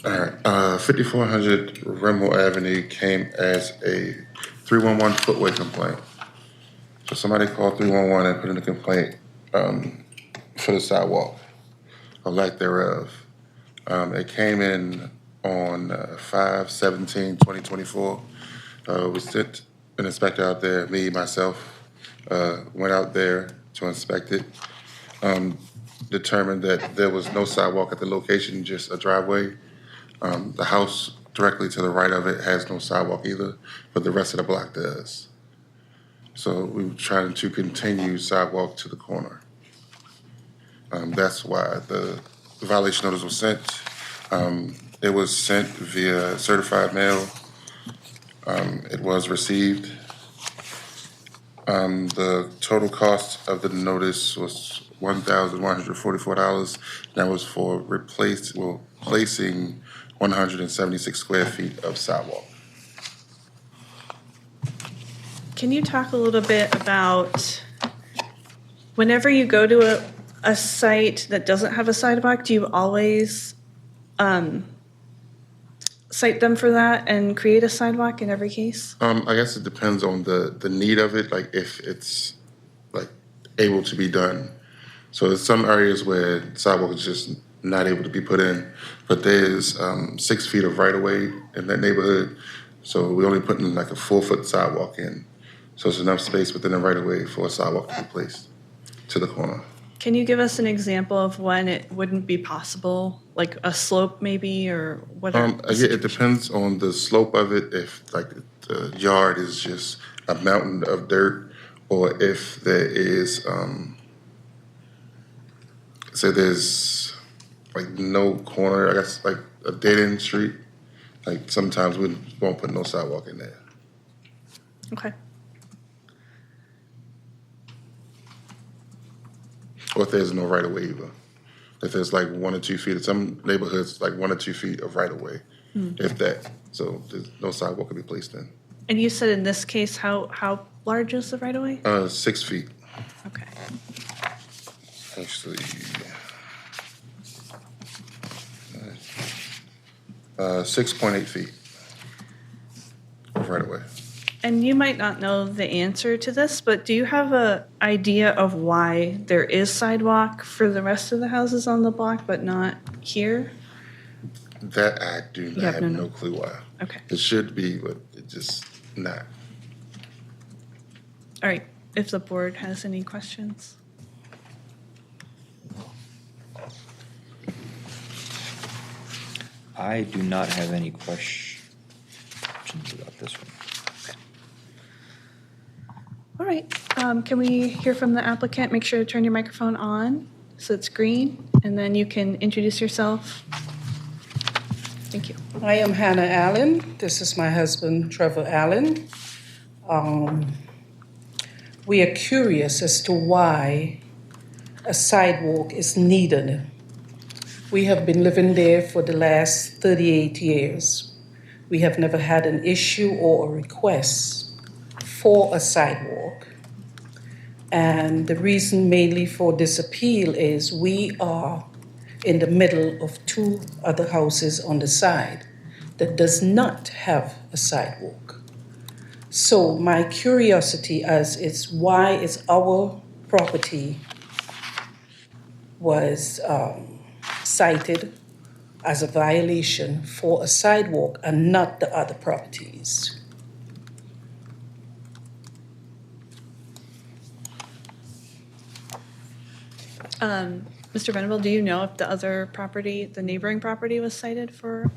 All right. 5400 Remel Avenue came as a 311 footway complaint. So somebody called 311 and put in a complaint for the sidewalk, or lack thereof. It came in on 5/17/2024. We sent an inspector out there, myself, went out there to inspect it, determined that there was no sidewalk at the location, just a driveway. The house directly to the right of it has no sidewalk either, but the rest of the block does. So we were trying to continue sidewalk to the corner. That's why the violation notice was sent. It was sent via certified mail. It was received. The total cost of the notice was $1,144. That was for placing 176 square feet of sidewalk. Can you talk a little bit about whenever you go to a site that doesn't have a sidewalk, do you always cite them for that and create a sidewalk in every case? I guess it depends on the need of it, like if it's like able to be done. So there's some areas where sidewalk is just not able to be put in, but there's 6 feet of right of way in that neighborhood. So we're only putting like a 4-foot sidewalk in. So it's enough space within the right of way for a sidewalk to be placed to the corner. Can you give us an example of when it wouldn't be possible, like a slope maybe, or whatever? Yeah, it depends on the slope of it. If like the yard is just a mountain of dirt, or if there is, say there's like no corner, I guess like a dead end street. Like sometimes we won't put no sidewalk in there. Okay. Or if there's no right of way either. If there's like 1 or 2 feet, in some neighborhoods, like 1 or 2 feet of right of way, if that. So there's no sidewalk can be placed in. And you said in this case, how large is the right of way? 6 feet. Okay. Actually, 6.8 feet of right of way. And you might not know the answer to this, but do you have an idea of why there is sidewalk for the rest of the houses on the block, but not here? That I do not have no clue why. Okay. It should be, but it just not. All right. If the board has any questions. I do not have any questions about this one. All right. Can we hear from the applicant? Make sure to turn your microphone on so it's green, and then you can introduce yourself. Thank you. I am Hannah Allen. This is my husband, Trevor Allen. We are curious as to why a sidewalk is needed. We have been living there for the last 38 years. We have never had an issue or a request for a sidewalk. And the reason mainly for this appeal is we are in the middle of two other houses on the side that does not have a sidewalk. So my curiosity as is why is our property was cited as a violation for a sidewalk and not the other properties. Mr. Venable, do you know if the other property, the neighboring property, was cited for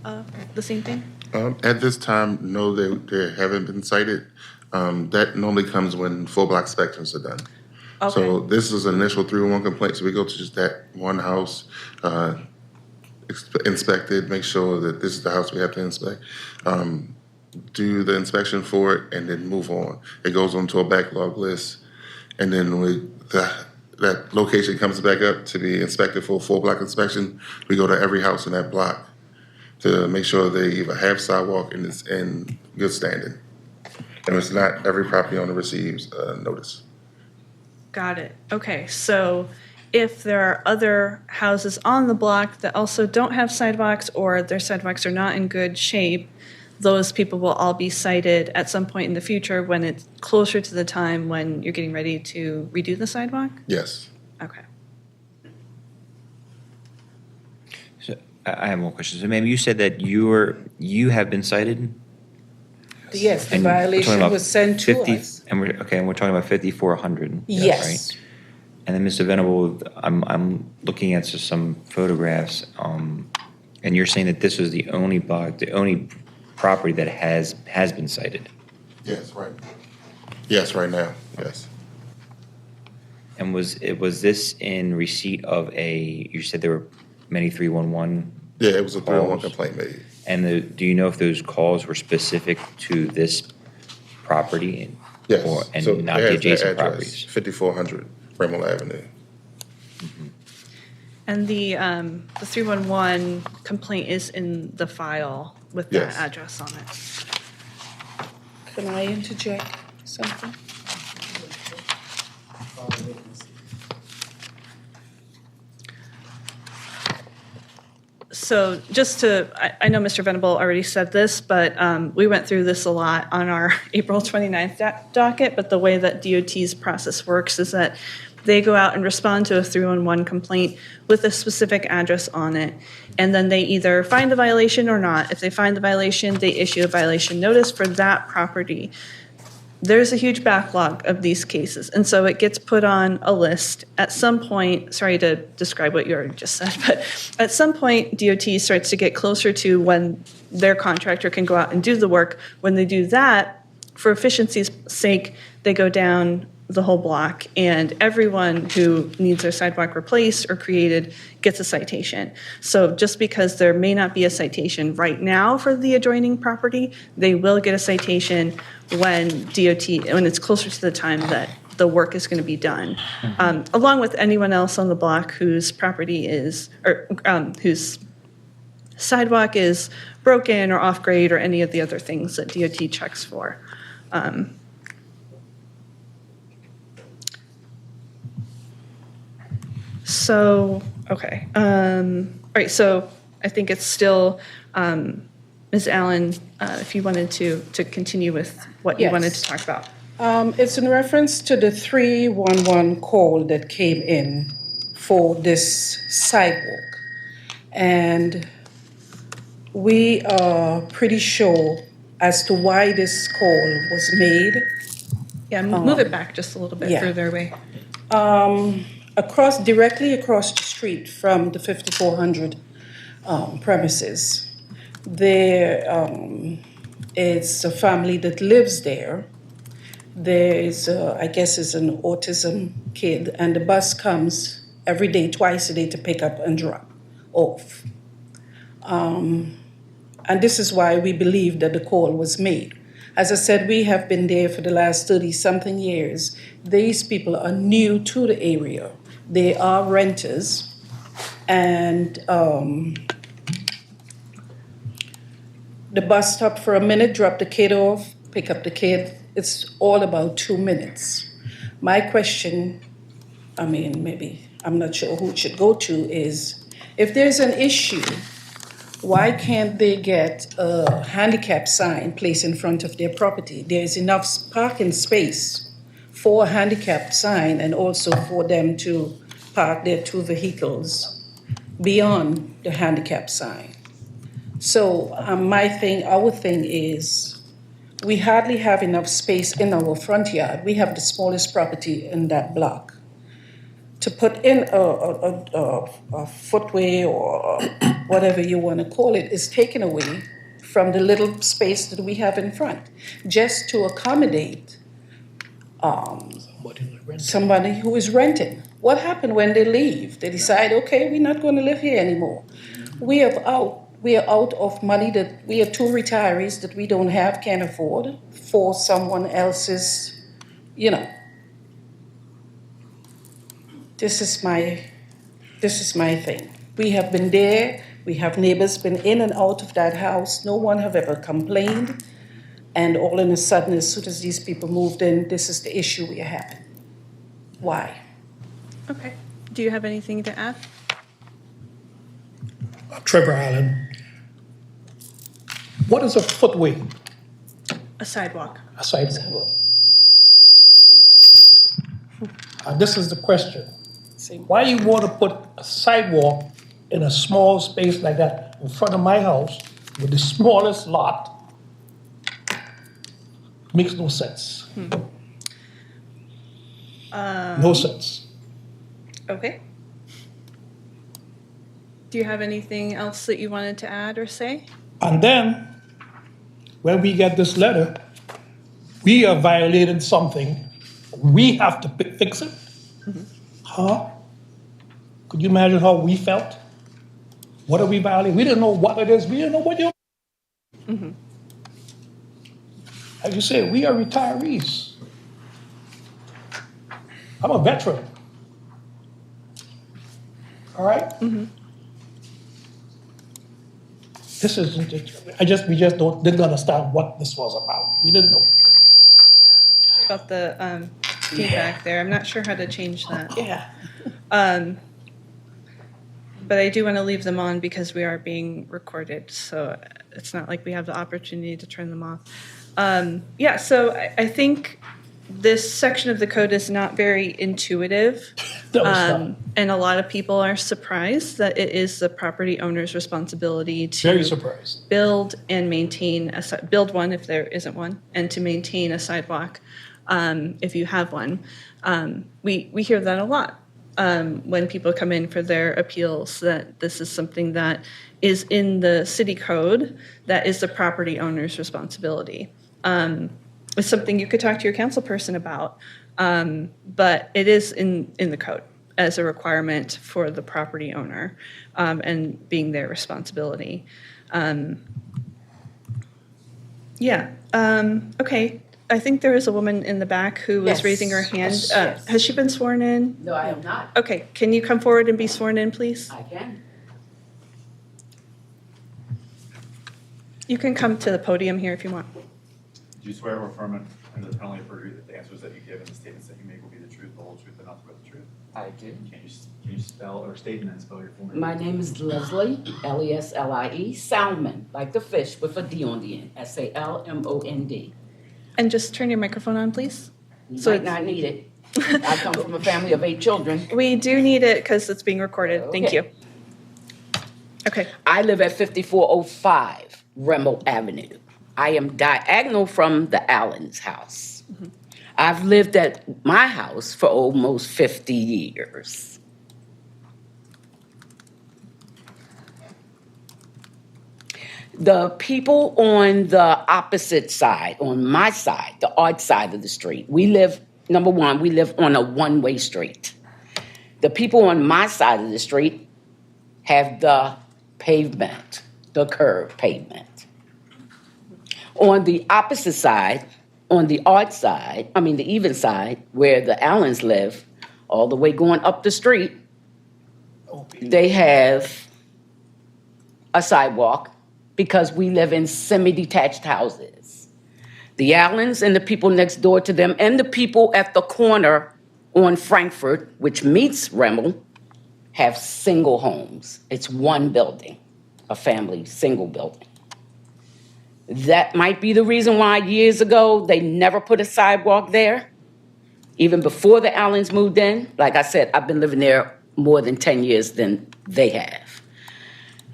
the same thing? At this time, no, they haven't been cited. That normally comes when full block inspections are done. Okay. So this is an initial 301 complaint, so we go to just that one house, inspect it, make sure that this is the house we have to inspect, do the inspection for it, and then move on. It goes onto a backlog list, and then that location comes back up to be inspected for a full block inspection. We go to every house in that block to make sure they either have sidewalk and it's in good standing. And it's not every property owner receives a notice. Got it. Okay, so if there are other houses on the block that also don't have sidewalks or their sidewalks are not in good shape, those people will all be cited at some point in the future when it's closer to the time when you're getting ready to redo the sidewalk? Yes. Okay. So I have one question. So, ma'am, you said that you have been cited? Yes, the And we're talking violation about was sent to 50 us. And we're talking about 5,400. Yes. Right? And then, Mr. Venable, I'm looking at just some photographs, and you're saying that this is the only block, the only property that has been cited. Yes, right. Yes, right now, yes. And was this in receipt of you said there were many 311? Yeah, it was a 301 calls? complaint made. And do you know if those calls were specific to this property? Yes. And So not it the has that adjacent address, properties? 5400 Bramwell Avenue. And the 311 complaint is in the file with that Yes. address on it. Can I interject something? So just I know Mr. Venable already said this, but we went through this a lot on our April 29th docket, but the way that DOT's process works is that they go out and respond to a 311 complaint with a specific address on it, and then they either find the violation or not. If they find the violation, they issue a violation notice for that property. There's a huge backlog of these cases, and so it gets put on a list. At some point, sorry to describe what you already just said, but at some point, DOT starts to get closer to when their contractor can go out and do the work. When they do that, for efficiency's sake, they go down the whole block, and everyone who needs their sidewalk replaced or created gets a citation. So just because there may not be a citation right now for the adjoining property, they will get a citation when it's closer to the time that the work is going to be done, along with anyone else on the block whose property is, or whose sidewalk is broken or off grade or any of the other things that DOT checks for. So, okay. All right, so I think it's still, Ms. Allen, if you wanted to continue with what you Yes. wanted to talk about. It's in reference to the 311 call that came in for this sidewalk. And we are pretty sure as to why this call was made. Yeah, move it back just a little bit yeah. further away. Directly across the street from the 5400 premises, there is a family that lives there. There is, I guess, is an autism kid, and the bus comes every day, twice a day, to pick up and drop off. And this is why we believe that the call was made. As I said, we have been there for the last 30-something years. These people are new to the area. They are renters, and the bus stopped for a minute, drop the kid off, pick up the kid. It's all about 2 minutes. My question, I mean, maybe, I'm not sure who it should go to, is if there's an issue, why can't they get a handicap sign placed in front of their property? There's enough parking space for a handicap sign and also for them to park their 2 vehicles beyond the handicap sign. So our thing is, we hardly have enough space in our front yard. We have the smallest property in that block. To put in a footway or whatever you want to call it is taken away from the little space that we have in front, just to accommodate somebody who is renting. What happened when they leave? They decide, okay, we're not going to live here anymore. We are out of money that we are 2 retirees that we don't have, can't afford for someone else's, This is my thing. We have been there. We have neighbors been in and out of that house. No one have ever complained. And all of a sudden, as soon as these people moved in, this is the issue we are having. Why? Okay. Do you have anything to add? Trevor Allen. What is a footway? A sidewalk. A sidewalk. This is the question. Why you want to put a sidewalk in a small space like that in front of my house with the smallest lot? Makes no sense. No sense. Okay. Do you have anything else that you wanted to add or say? And then, when we get this letter, we are violating something. We have to fix it. Huh? Could you imagine how we felt? What are we violating? We didn't know what it is. We didn't know what you're. As you say, we are retirees. I'm a veteran. All right? This isn't it. We just didn't understand what this was about. We didn't know. About the feedback there. I'm not sure how to change that. Yeah. But I do want to leave them on because we are being recorded, so it's not like we have the opportunity to turn them off. So I think this section of the code is not very intuitive. And a lot of people are surprised that it is the property owner's responsibility to Very surprised. build and maintain build one if there isn't one, and to maintain a sidewalk if you have one. We hear that a lot when people come in for their appeals, that this is something that is in the city code that is the property owner's responsibility. It's something you could talk to your council person about, but it is in the code as a requirement for the property owner and being their responsibility. Okay. I think there is a woman in the back who was raising her hand. Yes. Has she been sworn in? No, I am not. Okay. Can you come forward and be sworn in, please? I can. You can come to the podium here if you want. Do you swear or affirm under the penalty of perjury that the answers that you give and the statements that you make will be the truth, the whole truth, and nothing but the truth? I do. Can you spell or state and then spell your full name? My name is Leslie, Leslie, Salmon, like the fish with a D on the end, Salmond. And just turn your microphone on, please. You might not need it. I come from a family of 8 children. We do need it because it's being recorded. Okay. Thank you. Okay. I live at 5405 Remmel Avenue. I am diagonal from the Allen's house. I've lived at my house for almost 50 years. The people on the opposite side, on my side, the odd side of the street, we live on a one-way street. The people on my side of the street have the pavement, the curved pavement. On the opposite side, on the odd side, the even side, where the Allens live, all the way going up the street, they have a sidewalk because we live in semi-detached houses. The Allens and the people next door to them and the people at the corner on Frankfurt, which meets Remmel, have single homes. It's one building, a family single building. That might be the reason why years ago they never put a sidewalk there. Even before the Allens moved in, like I said, I've been living there more than 10 years than they have.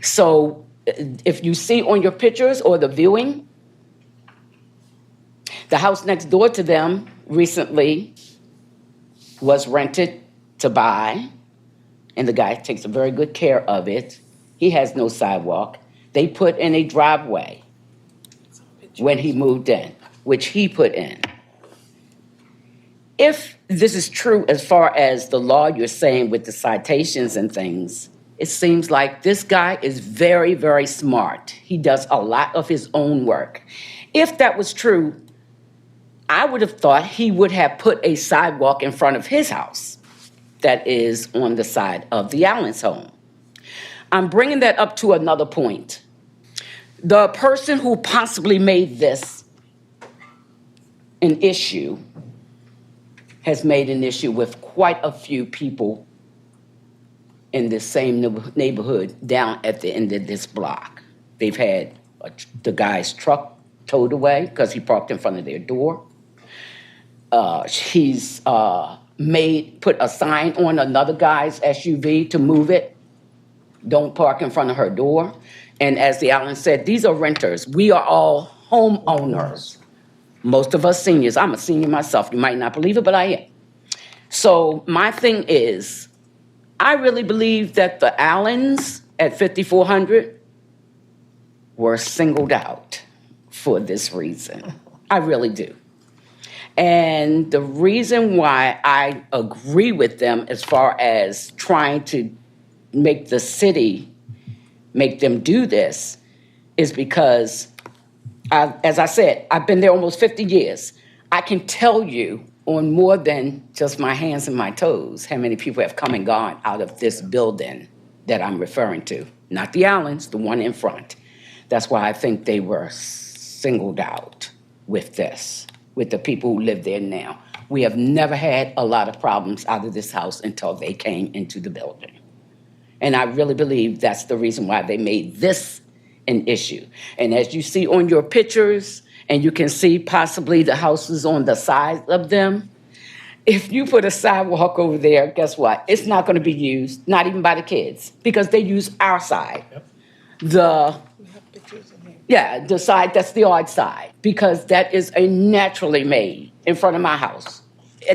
So if you see on your pictures or the viewing, the house next door to them recently was rented to buy, and the guy takes a very good care of it. He has no sidewalk. They put in a driveway when he moved in, which he put in. If this is true as far as the law you're saying with the citations and things, it seems like this guy is very, very smart. He does a lot of his own work. If that was true, I would have thought he would have put a sidewalk in front of his house that is on the side of the Allen's home. I'm bringing that up to another point. The person who possibly made this an issue has made an issue with quite a few people in this same neighborhood down at the end of this block. They've had the guy's truck towed away because he parked in front of their door. He's put a sign on another guy's SUV to move it. Don't park in front of her door. And as the Allen said, these are renters. We are all homeowners. Most of us seniors. I'm a senior myself. You might not believe it, but I am. So my thing is, I really believe that the Allens at 5400 were singled out for this reason. I really do. And the reason why I agree with them as far as trying to make the city make them do this is because, as I said, I've been there almost 50 years. I can tell you on more than just my hands and my toes how many people have come and gone out of this building that I'm referring to. Not the Allens, the one in front. That's why I think they were singled out with this, with the people who live there now. We have never had a lot of problems out of this house until they came into the building. And I really believe that's the reason why they made this an issue. And as you see on your pictures, and you can see possibly the houses on the side of them, if you put a sidewalk over there, guess what? It's not going to be used, not even by the kids, because they use our side. Yep. The side that's the odd side, because that is a naturally made in front of my house.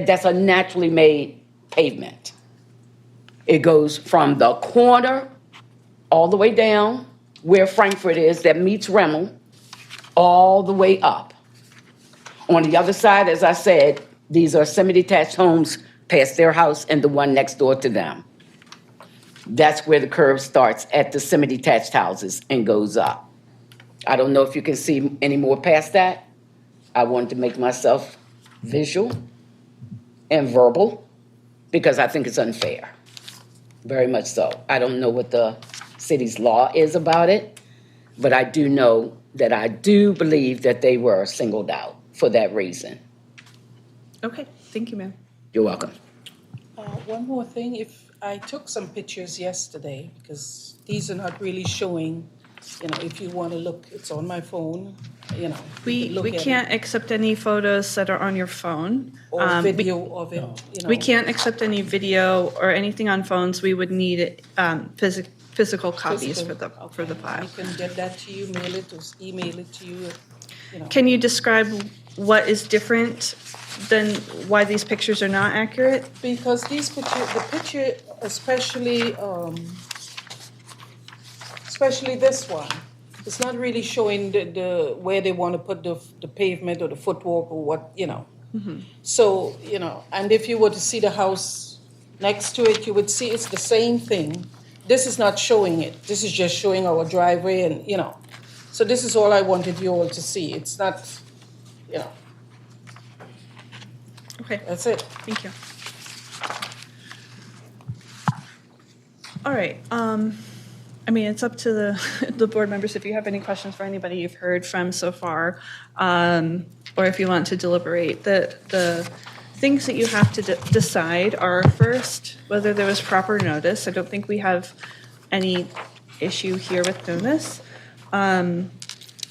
That's a naturally made pavement. It goes from the corner all the way down where Frankfurt is that meets Remmel, all the way up. On the other side, as I said, these are semi-detached homes past their house and the one next door to them. That's where the curve starts at the semi-detached houses and goes up. I don't know if you can see any more past that. I wanted to make myself visual and verbal because I think it's unfair. Very much so. I don't know what the city's law is about it, but I do know that I do believe that they were singled out for that reason. Okay, thank you, ma'am. You're welcome. One more thing, if I took some pictures yesterday, because these are not really showing, if you want to look, it's on my phone, We can't accept any photos that are on your phone. Or video of it, We can't accept any video or anything on phones. We would need physical copies for the file. I can get that to you, mail it, or email it to you, Can you describe what is different than why these pictures are not accurate? Because these the picture, especially this one, it's not really showing the where they want to put the pavement or the footwalk or what, Mm-hmm. So, and if you were to see the house next to it, you would see it's the same thing. This is not showing it. This is just showing our driveway and, So this is all I wanted you all to see. It's not, Okay. That's it. Thank you. All right. It's up to the board members if you have any questions for anybody you've heard from so far. or if you want to deliberate. The things that you have to decide are first, whether there was proper notice. I don't think we have any issue here with notice.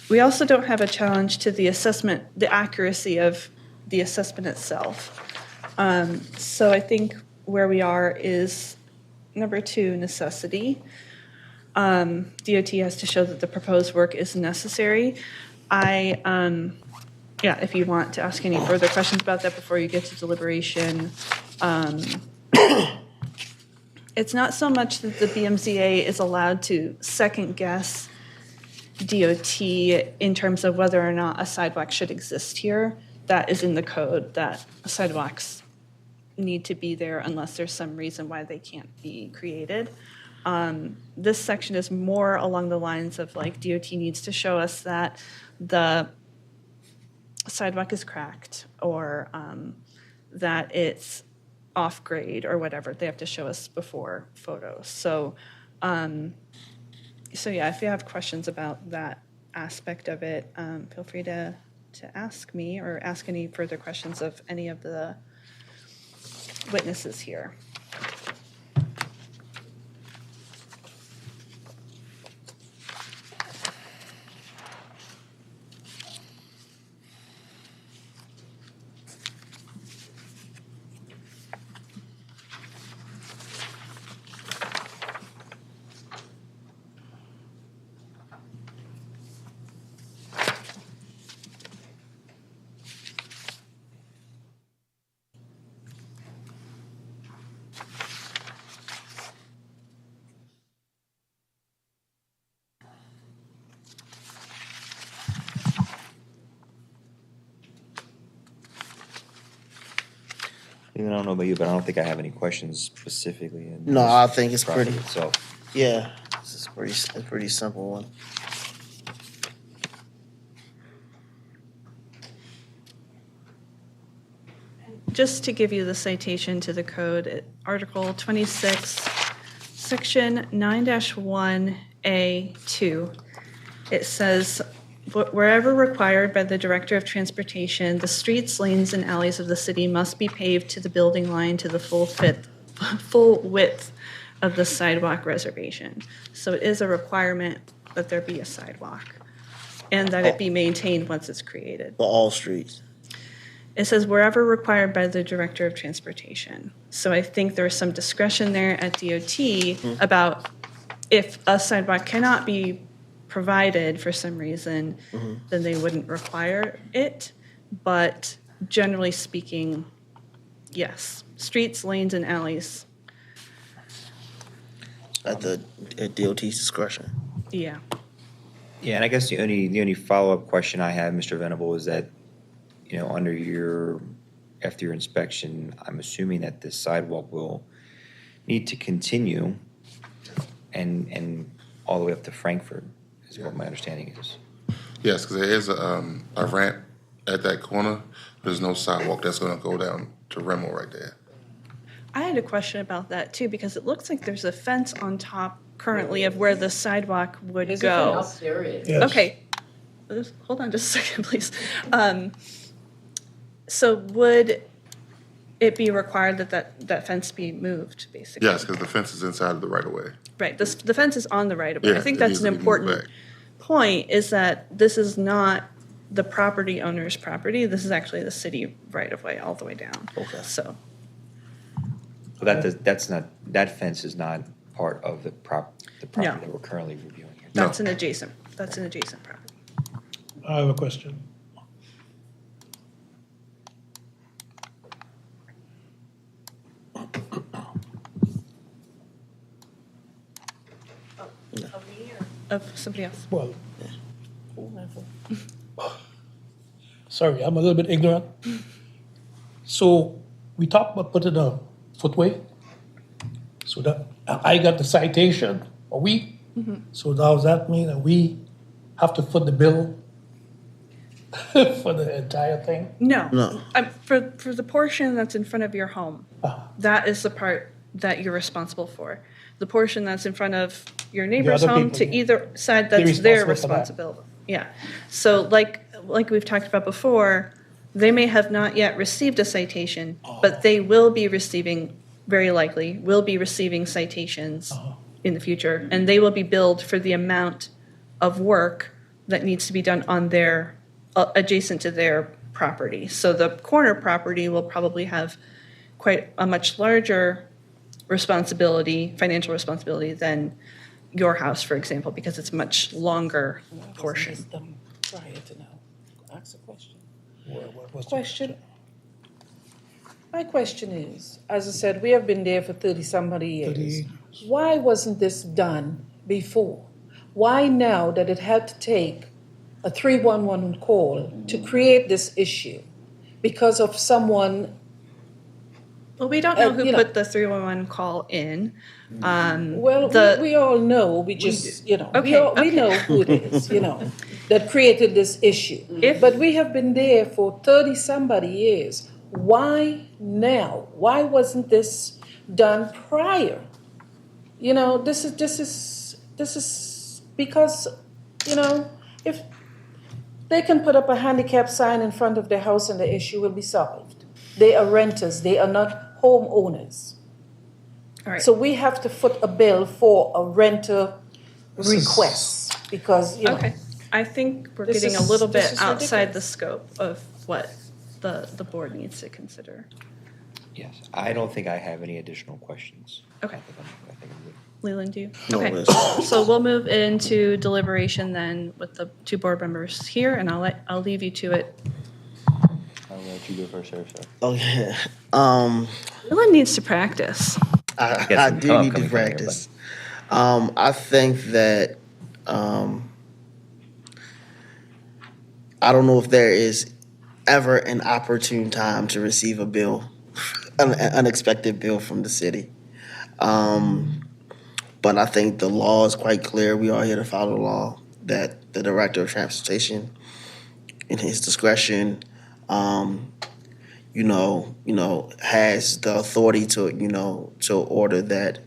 We also don't have a challenge to the assessment, the accuracy of the assessment itself. So I think where we are is number 2, necessity. DOT has to show that the proposed work is necessary. If you want to ask any further questions about that before you get to deliberation. It's not so much that the BMZA is allowed to second guess DOT in terms of whether or not a sidewalk should exist here. That is in the code, that sidewalks need to be there unless there's some reason why they can't be created. This section is more along the lines of like DOT needs to show us that the sidewalk is cracked or that it's off grade or whatever. They have to show us before photos. So if you have questions about that aspect of it, feel free to ask me or ask any further questions of any of the witnesses here. I don't know about you, but I don't think I have any questions specifically. In No, this I think it's property pretty. itself. Yeah, it's a pretty simple one. Just to give you the citation to the code, Article 26, Section 9-1A2, it says, wherever required by the Director of Transportation, the streets, lanes, and alleys of the city must be paved to the building line to the full width of the sidewalk reservation. So it is a requirement that there be a sidewalk and that it be maintained once it's created. For all streets. It says wherever required by the Director of Transportation. So I think there's some discretion there at DOT about if a sidewalk cannot be provided for some reason, then they wouldn't require it. But generally speaking, yes, streets, lanes, and alleys. At DOT's discretion. Yeah. Yeah, and I guess the only follow-up question I have, Mr. Venable, is that, after your inspection, I'm assuming that this sidewalk will need to continue and all the way up to Frankfurt, is what my understanding is. Yes, because there is a ramp at that corner. There's no sidewalk that's going to go down to Rimmel right there. I had a question about that too, because it looks like there's a fence on top currently of where the sidewalk would go. There is. Yes. Okay. Hold on just a second, please. So would it be required that fence be moved, basically? Yes, because the fence is inside of the right-of-way. Right, the fence is on the right of way. I Yeah, think it that's needs an to be moved important back. point, is that this is not the property owner's property. This is actually the city right of way all the way down. Okay. So, That fence is not part of the property No. that we're currently reviewing here. that's an adjacent property. I have a question. Of somebody else. Well, sorry, I'm a little bit ignorant. So we talked about putting a footway. So that I got the citation, or we. So does that mean that we have to foot the bill for the entire thing? No. No. For the portion that's in front of your home, that is the part that you're responsible for. The portion that's in front of your neighbor's other home people, to yeah. either side, They're that's their responsible for that. responsibility. Yeah. So like like we've talked about before, they may have not yet received a citation, but they will be receiving, very likely, will be receiving citations in the future, and they will be billed for the amount of work that needs to be done on their, adjacent to their property. So the corner property will probably have quite a much larger responsibility, financial responsibility, than your house, for example, because it's a much longer portion. Prior to now. Ask a question. Question. My question is, as I said, we have been there for 30-somebody years. Why wasn't this done before? Why now that it had to take a 311 call to create this issue because of someone? Well, we don't know who put the 311 call in. We all know. We just, we know who it is, that created this issue. But we have been there for 30-somebody years. Why now? Why wasn't this done prior? This is because, if they can put up a handicap sign in front of their house and the issue will be solved. They are renters. They are not homeowners. All right. So we have to foot a bill for a renter request because, Okay. I think we're getting a little bit outside the scope of what the board needs to consider. Yes, I don't think I have any additional questions. Okay. I think I'm good. Leland, do you? No, Okay. Liz. So we'll move into deliberation then with the two board members here, and I'll leave you to it. I'll let you go first, sir. Okay. Leland needs to practice. I do need to practice. I think that I don't know if there is ever an opportune time to receive a bill, an unexpected bill from the city. But I think the law is quite clear. We are here to follow the law, that the Director of Transportation, in his discretion, has the authority to order that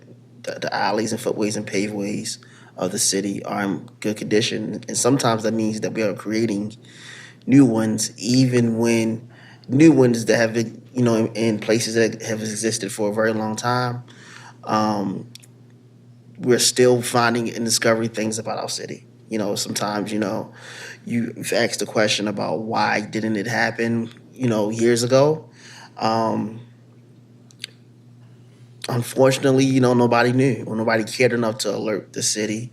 the alleys and footways and paveways of the city are in good condition. And sometimes that means that we are creating new ones, even when new ones that have been, in places that have existed for a very long time. We're still finding and discovering things about our city. Sometimes, you've asked the question about why didn't it happen, years ago. Unfortunately, nobody knew or nobody cared enough to alert the city.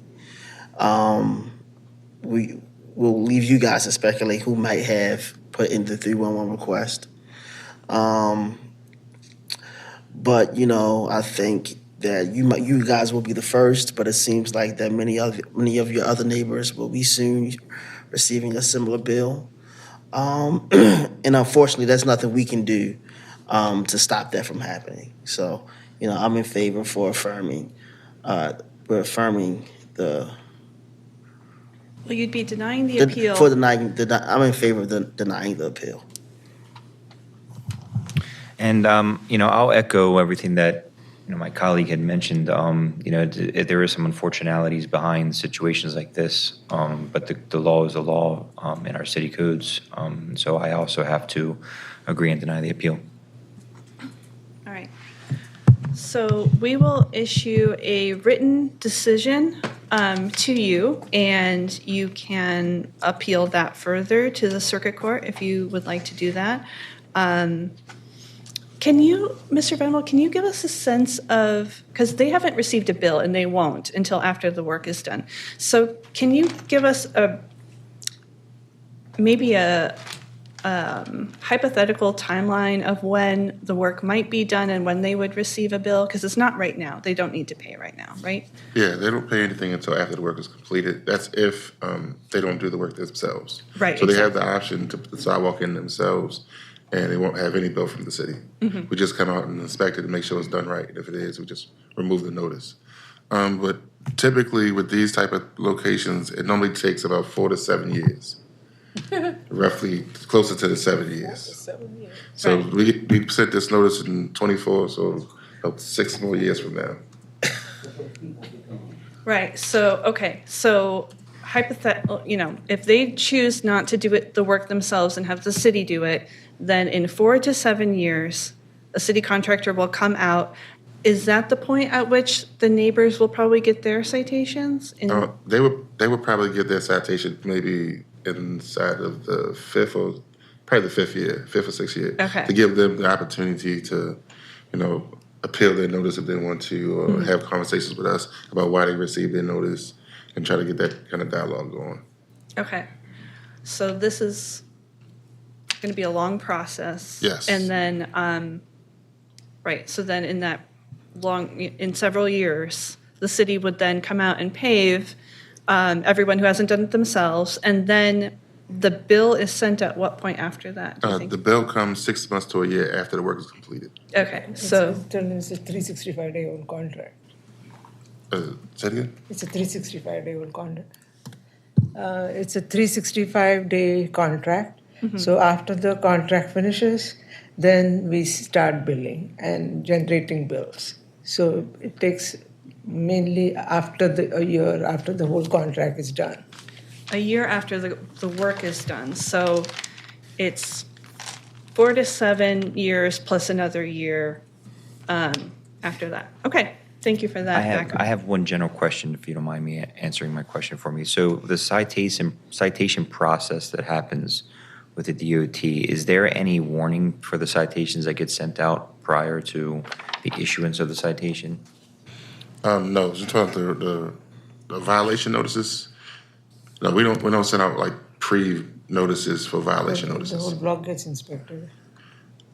We will leave you guys to speculate who might have put in the 311 request. But, I think that you guys will be the first, but it seems like that many of your other neighbors will be soon receiving a similar bill. And unfortunately, there's nothing we can do to stop that from happening. So, I'm in favor for affirming. We're affirming the. Well, you'd be denying the appeal. I'm in favor of denying the appeal. And I'll echo everything that my colleague had mentioned. There are some unfortunalities behind situations like this, but the law is the law in our city codes. So I also have to agree and deny the appeal. All right. So we will issue a written decision to you, and you can appeal that further to the circuit court if you would like to do that. Can you, Mr. Venable, can you give us a sense of, because they haven't received a bill and they won't until after the work is done. So can you give us maybe a hypothetical timeline of when the work might be done and when they would receive a bill? Because it's not right now. They don't need to pay right now, right? Yeah, they don't pay anything until after the work is completed. That's if they don't do the work themselves. Right. So they have the option to put the sidewalk in themselves, and they won't have any bill from the city. Mm-hmm. We just come out and inspect it to make sure it's done right. If it is, we just remove the notice. But typically with these type of locations, it normally takes about 4 to 7 years. Roughly closer to the 7 years. 7 years. So we sent this notice in 24, so about 6 more years from now. Right. So, okay. So hypothetical, if they choose not to do the work themselves and have the city do it, then in 4 to 7 years, a city contractor will come out. Is that the point at which the neighbors will probably get their citations? They would probably get their citation maybe inside of the fifth or sixth year. Okay. To give them the opportunity to, appeal their notice if they want to, or have conversations with us about why they received their notice, and try to get that kind of dialogue going. Okay. So this is going to be a long process. Yes. And then, right, so then in several years, the city would then come out and pave everyone who hasn't done it themselves, and then the bill is sent at what point after that, do you think? The bill comes 6 months to a year after the work is completed. Okay, so. It's a 365-day-old contract. Say it again? It's a 365-day-old contract. It's a 365-day contract. Mm-hmm. So after the contract finishes, then we start billing and generating bills. So it takes mainly a year after the whole contract is done. A year after the work is done. So it's 4 to 7 years plus another year after that. Okay, thank you for that. I have one general question, if you don't mind me answering my question for me. So the citation process that happens with the DOT, is there any warning for the citations that get sent out prior to the issuance of the citation? No, you're talking the violation notices. No, we don't send out like pre-notices for violation notices. The whole block gets inspected.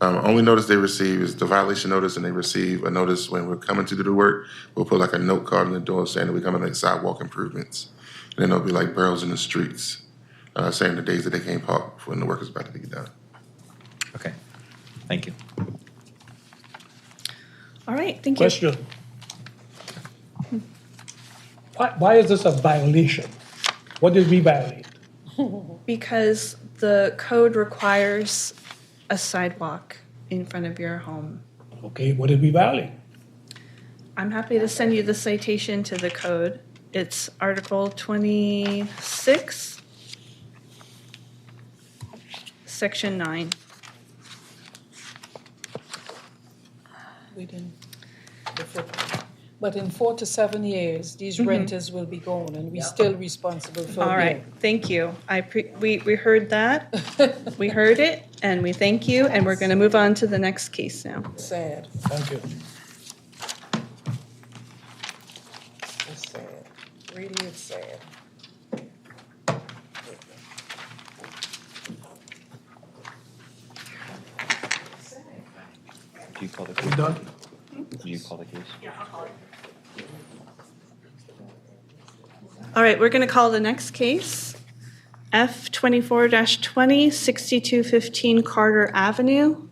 Only notice they receive is the violation notice, and they receive a notice when we're coming to do the work. We'll put like a note card on the door saying that we're coming to make sidewalk improvements. And then there'll be like barrels in the streets saying the days that they can't park when the work is about to be done. Okay, thank you. All right, thank you. Question. Why is this a violation? What did we violate? Because the code requires a sidewalk in front of your home. Okay, what did we violate? I'm happy to send you the citation to the code. It's Article 26, Section 9. We didn't. But in 4 to 7 years, these renters will be gone, and we're still responsible for All right, thank you. We heard that. We heard it, and we thank you, and we're going to move on to the next case now. Sad. Thank you. It's sad. Really, it's sad. Do you call the We case? done? Do you call the case? All right, we're going to call the next case, F24-20, 6215 Carter Avenue.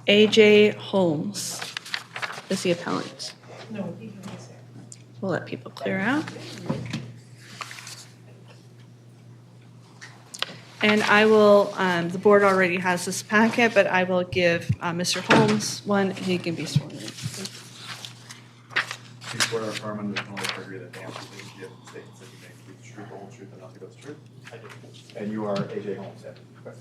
AJ Holmes is the appellant. We'll let people clear out. And I will, the board already has this packet, but I will give Mr. Holmes one, and he can be sworn in. Do you swear or affirm under the penalty of perjury that the answers that you give in statements that you make will be the truth, the whole truth, and nothing but the truth? I do. And you are AJ Holmes, yeah? Correct.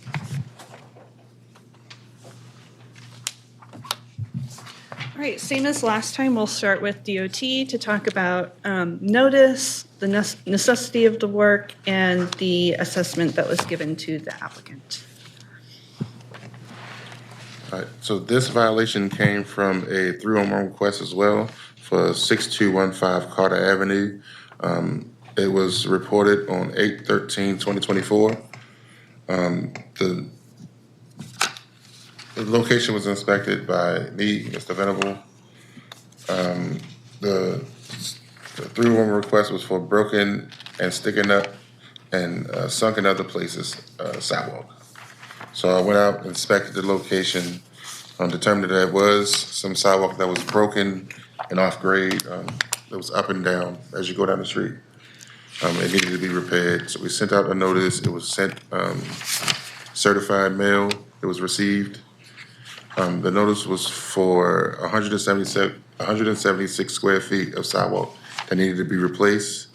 All right, same as last time, we'll start with DOT to talk about notice, the necessity of the work, and the assessment that was given to the applicant. All right, so this violation came from a 311 request as well for 6215 Carter Avenue. It was reported on 8/13/2024. The location was inspected by me, Mr. Venable. The 311 request was for broken and sticking up and sunk in other places sidewalk. So I went out, inspected the location, determined that there was some sidewalk that was broken and off grade, that was up and down as you go down the street. It needed to be repaired. So we sent out a notice. It was sent certified mail. It was received. The notice was for 176 square feet of sidewalk that needed to be replaced.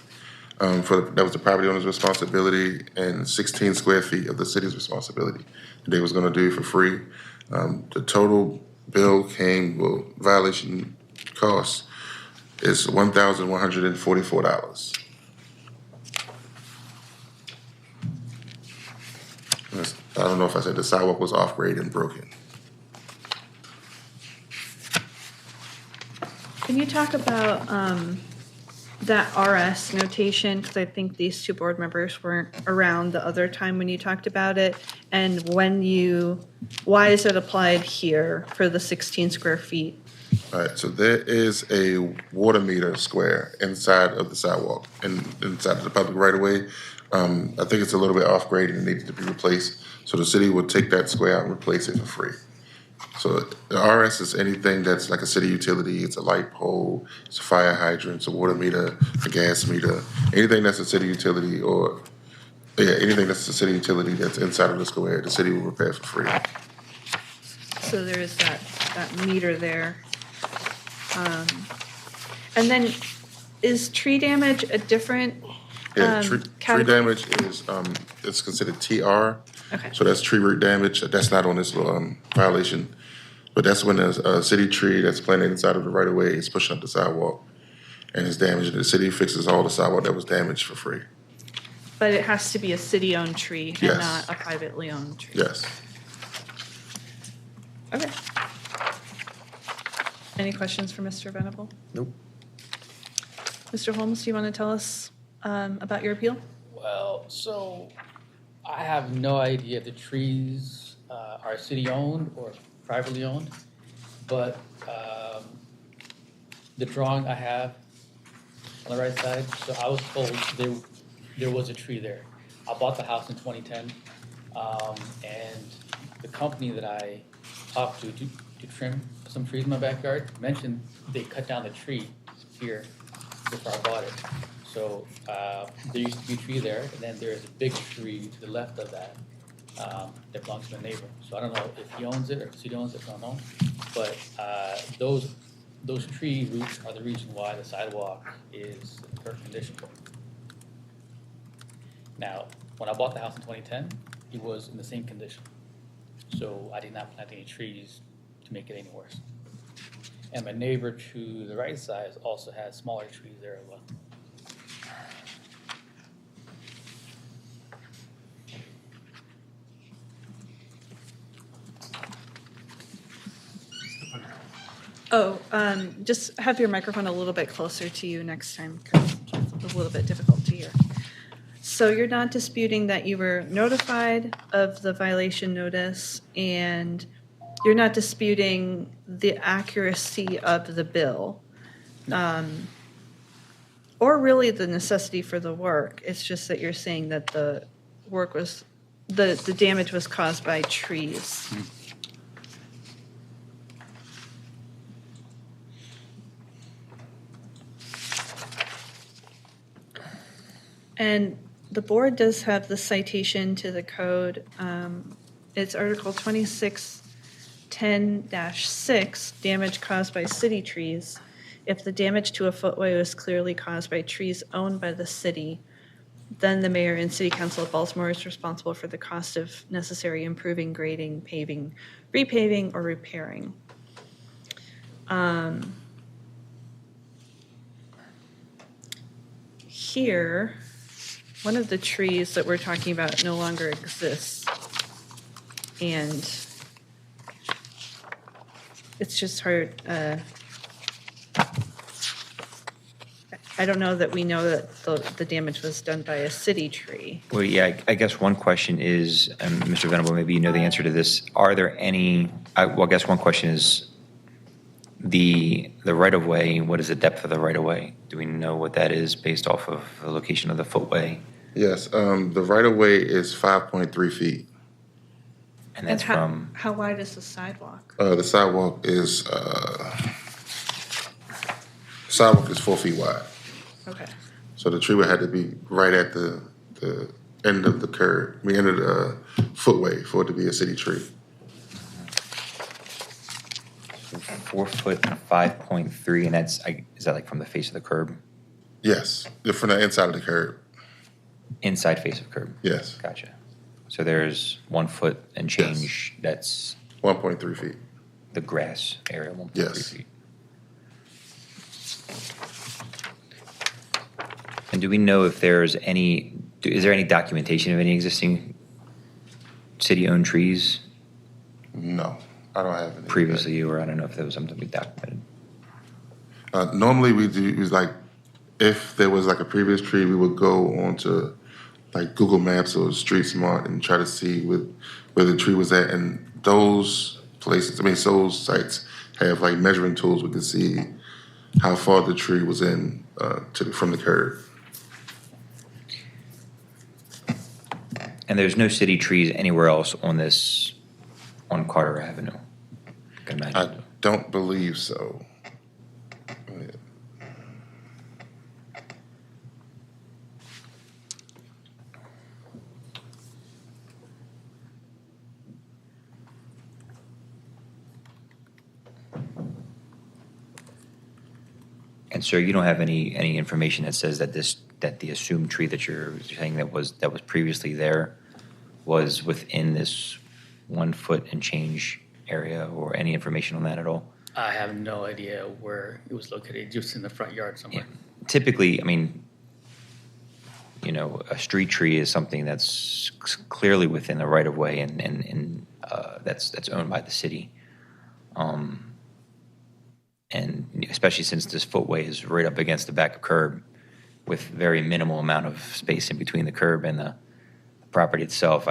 That was the property owner's responsibility, and 16 square feet of the city's responsibility that they was gonna do for free. The total bill violation cost is $1,144. I don't know if I said the sidewalk was off grade and broken. Can you talk about that RS notation? Because I think these two board members weren't around the other time when you talked about it. And why is it applied here for the 16 square feet? All right, so there is a water meter square inside of the sidewalk and inside of the public right of way. I think it's a little bit off grade and it needs to be replaced. So the city will take that square out and replace it for free. So the RS is anything that's like a city utility. It's a light pole, it's a fire hydrant, it's a water meter, a gas meter, anything that's a city utility anything that's a city utility that's inside of the square, the city will repair for free. So there is that meter there. And then is tree damage a different Tree category? damage is, it's considered TR. Okay. So that's tree root damage. That's not on this violation. But that's when a city tree that's planted inside of the right of way is pushing up the sidewalk and is damaged. The city fixes all the sidewalk that was damaged for free. But it has to be a city-owned tree and Yes. not a privately owned tree? Yes. Okay. Any questions for Mr. Venable? Nope. Mr. Holmes, do you want to tell us about your appeal? Well, so I have no idea if the trees are city-owned or privately owned, but the drawing I have on the right side, so I was told there was a tree there. I bought the house in 2010, and the company that I talked to trim some trees in my backyard mentioned they cut down the tree here before I bought it. So there used to be a tree there, and then there's a big tree to the left of that that belongs to a neighbor. So I don't know if he owns it or if the city owns it, I don't know. But those tree roots are the reason why the sidewalk is in current condition. Now, when I bought the house in 2010, it was in the same condition. So I did not plant any trees to make it any worse. And my neighbor to the right side also has smaller trees there as well. Oh, just have your microphone a little bit closer to you next time, because it's a little bit difficult to hear. So you're not disputing that you were notified of the violation notice, and you're not disputing the accuracy of the bill, or really the necessity for the work. It's just that you're saying that the work was, the damage was caused by trees. And the board does have the citation to the code. It's Article 2610-6, damage caused by city trees. If the damage to a footway was clearly caused by trees owned by the city, then the mayor and city council of Baltimore is responsible for the cost of necessary improving, grading, paving, repaving, or repairing. Here, one of the trees that we're talking about no longer exists. And it's just hard. I don't know that we know that the damage was done by a city tree. Well, yeah, I guess one question is, Mr. Venable, maybe you know the answer to this. Are there any, I guess one question is the right-of-way, what is the depth of the right-of-way? Do we know what that is based off of the location of the footway? Yes, the right-of-way is 5.3 feet. And that's from? How wide is the sidewalk? The sidewalk is 4 feet wide. Okay. So the tree would have to be right at the end of the curb, the end of the footway for it to be a city tree. 4 foot and 5.3, and that's, is that like from the face of the curb? Yes, from the inside of the curb. Inside face of curb? Yes. Gotcha. So there's 1 foot and change, that's 1.3 feet. the grass area, 1.3 Yes. feet. And do we know if there's is there any documentation of any existing city-owned trees? No, I don't have any. Previously, or I don't know if there was something we documented. Normally we do, it was like, if there was like a previous tree, we would go onto like Google Maps or Street Smart and try to see where the tree was at. And those places, those sites have like measuring tools. We could see how far the tree was from the curb. And there's no city trees anywhere else on Carter Avenue? I can imagine. I don't believe so. And sir, you don't have any information that says that the assumed tree that you're saying that was previously there was within this 1 foot and change area, or any information on that at all? I have no idea where it was located, just in the front yard somewhere. Typically, a street tree is something that's clearly within the right of way and that's owned by the city. And especially since this footway is right up against the back of curb with very minimal amount of space in between the curb and the property itself,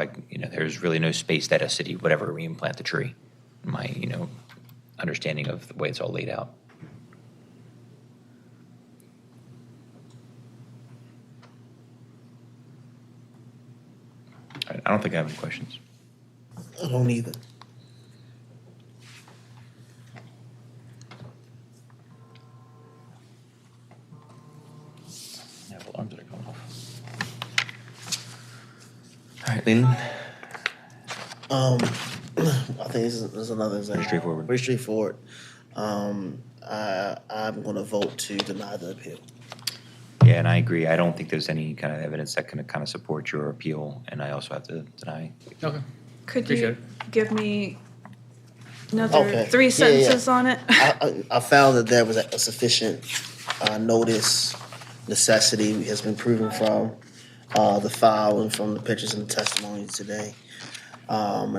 there's really no space that a city would ever reimplant the tree. My, understanding of the way it's all laid out. I don't think I have any questions. I don't either. Yeah, well, arms that are coming off. All right, Leland. I think this is another example. Straightforward. Pretty straightforward. I'm going to vote to deny the appeal. Yeah, and I agree. I don't think there's any kind of evidence that can kind of support your appeal, and I also have to deny. Okay. Could Appreciate you give me another Okay. 3 Yeah, sentences on it? I found that there was a sufficient notice necessity has been proven from the file and from the pictures and the testimony today. And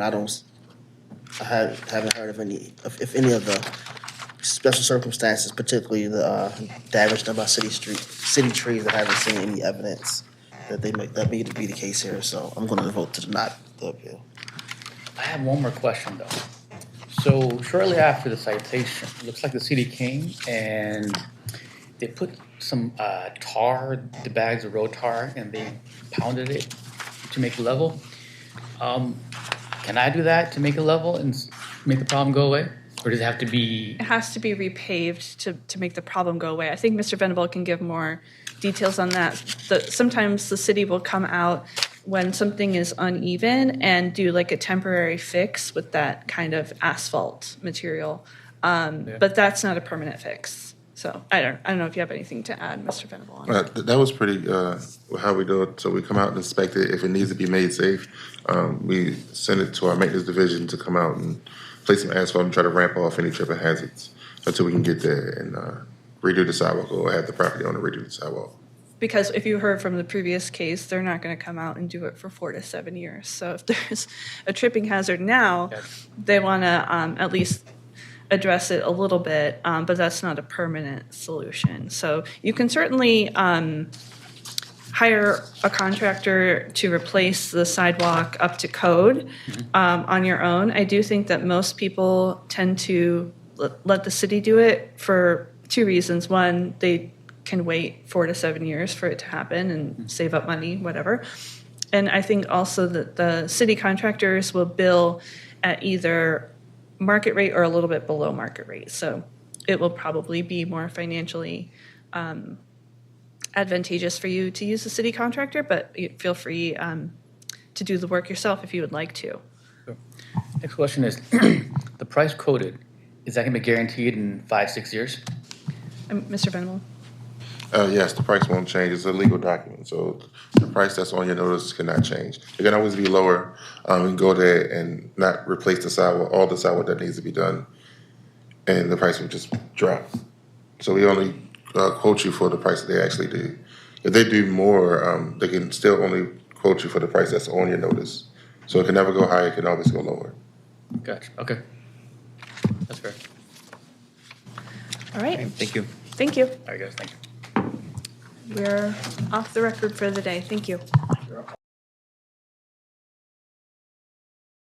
I haven't heard of any of the special circumstances, particularly the damage done by city trees. I haven't seen any evidence that that may be the case here. So I'm going to vote to deny the appeal. I have one more question though. So shortly after the citation, it looks like the city came and they put some tar, the bags of road tar, and they pounded it to make it level. Can I do that to make it level and make the problem go away? Or does it have to be? It has to be repaved to make the problem go away. I think Mr. Venable can give more details on that. Sometimes the city will come out when something is uneven and do like a temporary fix with that kind of asphalt material. But that's not a permanent fix. So I don't know if you have anything to add, Mr. Venable, on that. That was pretty how we do it. So we come out and inspect it. If it needs to be made safe, we send it to our maintenance division to come out and place some asphalt and try to ramp off any tripping hazards until we can get there and redo the sidewalk or have the property owner redo the sidewalk. Because if you heard from the previous case, they're not going to come out and do it for 4 to 7 years. So if there's a tripping hazard now, they want to at least address it a little bit, but that's not a permanent solution. So you can certainly hire a contractor to replace the sidewalk up to code on your own. I do think that most people tend to let the city do it for 2 reasons. One, they can wait 4 to 7 years for it to happen and save up money, whatever. And I think also that the city contractors will bill at either market rate or a little bit below market rate. So it will probably be more financially advantageous for you to use the city contractor, but feel free to do the work yourself if you would like to. Sure. Next question is, the price quoted, is that going to be guaranteed in 5-6 years? Mr. Venable? Yes, the price won't change. It's a legal document, so the price that's on your notice cannot change. It can always be lower. You can go there and not replace the sidewalk, all the sidewalk that needs to be done, and the price will just drop. So we only quote you for the price that they actually do. If they do more, they can still only quote you for the price that's on your notice. So it can never go higher, it can always go lower. Gotcha, okay. That's fair. All right. Thank you. Thank you. All right, guys, thank you. We're off the record for the day. Thank you.